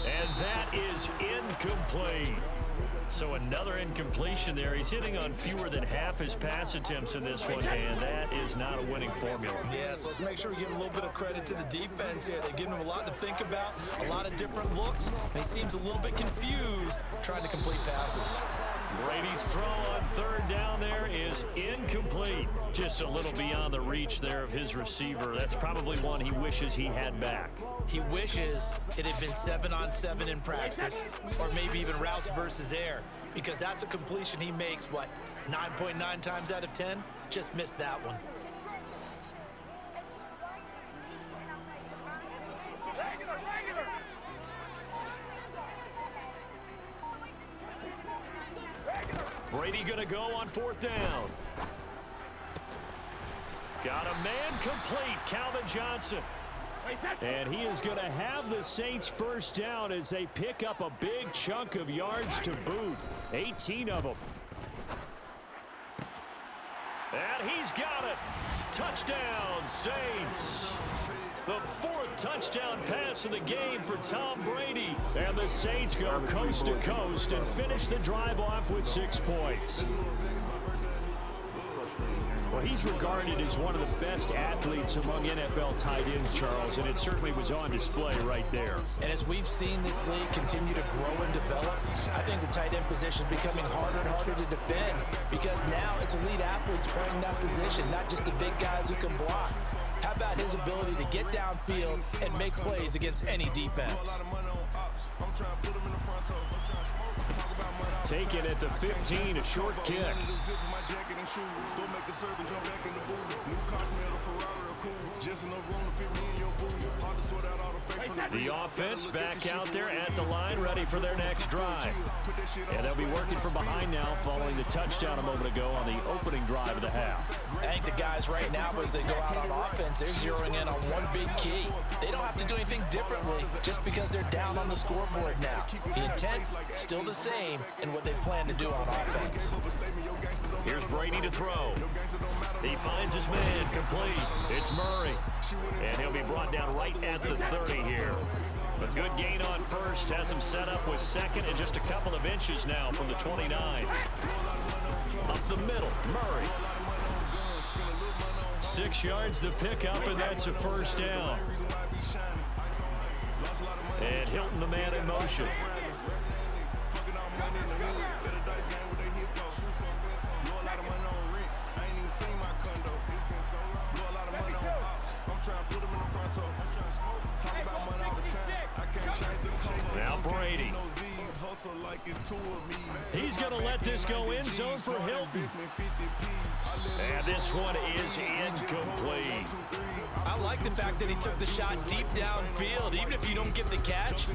And that is incomplete. So another incompletion there. He's hitting on fewer than half his pass attempts in this one, and that is not a winning formula. Yeah, so let's make sure we give a little bit of credit to the defense here. They've given him a lot to think about, a lot of different looks, and he seems a little bit confused trying to complete passes. Brady's throw on third down there is incomplete. Just a little beyond the reach there of his receiver. That's probably one he wishes he had back. He wishes it had been 7-on-7 in practice, or maybe even routes versus air, because that's a completion he makes, what, 9.9 times out of 10? Just missed that one. Brady going to go on fourth down. Got a man complete, Calvin Johnson. And he is going to have the Saints first down as they pick up a big chunk of yards to boot. 18 of them. And he's got it. Touchdown, Saints. The fourth touchdown pass of the game for Tom Brady. And the Saints go coast to coast and finish the drive off with 6 points. Well, he's regarded as one of the best athletes among NFL tight ends, Charles, and it certainly was on display right there. And as we've seen this league continue to grow and develop, I think the tight end position is becoming harder and harder to defend because now it's elite athletes playing that position, not just the big guys who can block. How about his ability to get downfield and make plays against any defense? Taken at the 15, a short kick. The offense back out there at the line, ready for their next drive. And they'll be working from behind now following the touchdown a moment ago on the opening drive of the half. I think the guys right now, as they go out on offense, they're zeroing in on one big key. They don't have to do anything differently just because they're down on the scoreboard now. The intent, still the same in what they plan to do on offense. Here's Brady to throw. He finds his man, complete. It's Murray. And he'll be brought down right at the 30 here. A good gain on first, has him set up with second and just a couple of inches now from the 29. Up the middle, Murray. 6 yards the pickup, and that's a first down. And Hilton, the man in motion. Now Brady. He's going to let this go in zone for Hilton. And this one is incomplete. I like the fact that he took the shot deep downfield. Even if you don't get the catch,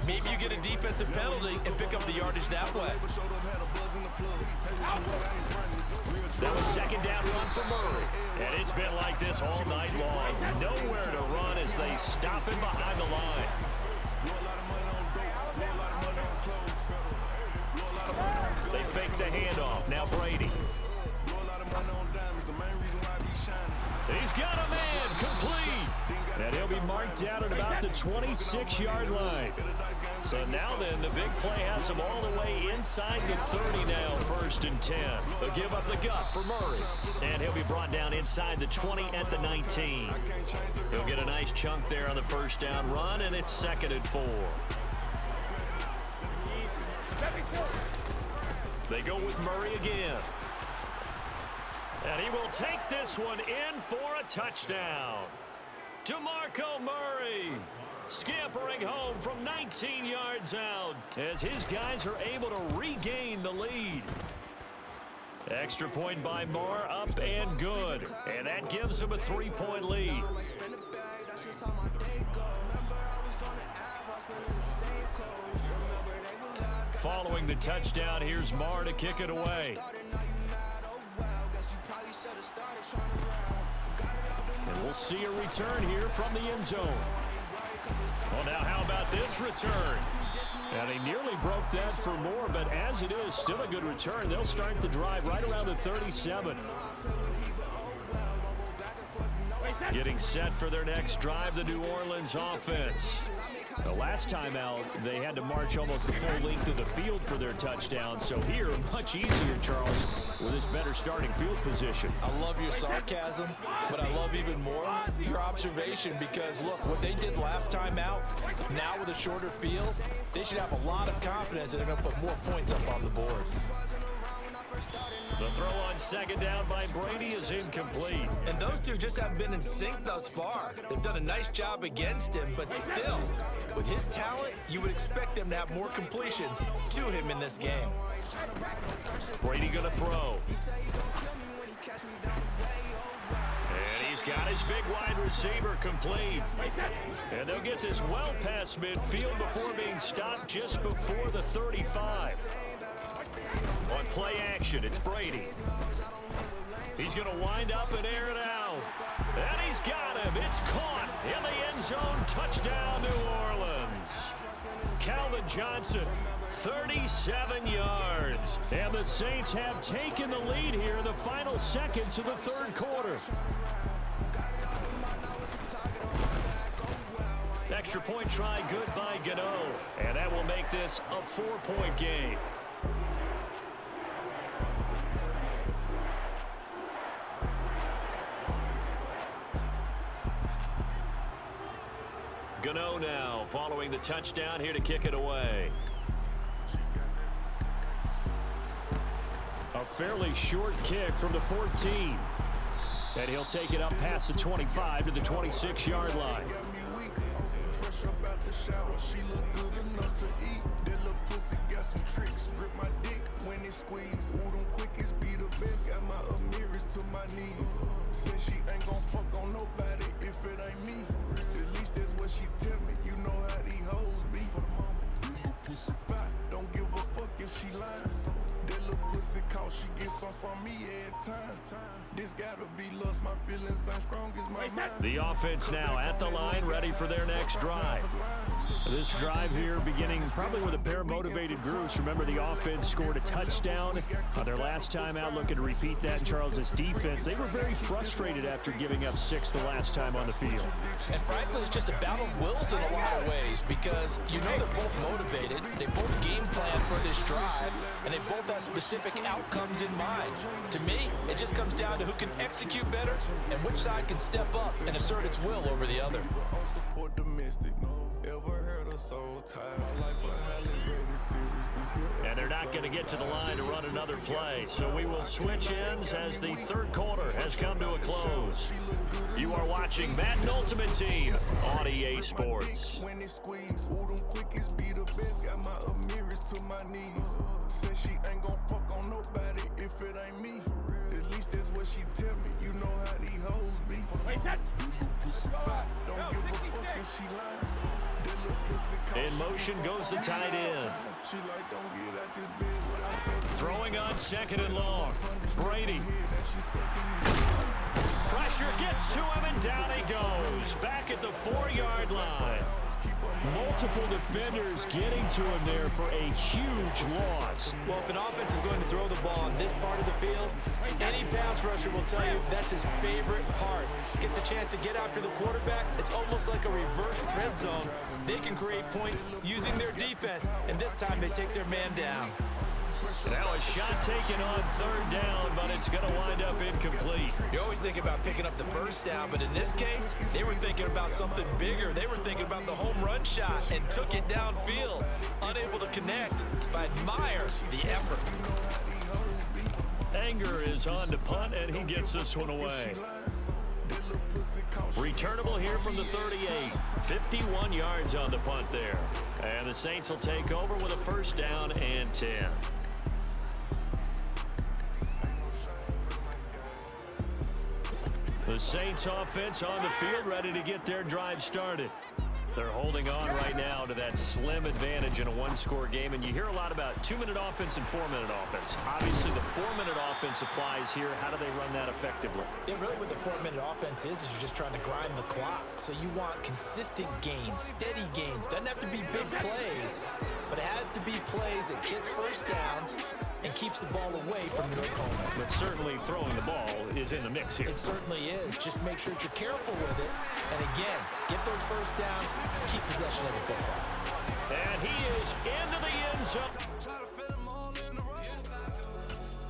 maybe you get a defensive penalty and pick up the yardage that way. That was second down run for Murray. And it's been like this all night long. Nowhere to run as they stop him behind the line. They fake the handoff. Now Brady. He's got a man, complete. And he'll be marked down at about the 26-yard line. So now then, the big play has him all the way inside the 30 now, 1st and 10. They'll give up the gut for Murray. And he'll be brought down inside the 20 at the 19. He'll get a nice chunk there on the first down run, and it's 2nd and 4. They go with Murray again. And he will take this one in for a touchdown. DeMarco Murray scampering home from 19 yards out as his guys are able to regain the lead. Extra point by Moore, up and good. And that gives him a 3-point lead. Following the touchdown, here's Marr to kick it away. And we'll see a return here from the end zone. Well, now how about this return? And he nearly broke that for Moore, but as it is, still a good return. They'll start the drive right around the 37. Getting set for their next drive, the New Orleans offense. The last time out, they had to march almost the full length of the field for their touchdown. So here, much easier, Charles, with this better starting field position. I love your sarcasm, but I love even more your observation because, look, what they did last time out, now with a shorter field, they should have a lot of confidence that they're going to put more points up on the board. The throw on second down by Brady is incomplete. And those two just haven't been in sync thus far. They've done a nice job against him, but still, with his talent, you would expect them to have more completions to him in this game. Brady gonna throw. And he's got his big wide receiver complete. And they'll get this well past midfield before being stopped just before the 35. On play action, it's Brady. He's going to wind up and air it out. And he's got him. It's caught in the end zone. Touchdown, New Orleans. Calvin Johnson, 37 yards. And the Saints have taken the lead here in the final seconds of the third quarter. Extra point try good by Gano. And that will make this a 4-point game. Gano now following the touchdown here to kick it away. A fairly short kick from the 14. And he'll take it up past the 25 to the 26-yard line. Fresh up out the shower, she look good enough to eat. That little pussy got some tricks, grip my dick when it squeeze. Who them quickest be the best, got my Amiris to my knees. Said she ain't gon' fuck on nobody if it ain't me. At least that's what she tell me, you know how these hoes be. For the moment, little pussy fire, don't give a fuck if she lies. That little pussy call, she get some from me every time. This gotta be lust, my feelings ain't strong as my mind. The offense now at the line, ready for their next drive. This drive here beginning probably with a pair of motivated groups. Remember, the offense scored a touchdown on their last time out, looking to repeat that in Charles's defense. They were very frustrated after giving up 6 the last time on the field. And frankly, it's just a battle of wills in a lot of ways, because you know they're both motivated, they both game plan for this drive, and they both have specific outcomes in mind. To me, it just comes down to who can execute better and which side can step up and assert its will over the other. And they're not going to get to the line to run another play, so we will switch ends as the third quarter has come to a close. You are watching Madden Ultimate Team on EA Sports. When it squeeze, who them quickest be the best, got my Amiris to my knees. Said she ain't gon' fuck on nobody if it ain't me. At least that's what she tell me, you know how these hoes be. Don't give a fuck if she lies. In motion goes the tight end. Throwing on 2nd and long. Brady. Pressure gets to him, and down he goes. Back at the 4-yard line. Multiple defenders getting to him there for a huge loss. Well, if an offense is going to throw the ball on this part of the field, any pass rusher will tell you that's his favorite part. Gets a chance to get after the quarterback. It's almost like a reverse red zone. They can create points using their defense, and this time they take their man down. Now a shot taken on 3rd down, but it's going to wind up incomplete. You always think about picking up the first down, but in this case, they were thinking about something bigger. They were thinking about the home run shot and took it downfield. Unable to connect, but admire the effort. Anger is on to punt, and he gets this one away. Returnable here from the 38. 51 yards on the punt there. And the Saints will take over with a 1st down and 10. The Saints offense on the field, ready to get their drive started. They're holding on right now to that slim advantage in a 1-score game, and you hear a lot about 2-minute offense and 4-minute offense. Obviously, the 4-minute offense applies here. How do they run that effectively? Yeah, really what the 4-minute offense is you're just trying to grind the clock. So you want consistent gains, steady gains. Doesn't have to be big plays, but it has to be plays that gets first downs and keeps the ball away from your opponent. But certainly throwing the ball is in the mix here. It certainly is. Just make sure that you're careful with it. And again, get those first downs, keep possession of the football. And he is into the end zone. Try to fit them all in a row. Yes, I do.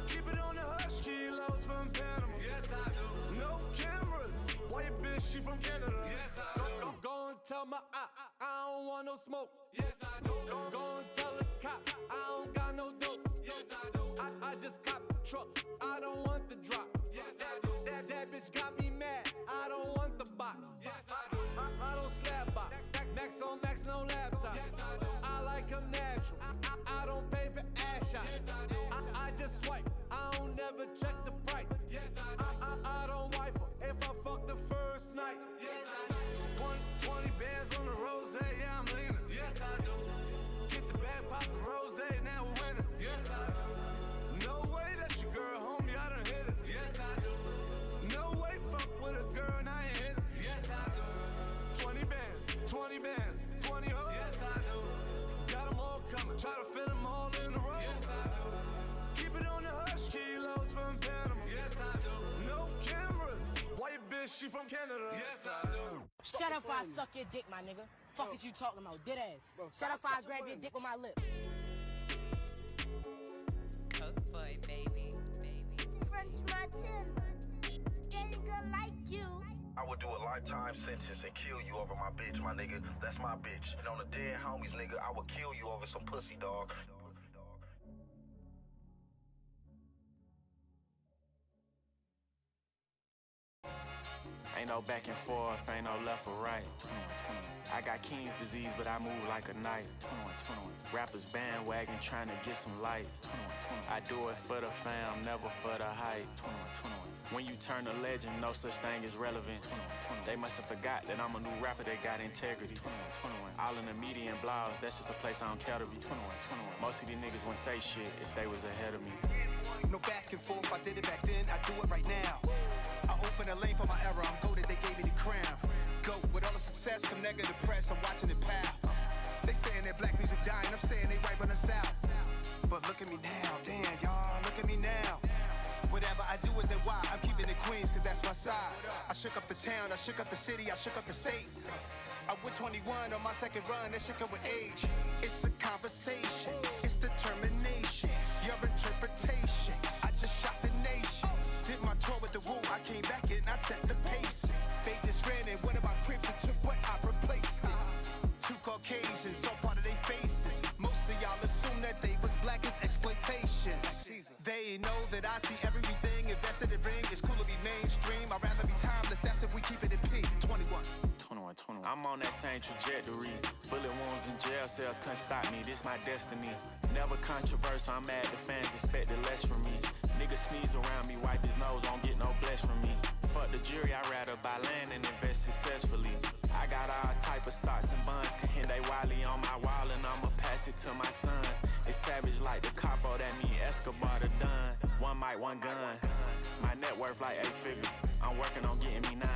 Keep it on the hush, kilos from Panama. Yes, I do. No cameras. Why your bitch, she from Canada? Yes, I do. Go and tell my ops, I don't want no smoke. Yes, I do. Go and tell the cops, I don't got no dope. Yes, I do. I just cop the truck, I don't want the drop. Yes, I do. That bitch got me mad, I don't want the box. Yes, I do. I don't slap box. Max on max, no laptop. Yes, I do. I like them natural. I don't pay for ass shots. Yes, I do. I just swipe. I don't never check the price. Yes, I do. I don't wife her if I fuck the first night. Yes, I do. 120 bands on the rose, yeah, I'm leaning. Yes, I do. Get the bag, pop the rose, now we're winning. Yes, I do. No way that's your girl, homie, I done hit it. Yes, I do. No way fuck with a girl and I ain't hit it. Yes, I do. 20 bands, 20 bands, 20 hoes. Yes, I do. Got them all coming, try to fit them all in a row. Yes, I do. Keep it on the hush, kilos from Panama. Yes, I do. No cameras. Why your bitch, she from Canada? Yes, I do. Shut up or I suck your dick, my nigga. Fuck is you talking about, dead ass. Shut up or I grab your dick with my lips. Coke boy, baby. French Martin. Getting good like you. I would do a lifetime sentence and kill you over my bitch, my nigga. That's my bitch. And on the dead homies, nigga, I would kill you over some pussy, dog. Ain't no back and forth, ain't no left or right. I got King's disease, but I move like a knight. Rappers bandwagon trying to get some light. I do it for the fam, never for the hype. When you turn a legend, no such thing as relevance. They must have forgot that I'm a new rapper that got integrity. All in the media and blogs, that's just a place I don't care to be. Most of these niggas wouldn't say shit if they was ahead of me. No back and forth, I did it back then, I do it right now. I open a lane for my era, I'm goated, they gave me the crown. Go, with all the success, come negative press, I'm watching it pound. They saying that black music dying, I'm saying they right on the south. But look at me now, damn, y'all, look at me now. Whatever I do is in why, I'm keeping it Queens, cause that's my side. I shook up the town, I shook up the city, I shook up the state. I went 21 on my second run, that shit come with age. It's a conversation, it's determination, your interpretation. I just shot the nation, did my tour with the Woo, I came back and I set the pace. They just ran in one of my cribs and took what I replaced it. Two Caucasians, so part of their faces. Most of y'all assume that they was black as exploitation. They know that I see everything invested in ring. It's cool to be mainstream, I'd rather be timeless, that's if we keep it in P. 21. I'm on that same trajectory. Bullet wounds in jail cells couldn't stop me, this my destiny. Never controversial, I'm mad the fans expected less from me. Niggas sneeze around me, wipe his nose, won't get no bless from me. Fuck the jury, I'd rather buy land and invest successfully. I got all type of stocks and bonds, Kahinde Wiley on my wall and I'ma pass it to my son. It's savage like the capo, that mean Escobar the done. One mic, one gun. My net worth like 8 figures. I'm working on getting me 9.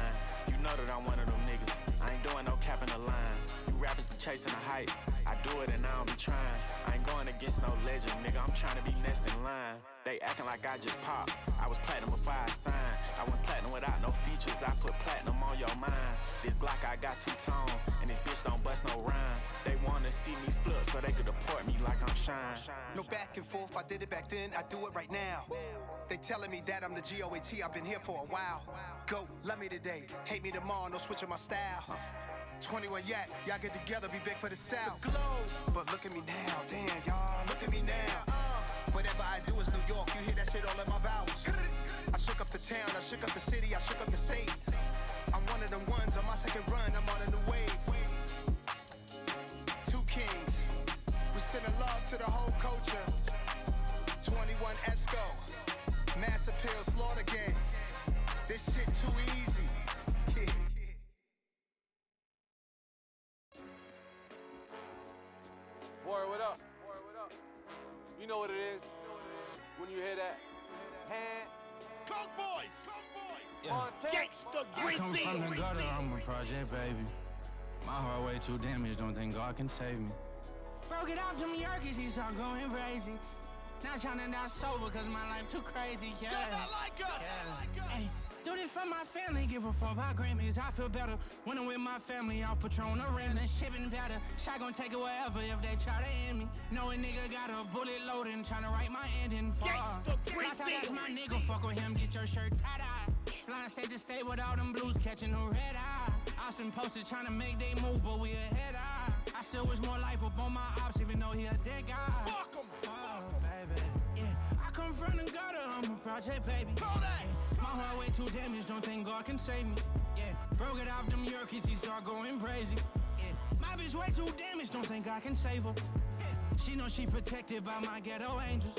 You know that I'm one of them niggas. I ain't doing no cap in the line. You rappers be chasing the hype. I do it and I don't be trying. I ain't going against no legend, nigga. I'm trying to be next in line. They acting like I just popped. I was platinum before I signed. I went platinum without no features. I put platinum on your mind. This Glock I got 2-tone, and this bitch don't bust no rhyme. They wanna see me flip so they could deport me like I'm Shine. No back and forth, I did it back then, I do it right now. They telling me that I'm the GOAT, I've been here for a while. Go, love me today, hate me tomorrow, no switching my style. 21 yak, y'all get together, be big for the South. The globe, but look at me now, damn y'all, look at me now. Whatever I do is New York, you hear that shit all in my vowels. I shook up the town, I shook up the city, I shook up the state. I'm one of them ones, on my second run, I'm on a new wave. 2 kings, we sending love to the whole culture. 21 Esco, Mass Appeal, Slaughter Gang. This shit too easy. Yeah. Boy, what up? You know what it is when you hear that hand. Coke boys! Gangsta I come from the gutter, I'm a project baby. My heart way too damaged, don't think God can save me. Broke it off them Yerkes, he start going crazy. Not trying to die sober, cause my life too crazy, yeah. Y'all not like us! Hey, do this for my family, give a fuck about Grammys. I feel better when I'm with my family, off Patron around and shipping better. Shot gon' take it wherever if they try to end me. Know a nigga got a bullet loading, tryna write my ending. That's my nigga, fuck with him, get your shirt tie-dye. Flying state to state with all them blues catching the red eye. Austin posted tryna make they move, but we ahead eye. I still wish more life up on my ops, even though he a dead guy. Fuck him! Oh, baby, yeah. I come from the gutter, I'm a project baby. My heart way too damaged, don't think God can save me. Yeah, broke it off them Yerkes, he start going crazy. Yeah, my bitch way too damaged, don't think I can save her. Yeah, she know she protected by my ghetto angels.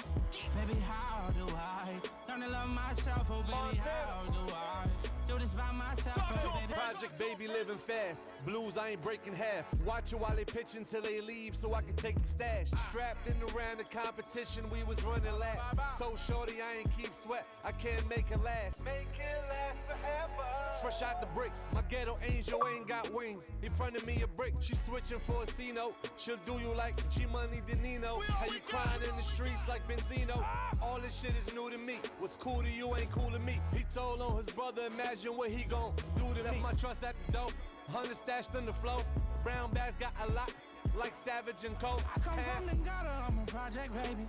Baby, how do I learn to love myself? Oh, baby, how do I do this by myself? Oh, baby. Project baby living fast. Blues, I ain't breaking half. Watch it while they pitch until they leave so I can take the stash. Strapped in around the competition, we was running laps. Told Shorty I ain't keep sweat, I can't make it last. Make it last forever. Fresh out the bricks, my ghetto angel ain't got wings. In front of me a brick, she switching for a C-note. She'll do you like G-Money Danino. How you crying in the streets like Benzino. All this shit is new to me. What's cool to you ain't cool to me. He told on his brother, imagine what he gon' do to me. Left my trust at the dope, 100 stashed on the floor. Brown bags got a lot, like Savage and Coke. I come from the gutter, I'm a project baby.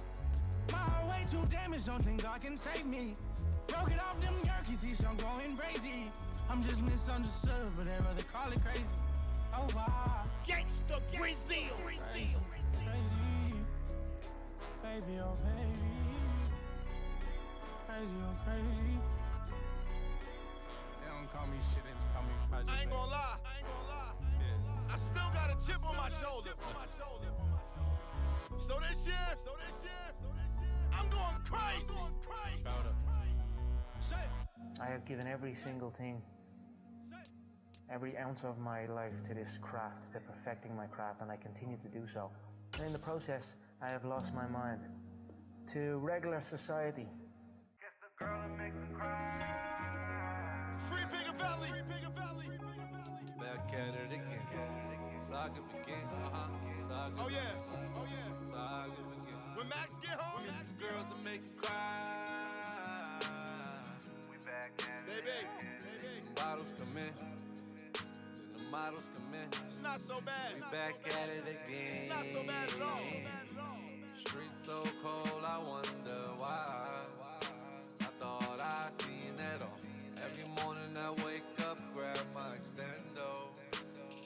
My heart way too damaged, don't think God can save me. Broke it off them Yerkes, he's I'm going crazy. I'm just misunderstood, but they rather call it crazy. Oh wow. Gangsta Brazil. Crazy. Baby, oh baby. Crazy, oh crazy. They don't call me shit and call me Project. I ain't gonna lie. Yeah. I still got a chip on my shoulder. So this year, I'm going crazy. Proud of. I have given every single thing, every ounce of my life to this craft, to perfecting my craft, and I continue to do so. And in the process, I have lost my mind to regular society. Free Pigavelli. Back at it again. Saga begin. Saga. Oh yeah. Saga begin. When Max get home, it's the girls that make you cry. We back at it. Baby. Bottles come in. The models come in. It's not so bad. We back at it again. It's not so bad at all. Streets so cold, I wonder why. I thought I seen it all. Every morning I wake up, grab my extendo.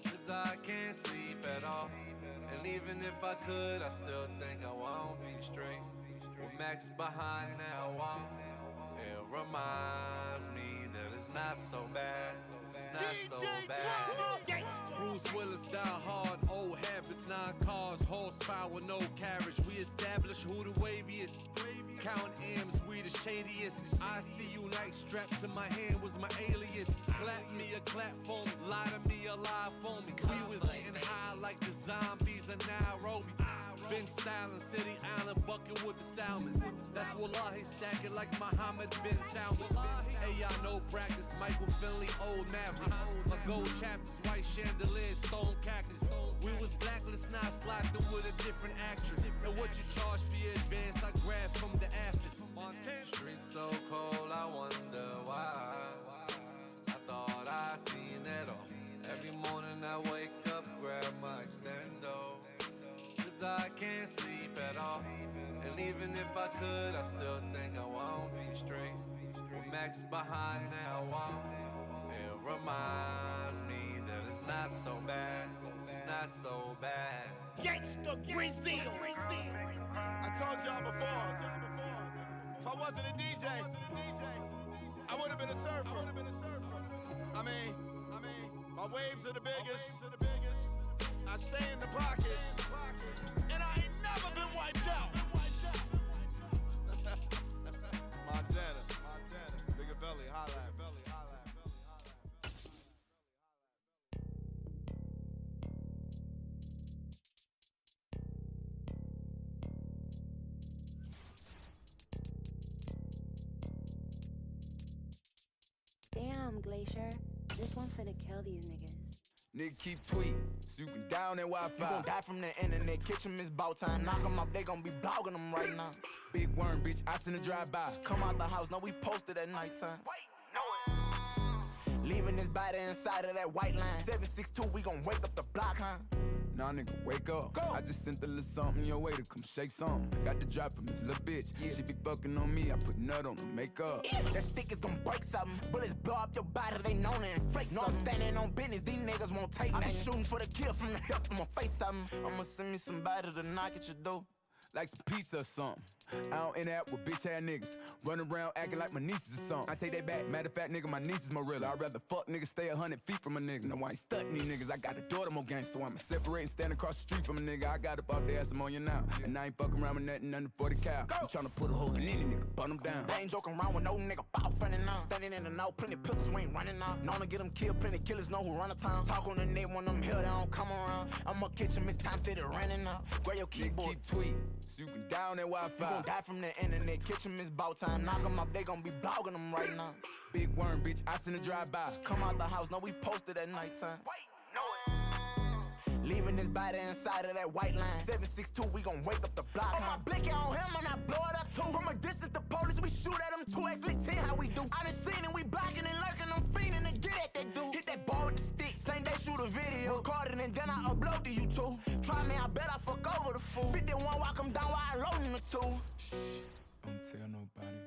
Cause I can't sleep at all. And even if I could, I still think I won't be straight. With Max behind now, it reminds me that it's not so bad. It's not so bad. Bruce Willis die hard, old habits, 9 cars, horsepower, no carriage. We establish who the waviest. Counting M's, we the shadiest. I see you like strapped to my hand was my alias. Clap me a clap for me, lie to me a lie for me. We was getting high like the zombies in Nairobi. Been styling City Island, bucket with the salmon. That's wallahi, stack it like Muhammad bin Salman. Hey, y'all know practice, Michael Finley, old Mavericks. My gold chapters, white chandeliers, stone cactus. We was blacklist, now slide through with a different actress. And what you charge for your advance, I grab from the afters. Streets so cold, I wonder why. I thought I seen it all. Every morning I wake up, grab my extendo. Cause I can't sleep at all. And even if I could, I still think I won't be straight. With Max behind now, it reminds me that it's not so bad. It's not so bad. Gangsta Brazil. I told y'all before, if I wasn't a DJ, I would have been a surfer. I mean, my waves are the biggest. I stay in the pocket, and I ain't never been wiped out. Montana, Bigger Belly, holla. Damn, Glacier. This one finna kill these niggas. Nigga keep tweeting, so you can down that Wi-Fi. You gon' die from the internet, catch 'em, it's bout time. Knock 'em up, they gon' be blogging them right now. Big worm, bitch, I send a drive-by. Come out the house, no, we posted at nighttime. Leaving this body inside of that white line. 762, we gon' wake up the block, huh? Nah, nigga, wake up. Go. I just sent a little something your way to come shake something. Got the drop from this little bitch. Yeah. She be fucking on me, I put nut on the makeup. Yeah. That stick is gon' break something. Bullets blow up your body, they known it and fake something. No, I'm standing on business, these niggas won't take me. I been shooting for the kill from the hip, I'ma face something. I'ma send me somebody to knock at your door. Like some pizza or something. I don't interact with bitch-ass niggas. Run around acting like my nieces or something. I take that back. Matter of fact, nigga, my niece is more real. I'd rather fuck niggas stay 100 feet from a nigga. No, I ain't studying these niggas. I got a daughter more gangster. So I'ma separate and stand across the street from a nigga. I got up off the ass, I'm on you now. And I ain't fucking around with nothing under 40 cal. I'm tryna put a hole in any nigga, burn them down. They ain't joking around with no nigga, bout running out. Standing in the know, plenty pistols, we ain't running out. Known to get them killed, plenty killers know who run the town. Talk on the net when them hill, they don't come around. I'ma catch 'em, it's time steady running out. Grab your keyboard. Keep tweeting, so you can down that Wi-Fi. You gon' die from the internet, catch 'em, it's bout time. Knock 'em up, they gon' be blogging them right now. Big worm, bitch, I send a drive-by. Come out the house, no, we posted at nighttime. Leaving this body inside of that white line. 762, we gon' wake up the block. Oh, my blicky on him and I blow it up too. From a distance, the police, we shoot at them 2X lit 10, how we do. I done seen it, we blocking and lurking, I'm fiending to get at that dude. Hit that ball with the stick, same day shoot a video. Record it and then I upload to YouTube. Try me, I bet I fuck over the fool. 51, walk him down while I loading the two. Shh, don't tell nobody.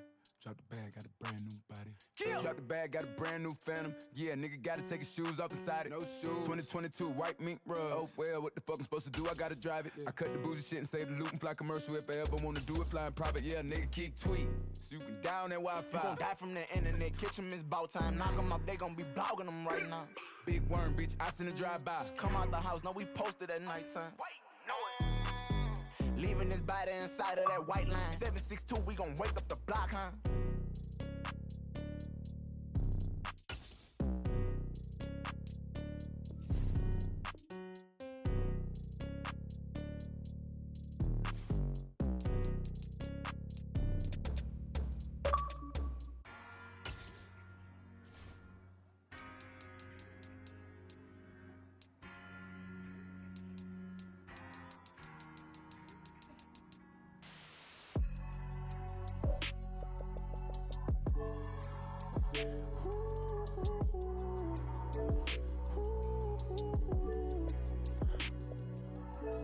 Drop the bag, got a brand new body. Drop the bag, got a brand new Phantom. Yeah, nigga gotta take his shoes off inside it. No shoes. 2022 white mink rugs. Oh well, what the fuck I'm supposed to do? I gotta drive it. I cut the bougie shit and save the loot and fly commercial if I ever wanna do it. Flying private, yeah, nigga keep tweeting. So you can down that Wi-Fi. You gon' die from the internet. Kitchen is bout time. Knock them up, they gon' be blogging them right now. Big worm, bitch, I send a drive-by. Come out the house, no, we posted at nighttime. Leaving this body inside of that white line. 762, we gon' wake up the block, huh?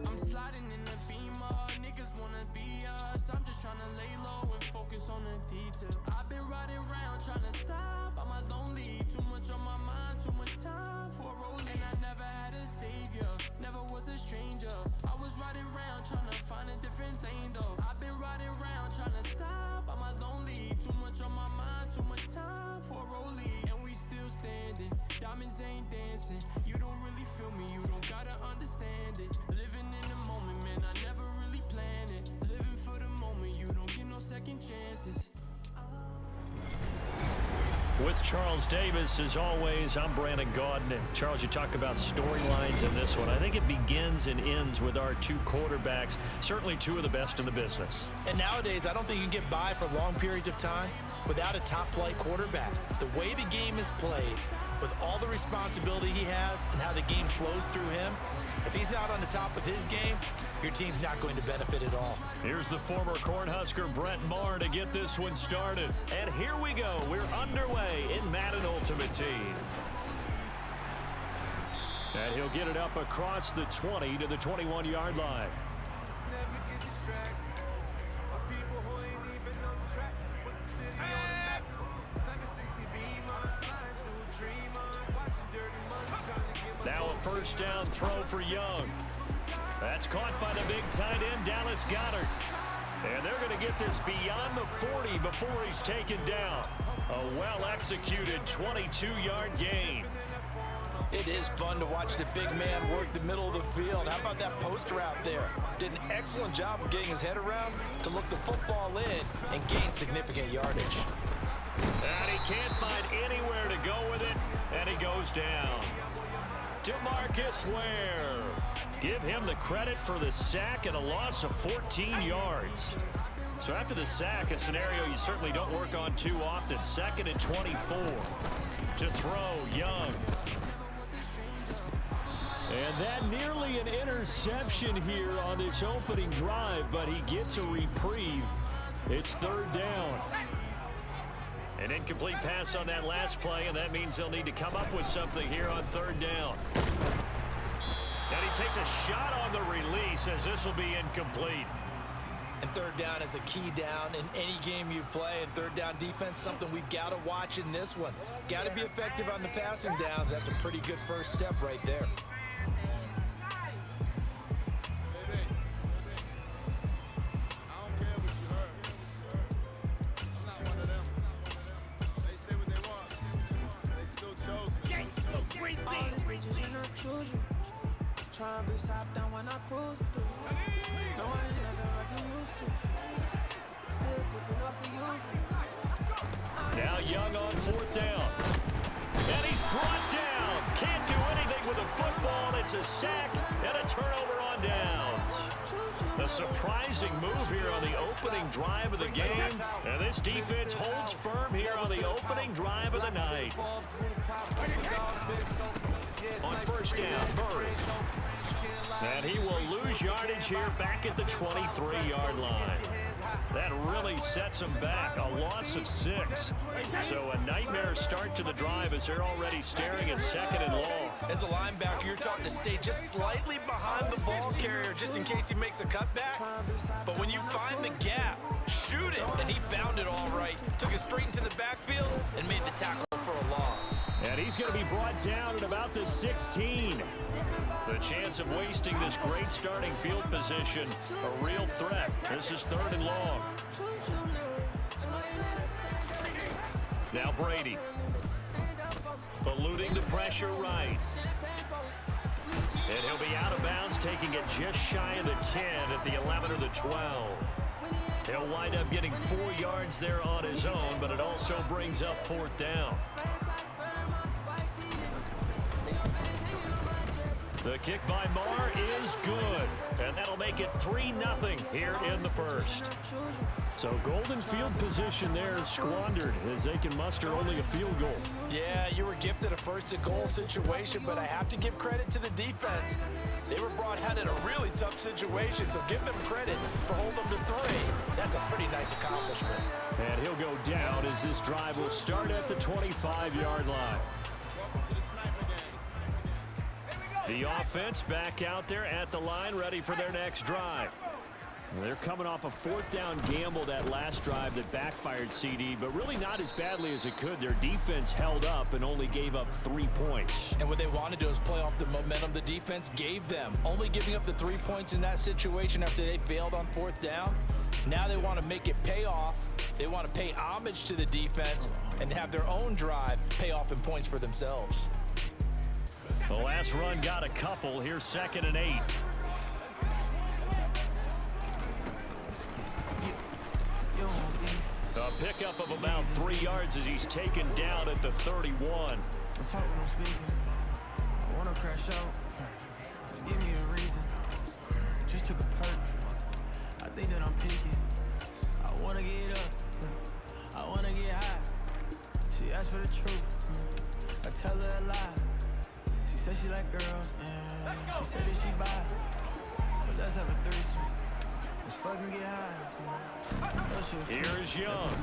I'm sliding in the Beamer, niggas wanna be us. I'm just tryna lay low and focus on the detail. I've been riding around tryna stop. I'm lonely, too much on my mind, too much time for a roll. And I never had a savior, never was a stranger. I was riding around tryna find a different lane though. I've been riding around tryna stop. I'm lonely, too much on my mind, too much time for a rollie. And we still standing, diamonds ain't dancing. You don't really feel me, you don't gotta understand it. Living in the moment, man, I never really planned it. Living for the moment, you don't get no second chances. With Charles Davis, as always, I'm Brandon Gaudin. And Charles, you talk about storylines in this one. I think it begins and ends with our two quarterbacks, certainly two of the best in the business. And nowadays, I don't think you can get by for long periods of time without a top-flight quarterback. The way the game is played, with all the responsibility he has and how the game flows through him, if he's not on the top of his game, your team's not going to benefit at all. Here's the former Cornhusker Brett Maher to get this one started. And here we go. We're underway in Madden Ultimate Team. And he'll get it up across the 20 to the 21-yard line. Now a first down throw for Young. That's caught by the big tight end, Dallas Goedert. And they're going to get this beyond the 40 before he's taken down. A well-executed 22-yard gain. It is fun to watch the big man work the middle of the field. How about that post route there? Did an excellent job of getting his head around to look the football in and gain significant yardage. And he can't find anywhere to go with it, and he goes down. DeMarcus Ware. Give him the credit for the sack and a loss of 14 yards. So after the sack, a scenario you certainly don't work on too often. 2nd and 24 to throw Young. And that nearly an interception here on this opening drive, but he gets a reprieve. It's 3rd down. An incomplete pass on that last play, and that means they'll need to come up with something here on 3rd down. And he takes a shot on the release as this will be incomplete. And 3rd down is a key down in any game you play. And 3rd down defense, something we've got to watch in this one. Got to be effective on the passing downs. That's a pretty good first step right there. Trying to be top down when I cruise through. No, I ain't nothing like you used to. Still tipping off the usual. Now Young on 4th down. And he's brought down. Can't do anything with the football. It's a sack and a turnover on downs. A surprising move here on the opening drive of the game. And this defense holds firm here on the opening drive of the night. On 1st down, Murray. And he will lose yardage here back at the 23-yard line. That really sets them back. A loss of 6. So a nightmare start to the drive as they're already staring at 2nd and long. As a linebacker, you're taught to stay just slightly behind the ball carrier just in case he makes a cutback. But when you find the gap, shoot it. And he found it all right. Took it straight into the backfield and made the tackle for a loss. And he's going to be brought down at about the 16. The chance of wasting this great starting field position, a real threat. This is 3rd and long. Now Brady. Eluding the pressure right. And he'll be out of bounds, taking it just shy of the 10 at the 11 or the 12. He'll wind up getting 4 yards there on his own, but it also brings up 4th down. The kick by Marr is good, and that'll make it 3-0 here in the first. So golden field position there squandered as they can muster only a field goal. Yeah, you were gifted a first-and-goal situation, but I have to give credit to the defense. They were brought out in a really tough situation, so give them credit for holding them to 3. That's a pretty nice accomplishment. And he'll go down as this drive will start at the 25-yard line. The offense back out there at the line, ready for their next drive. They're coming off a 4th down gamble that last drive that backfired CD, but really not as badly as it could. Their defense held up and only gave up 3 points. And what they want to do is play off the momentum the defense gave them. Only giving up the 3 points in that situation after they failed on 4th down. Now they want to make it pay off. They want to pay homage to the defense and have their own drive pay off in points for themselves. The last run got a couple. Here's 2nd and 8. A pickup of about 3 yards as he's taken down at the 31. I'm talking, I'm speaking. I want to crash out. Just give me a reason. Just took a perk. I think that I'm peaking. I want to get up. I want to get high. She asked for the truth. I tell her a lie. She said she like girls, and she said that she bi. But let's have a threesome. Let's fucking get high. Here's Young.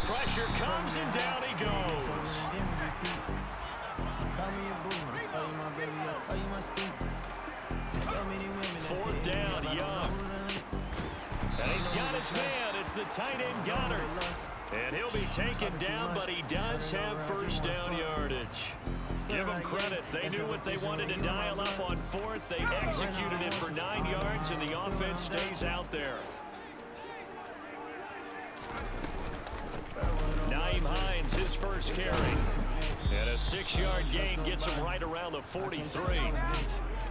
Pressure comes and down he goes. Call me a boo. Call you my baby. Call you my stink. So many women. 4th down, Young. And he's got his man. It's the tight end Goddard. And he'll be taken down, but he does have 1st down yardage. Give them credit. They knew what they wanted to dial up on 4th. They executed it for 9 yards, and the offense stays out there. Naeem Hines, his first carry. And a 6-yard gain gets him right around the 43.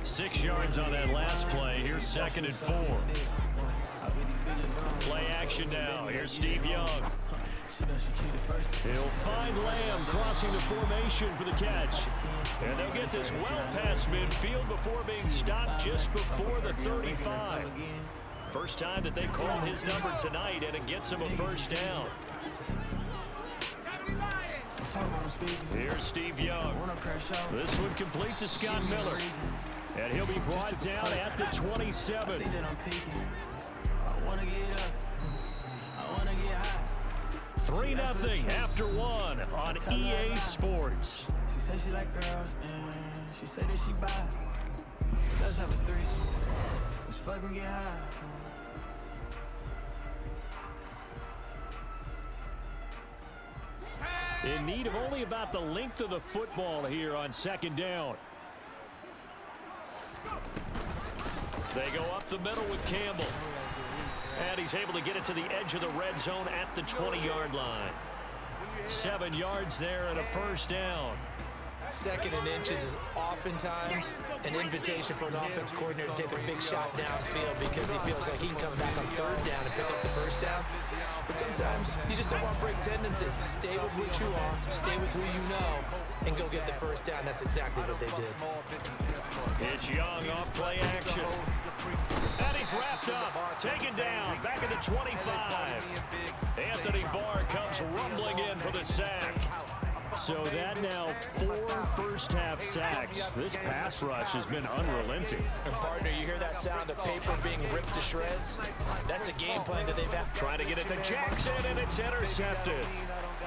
6 yards on that last play. Here's 2nd and 4. Play action now. Here's Steve Young. He'll find Lamb crossing the formation for the catch. And they'll get this well past midfield before being stopped just before the 35. First time that they've called his number tonight, and it gets him a 1st down. Here's Steve Young. This one complete to Scott Miller. And he'll be brought down at the 27. I want to get up. I want to get high. 3-0 after 1 on EA Sports. She said she like girls, and she said that she bi. Let's have a threesome. Let's fucking get high. In need of only about the length of the football here on 2nd down. They go up the middle with Campbell. And he's able to get it to the edge of the red zone at the 20-yard line. 7 yards there and a 1st down. 2nd and inches is oftentimes an invitation for an offense coordinator to take a big shot downfield because he feels like he can come back on 3rd down and pick up the 1st down. But sometimes you just don't want to break tendency. Stay with what you are, stay with who you know, and go get the 1st down. That's exactly what they did. It's Young off play action. And he's wrapped up, taken down, back at the 25. Anthony Barr comes rumbling in for the sack. So that now 4 first-half sacks. This pass rush has been unrelenting. And partner, you hear that sound of paper being ripped to shreds? That's a game plan that they've had. Trying to get it to Jackson, and it's intercepted.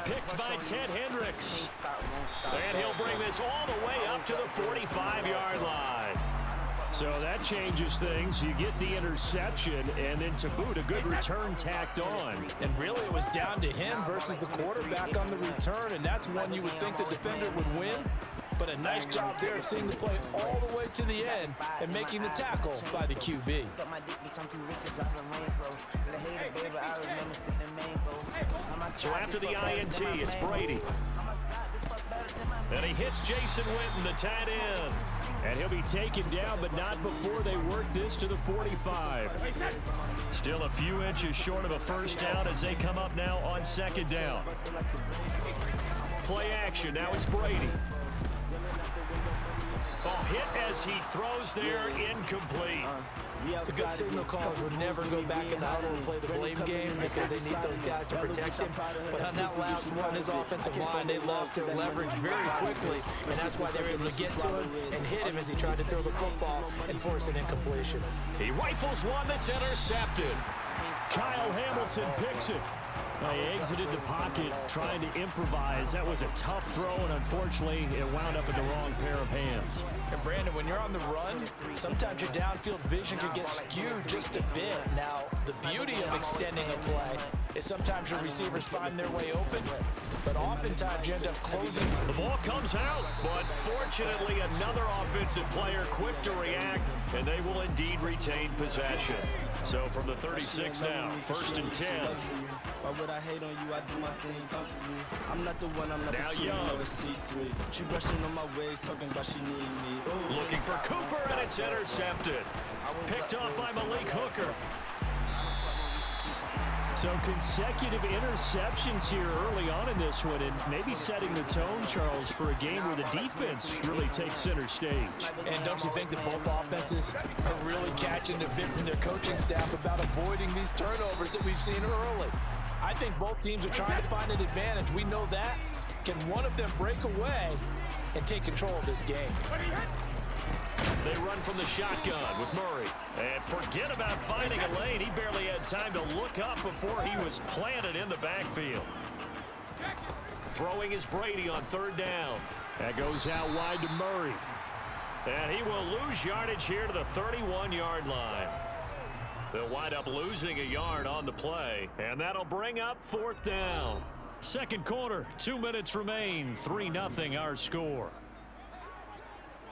Picked by Ted Hendricks. And he'll bring this all the way up to the 45-yard line. So that changes things. You get the interception, and then to boot, a good return tacked on. And really, it was down to him versus the quarterback on the return, and that's one you would think the defender would win. But a nice job there of seeing the play all the way to the end and making the tackle by the QB. So after the INT, it's Brady. And he hits Jason Witten, the tight end. And he'll be taken down, but not before they work this to the 45. Still a few inches short of a first down as they come up now on second down. Play action, now it's Brady. Ball hit as he throws there, incomplete. The good signal callers would never go back in the huddle and play the blame game because they need those guys to protect him. But on that last one, his offensive line, they lost their leverage very quickly, and that's why they were able to get to him and hit him as he tried to throw the football and force an incompletion. He rifles one that's intercepted. Kyle Hamilton picks it. He exited the pocket trying to improvise. That was a tough throw, and unfortunately, it wound up in the wrong pair of hands. And Brandon, when you're on the run, sometimes your downfield vision can get skewed just a bit. Now, the beauty of extending a play is sometimes your receivers find their way open, but oftentimes you end up closing. The ball comes out, but fortunately, another offensive player quick to react, and they will indeed retain possession. So from the 36 now, 1st and 10. Why would I hate on you? I do my thing comfortably. I'm not the one, I'm not now the two, Young. C3. She brushing on my ways, talking about she need me. Ooh. Looking for Cooper, and it's intercepted. Picked off by Malik Hooker. So consecutive interceptions here early on in this one, and maybe setting the tone, Charles, for a game where the defense really takes center stage. And don't you think that both offenses are really catching a bit from their coaching staff about avoiding these turnovers that we've seen early? I think both teams are trying to find an advantage. We know that. Can one of them break away and take control of this game? They run from the shotgun with Murray. And forget about finding a lane. He barely had time to look up before he was planted in the backfield. Throwing is Brady on 3rd down. That goes out wide to Murray. And he will lose yardage here to the 31-yard line. They'll wind up losing a yard on the play. And that'll bring up 4th down. Second quarter, 2 minutes remain. 3-0 our score.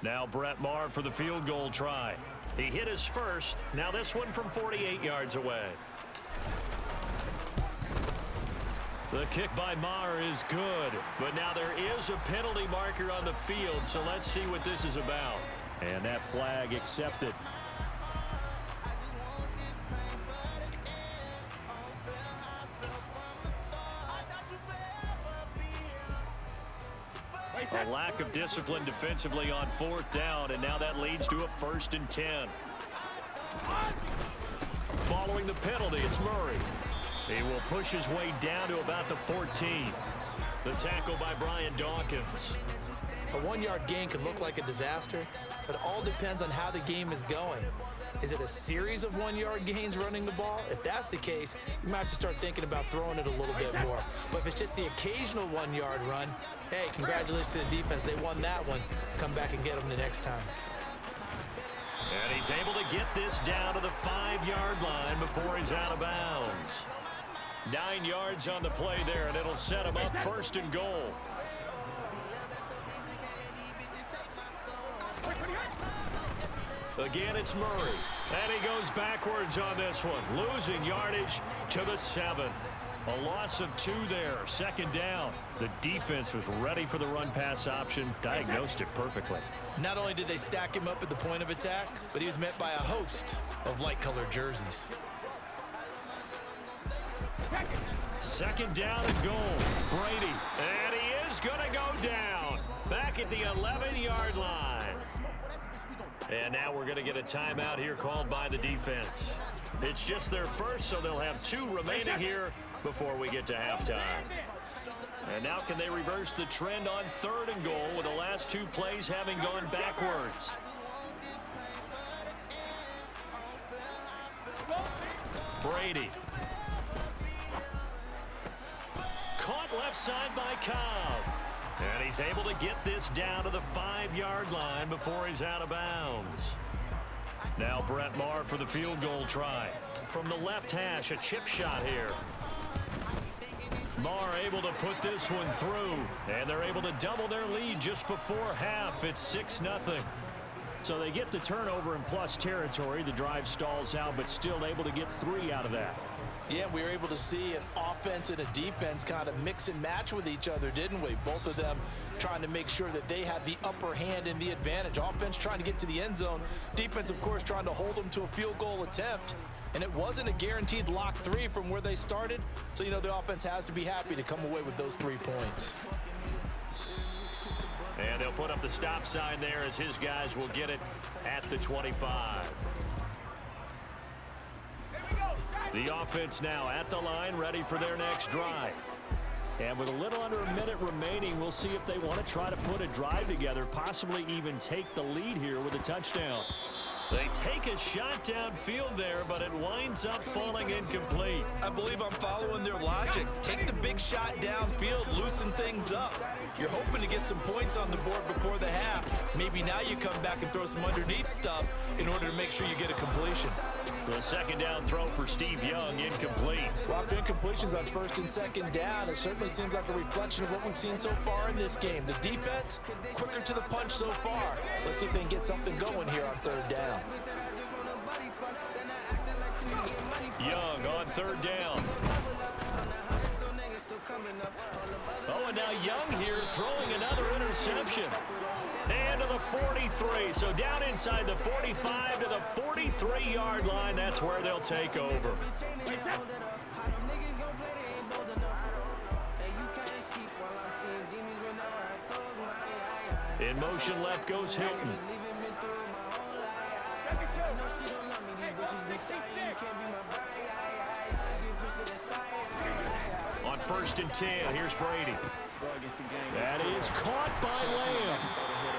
Now Brett Maher for the field goal try. He hit his first. Now this one from 48 yards away. The kick by Maher is good. But now there is a penalty marker on the field, so let's see what this is about. And that flag accepted. A lack of discipline defensively on 4th down, and now that leads to a 1st and 10. Following the penalty, it's Murray. He will push his way down to about the 14. The tackle by Brian Dawkins. A 1-yard gain can look like a disaster, but it all depends on how the game is going. Is it a series of 1-yard gains running the ball? If that's the case, you might have to start thinking about throwing it a little bit more. But if it's just the occasional 1-yard run, hey, congratulations to the defense. They won that one. Come back and get them the next time. And he's able to get this down to the 5-yard line before he's out of bounds. 9 yards on the play there, and it'll set him up 1st and goal. Again, it's Murray. And he goes backwards on this one, losing yardage to the 7. A loss of 2 there, 2nd down. The defense was ready for the run-pass option, diagnosed it perfectly. Not only did they stack him up at the point of attack, but he was met by a host of light-colored jerseys. 2nd down and goal. Brady, and he is going to go down. Back at the 11-yard line. And now we're going to get a timeout here called by the defense. It's just their first, so they'll have 2 remaining here before we get to halftime. And now can they reverse the trend on 3rd and goal with the last 2 plays having gone backwards? Brady. Caught left side by Cobb. And he's able to get this down to the 5-yard line before he's out of bounds. Now Brett Maher for the field goal try. From the left hash, a chip shot here. Maher able to put this one through. And they're able to double their lead just before half. It's 6-0. So they get the turnover in plus territory. The drive stalls out, but still able to get 3 out of that. Yeah, we were able to see an offense and a defense kind of mix and match with each other, didn't we? Both of them trying to make sure that they had the upper hand and the advantage. Offense trying to get to the end zone. Defense, of course, trying to hold them to a field goal attempt. And it wasn't a guaranteed lock 3 from where they started. So, you know, the offense has to be happy to come away with those 3 points. And they'll put up the stop sign there as his guys will get it at the 25. The offense now at the line, ready for their next drive. And with a little under a minute remaining, we'll see if they want to try to put a drive together, possibly even take the lead here with a touchdown. They take a shot downfield there, but it winds up falling incomplete. I believe I'm following their logic. Take the big shot downfield, loosen things up. You're hoping to get some points on the board before the half. Maybe now you come back and throw some underneath stuff in order to make sure you get a completion. The second down throw for Steve Young, incomplete. Rock incompletions on 1st and 2nd down. It certainly seems like a reflection of what we've seen so far in this game. The defense, quicker to the punch so far. Let's see if they can get something going here on 3rd down. Young on 3rd down. Oh, and now Young here throwing another interception. And to the 43. So down inside the 45 to the 43-yard line. That's where they'll take over. In motion left goes Hilton. On 1st and 10, here's Brady. That is caught by Lamb.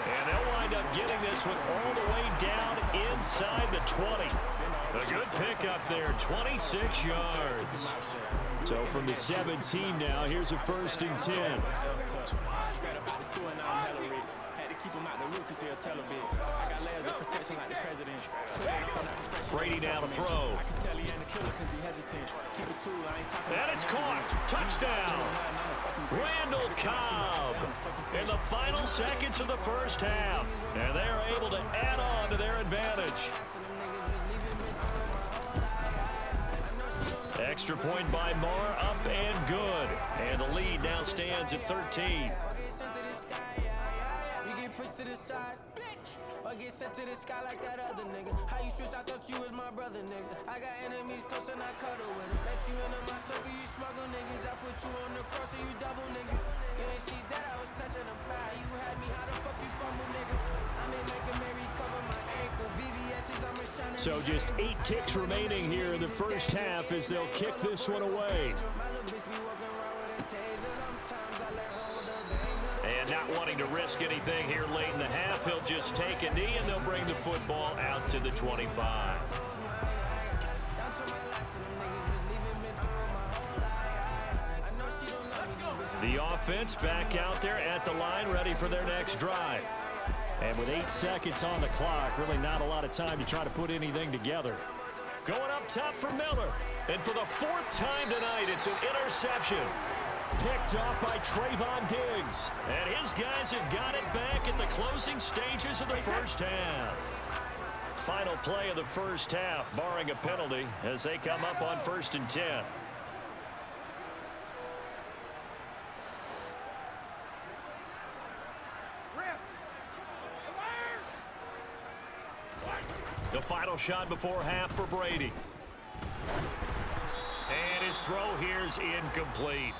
And they'll wind up getting this one all the way down inside the 20. A good pickup there, 26 yards. So from the 17 now, here's a 1st and 10. Brady now to throw. And it's caught. Touchdown. Randall Cobb in the final seconds of the 1st half. And they're able to add on to their advantage. Extra point by Maher, up and good. And the lead now stands at 13. Or get sent to the sky like that other nigga. How you switch? I thought you was my brother, nigga. I got enemies close and I cuddle with them. Let you into my circle, you smuggle niggas. I put you on the cross and you double niggas. You ain't see that, I was touching them by. You had me, how the fuck you fumble, nigga? I may make a Mary cover my ankle. VVS's, I'm a shining. So just 8 ticks remaining here in the 1st half as they'll kick this one away. And not wanting to risk anything here late in the half, he'll just take a knee and they'll bring the football out to the 25. The offense back out there at the line, ready for their next drive. And with 8 seconds on the clock, really not a lot of time to try to put anything together. Going up top for Miller. And for the 4th time tonight, it's an interception. Picked off by Trayvon Diggs. And his guys have got it back at the closing stages of the 1st half. Final play of the 1st half, barring a penalty, as they come up on 1st and 10. The final shot before half for Brady. And his throw here's incomplete.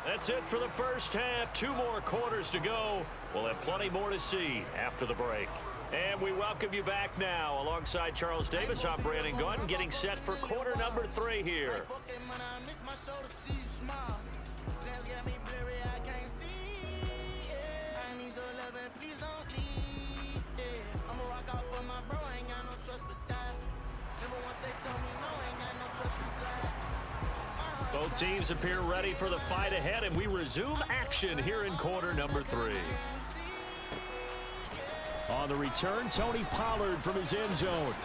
That's it for the 1st half. 2 more quarters to go. We'll have plenty more to see after the break. And we welcome you back now. Alongside Charles Davis, I'm Brandon Gordon, getting set for quarter number 3 here. Both teams appear ready for the fight ahead, and we resume action here in quarter number 3. On the return, Tony Pollard from his end zone.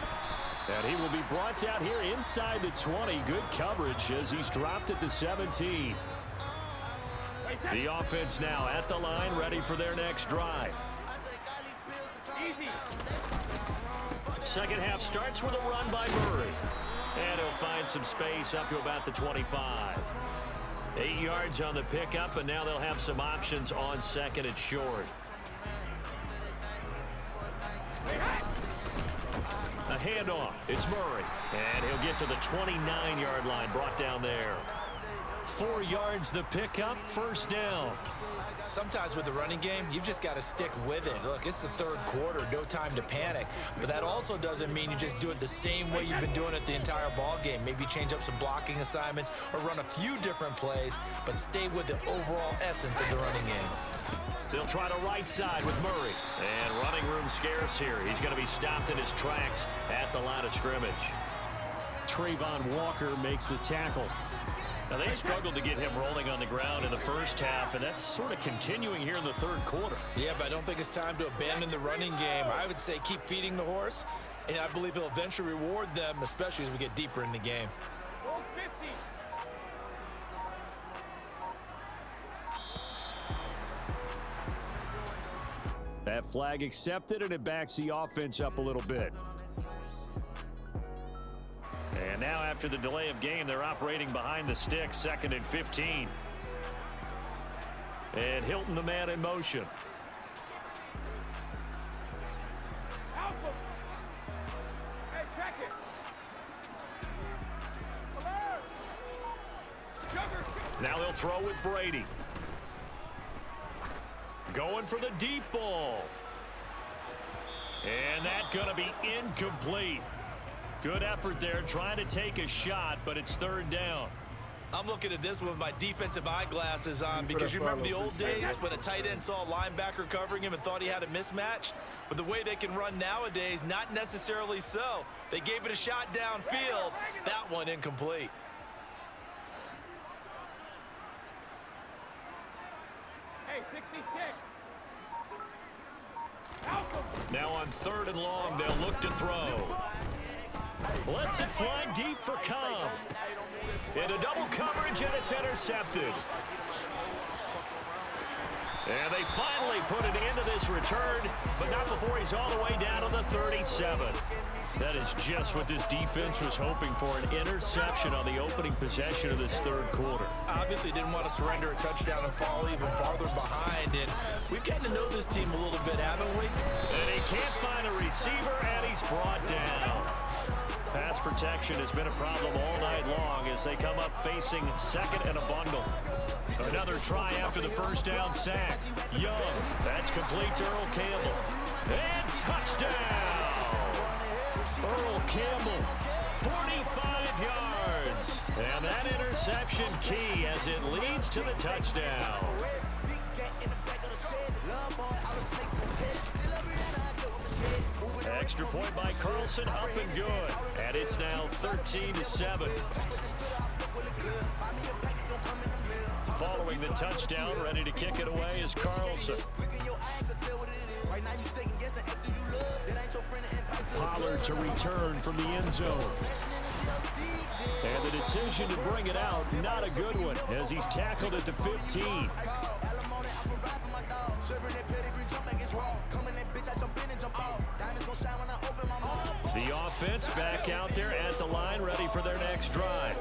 And he will be brought down here inside the 20. Good coverage as he's dropped at the 17. The offense now at the line, ready for their next drive. Second half starts with a run by Murray. And he'll find some space up to about the 25. 8 yards on the pickup, and now they'll have some options on second and short. A handoff. It's Murray. And he'll get to the 29-yard line, brought down there. 4 yards the pickup, first down. Sometimes with the running game, you've just got to stick with it. Look, it's the third quarter, no time to panic. But that also doesn't mean you just do it the same way you've been doing it the entire ball game. Maybe change up some blocking assignments or run a few different plays, but stay with the overall essence of the running game. They'll try the right side with Murray. And running room scarce here. He's going to be stopped in his tracks at the line of scrimmage. Trayvon Walker makes the tackle. Now, they struggled to get him rolling on the ground in the first half, and that's sort of continuing here in the third quarter. Yeah, but I don't think it's time to abandon the running game. I would say keep feeding the horse, and I believe he'll eventually reward them, especially as we get deeper in the game. That flag accepted, and it backs the offense up a little bit. And now after the delay of game, they're operating behind the sticks, 2nd and 15. And Hilton, the man in motion. Now they'll throw with Brady. Going for the deep ball. And that's going to be incomplete. Good effort there, trying to take a shot, but it's third down. I'm looking at this with my defensive eyeglasses on because you remember the old days when a tight end saw a linebacker covering him and thought he had a mismatch? But the way they can run nowadays, not necessarily so. They gave it a shot downfield. That one incomplete. Hey, 66. Now on 3rd and long, they'll look to throw. Lets it fly deep for Cobb. Into double coverage, and it's intercepted. And they finally put it into this return, but not before he's all the way down to the 37. That is just what this defense was hoping for, an interception on the opening possession of this third quarter. Obviously didn't want to surrender a touchdown and fall even farther behind, and we've gotten to know this team a little bit, haven't we? And he can't find a receiver, and he's brought down. Pass protection has been a problem all night long as they come up facing second and a bundle. Another try after the first down sack. Young, that's complete to Earl Campbell. And touchdown! Earl Campbell, 45 yards. And that interception key as it leads to the touchdown. Extra point by Carlson, up and good. And it's now 13-7. Following the touchdown, ready to kick it away is Carlson. Pollard to return from the end zone. And the decision to bring it out, not a good one, as he's tackled at the 15. The offense back out there at the line, ready for their next drive.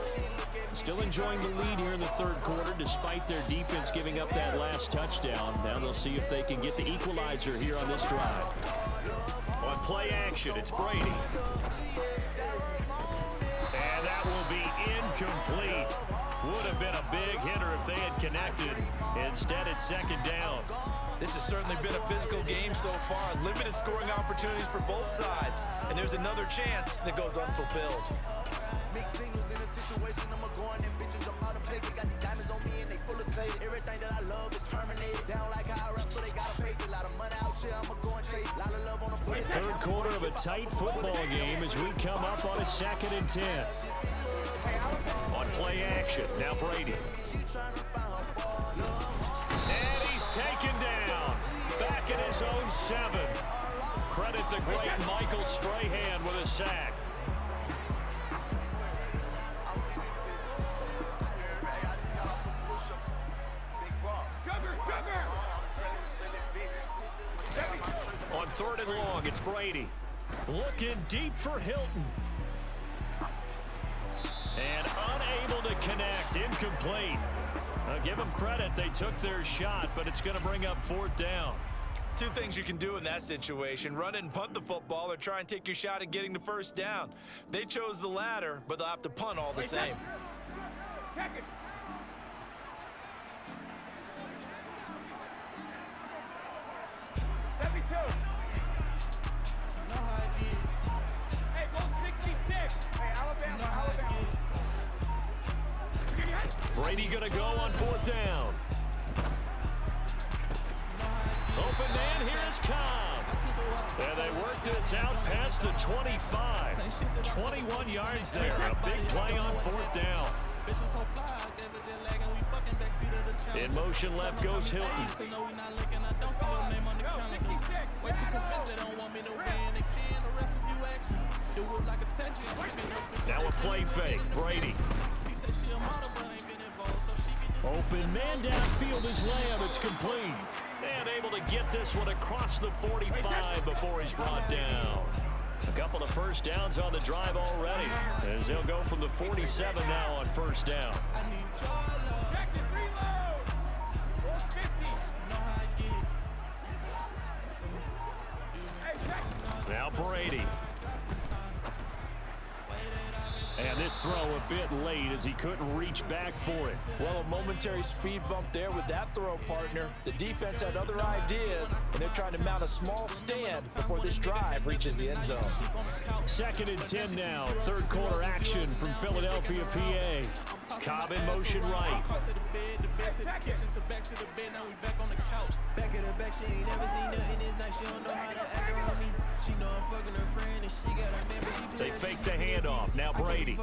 Still enjoying the lead here in the third quarter, despite their defense giving up that last touchdown. Now they'll see if they can get the equalizer here on this drive. On play action, it's Brady. And that will be incomplete. Would have been a big hitter if they had connected. Instead, it's second down. This has certainly been a physical game so far. Limited scoring opportunities for both sides. And there's another chance that goes unfulfilled. Third quarter of a tight football game as we come up on a 2nd and 10. On Play action. Now Brady. And he's taken down. Back in his own 7. Credit the great Michael Strahan with a sack. On 3rd and long, it's Brady. Looking deep for Hilton. And unable to connect. Incomplete. Give them credit. They took their shot, but it's going to bring up 4th down. 2 things you can do in that situation: run it and punt the football, or try and take your shot at getting the 1st down. They chose the latter, but they'll have to punt all the same. Brady going to go on 4th down. Open man, here is Cobb. And they work this out past the 25. 21 yards there. A big play on 4th down. In motion left goes Hilton. Now a play fake. Brady. Open man downfield is Lamb. It's complete. And able to get this one across the 45 before he's brought down. A couple of 1st downs on the drive already, as they'll go from the 47 now on 1st down. Now Brady. And this throw a bit late as he couldn't reach back for it. Well, a momentary speed bump there with that throw, partner. The defense had other ideas, and they're trying to mount a small stand before this drive reaches the end zone. 2nd and 10 now. 3rd quarter action from Philadelphia, PA. Cobb in motion right. They fake the handoff. Now Brady.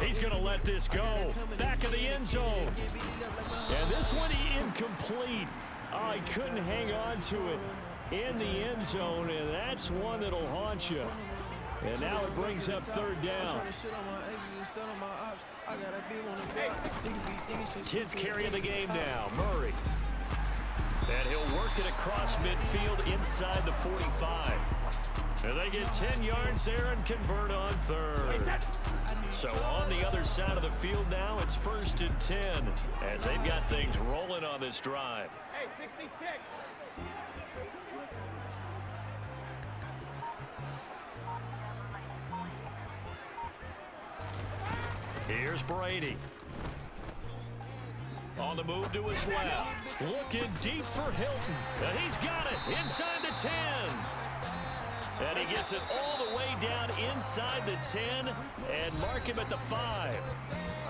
He's going to let this go. Back of the end zone. And this one incomplete. Oh, he couldn't hang on to it in the end zone, and that's one that'll haunt you. And now it brings up 3rd down. 10th carry of the game now. Murray. And he'll work it across midfield inside the 45. And they get 10 yards there and convert on 3rd. So on the other side of the field now, it's 1st and 10 as they've got things rolling on this drive. Hey, 66. Here's Brady. On the move to his left. Looking deep for Hilton. And he's got it inside the 10. And he gets it all the way down inside the 10 and mark him at the 5.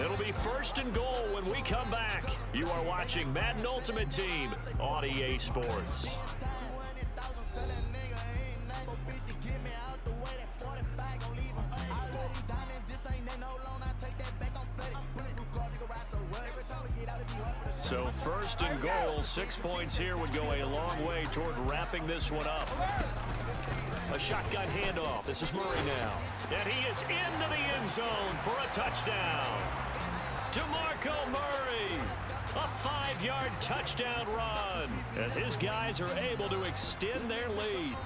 It'll be 1st and goal when we come back. You are watching Madden Ultimate Team on EA Sports. So 1st and goal, 6 points here would go a long way toward wrapping this one up. A shotgun handoff. This is Murray now. And he is into the end zone for a touchdown. DeMarco Murray. A 5-yard touchdown run as his guys are able to extend their lead.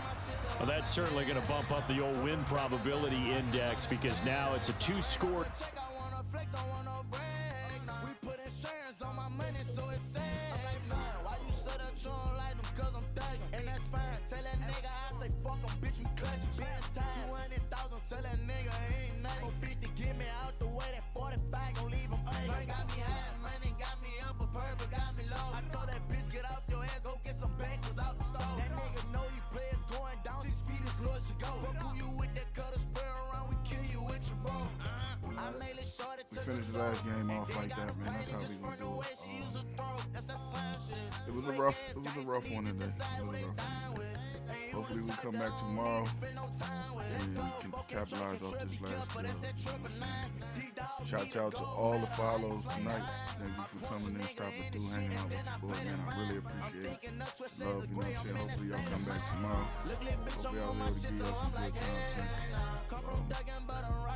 Well, that's certainly going to bump up the old win probability index because now it's a 2-score. Tell that nigga ain't nothing. 50, get me out the way. That 45 gon' leave him ugly. Got me high, money got me up a purple, got me low. I told that bitch get off your ass, go get some bangers out the stove. That nigga know you play is going down 6 feet as low as you go. Fuck who you with that cutter, spray around, we kill you with your bro. I made it short. We finished the last game off like that, man. That's how we gonna do it. It was a rough one today. Hopefully we come back tomorrow and we can capitalize off this last field. Shout out to all the follows tonight. Thank you for coming in, stopping through, hanging out with your boy, man. I really appreciate it. Love, you know what I'm saying? Hopefully y'all come back tomorrow. Hopefully y'all be able to give us some good content.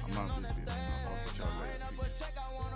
I'm out this bitch, man. I'll fuck with y'all later. Peace.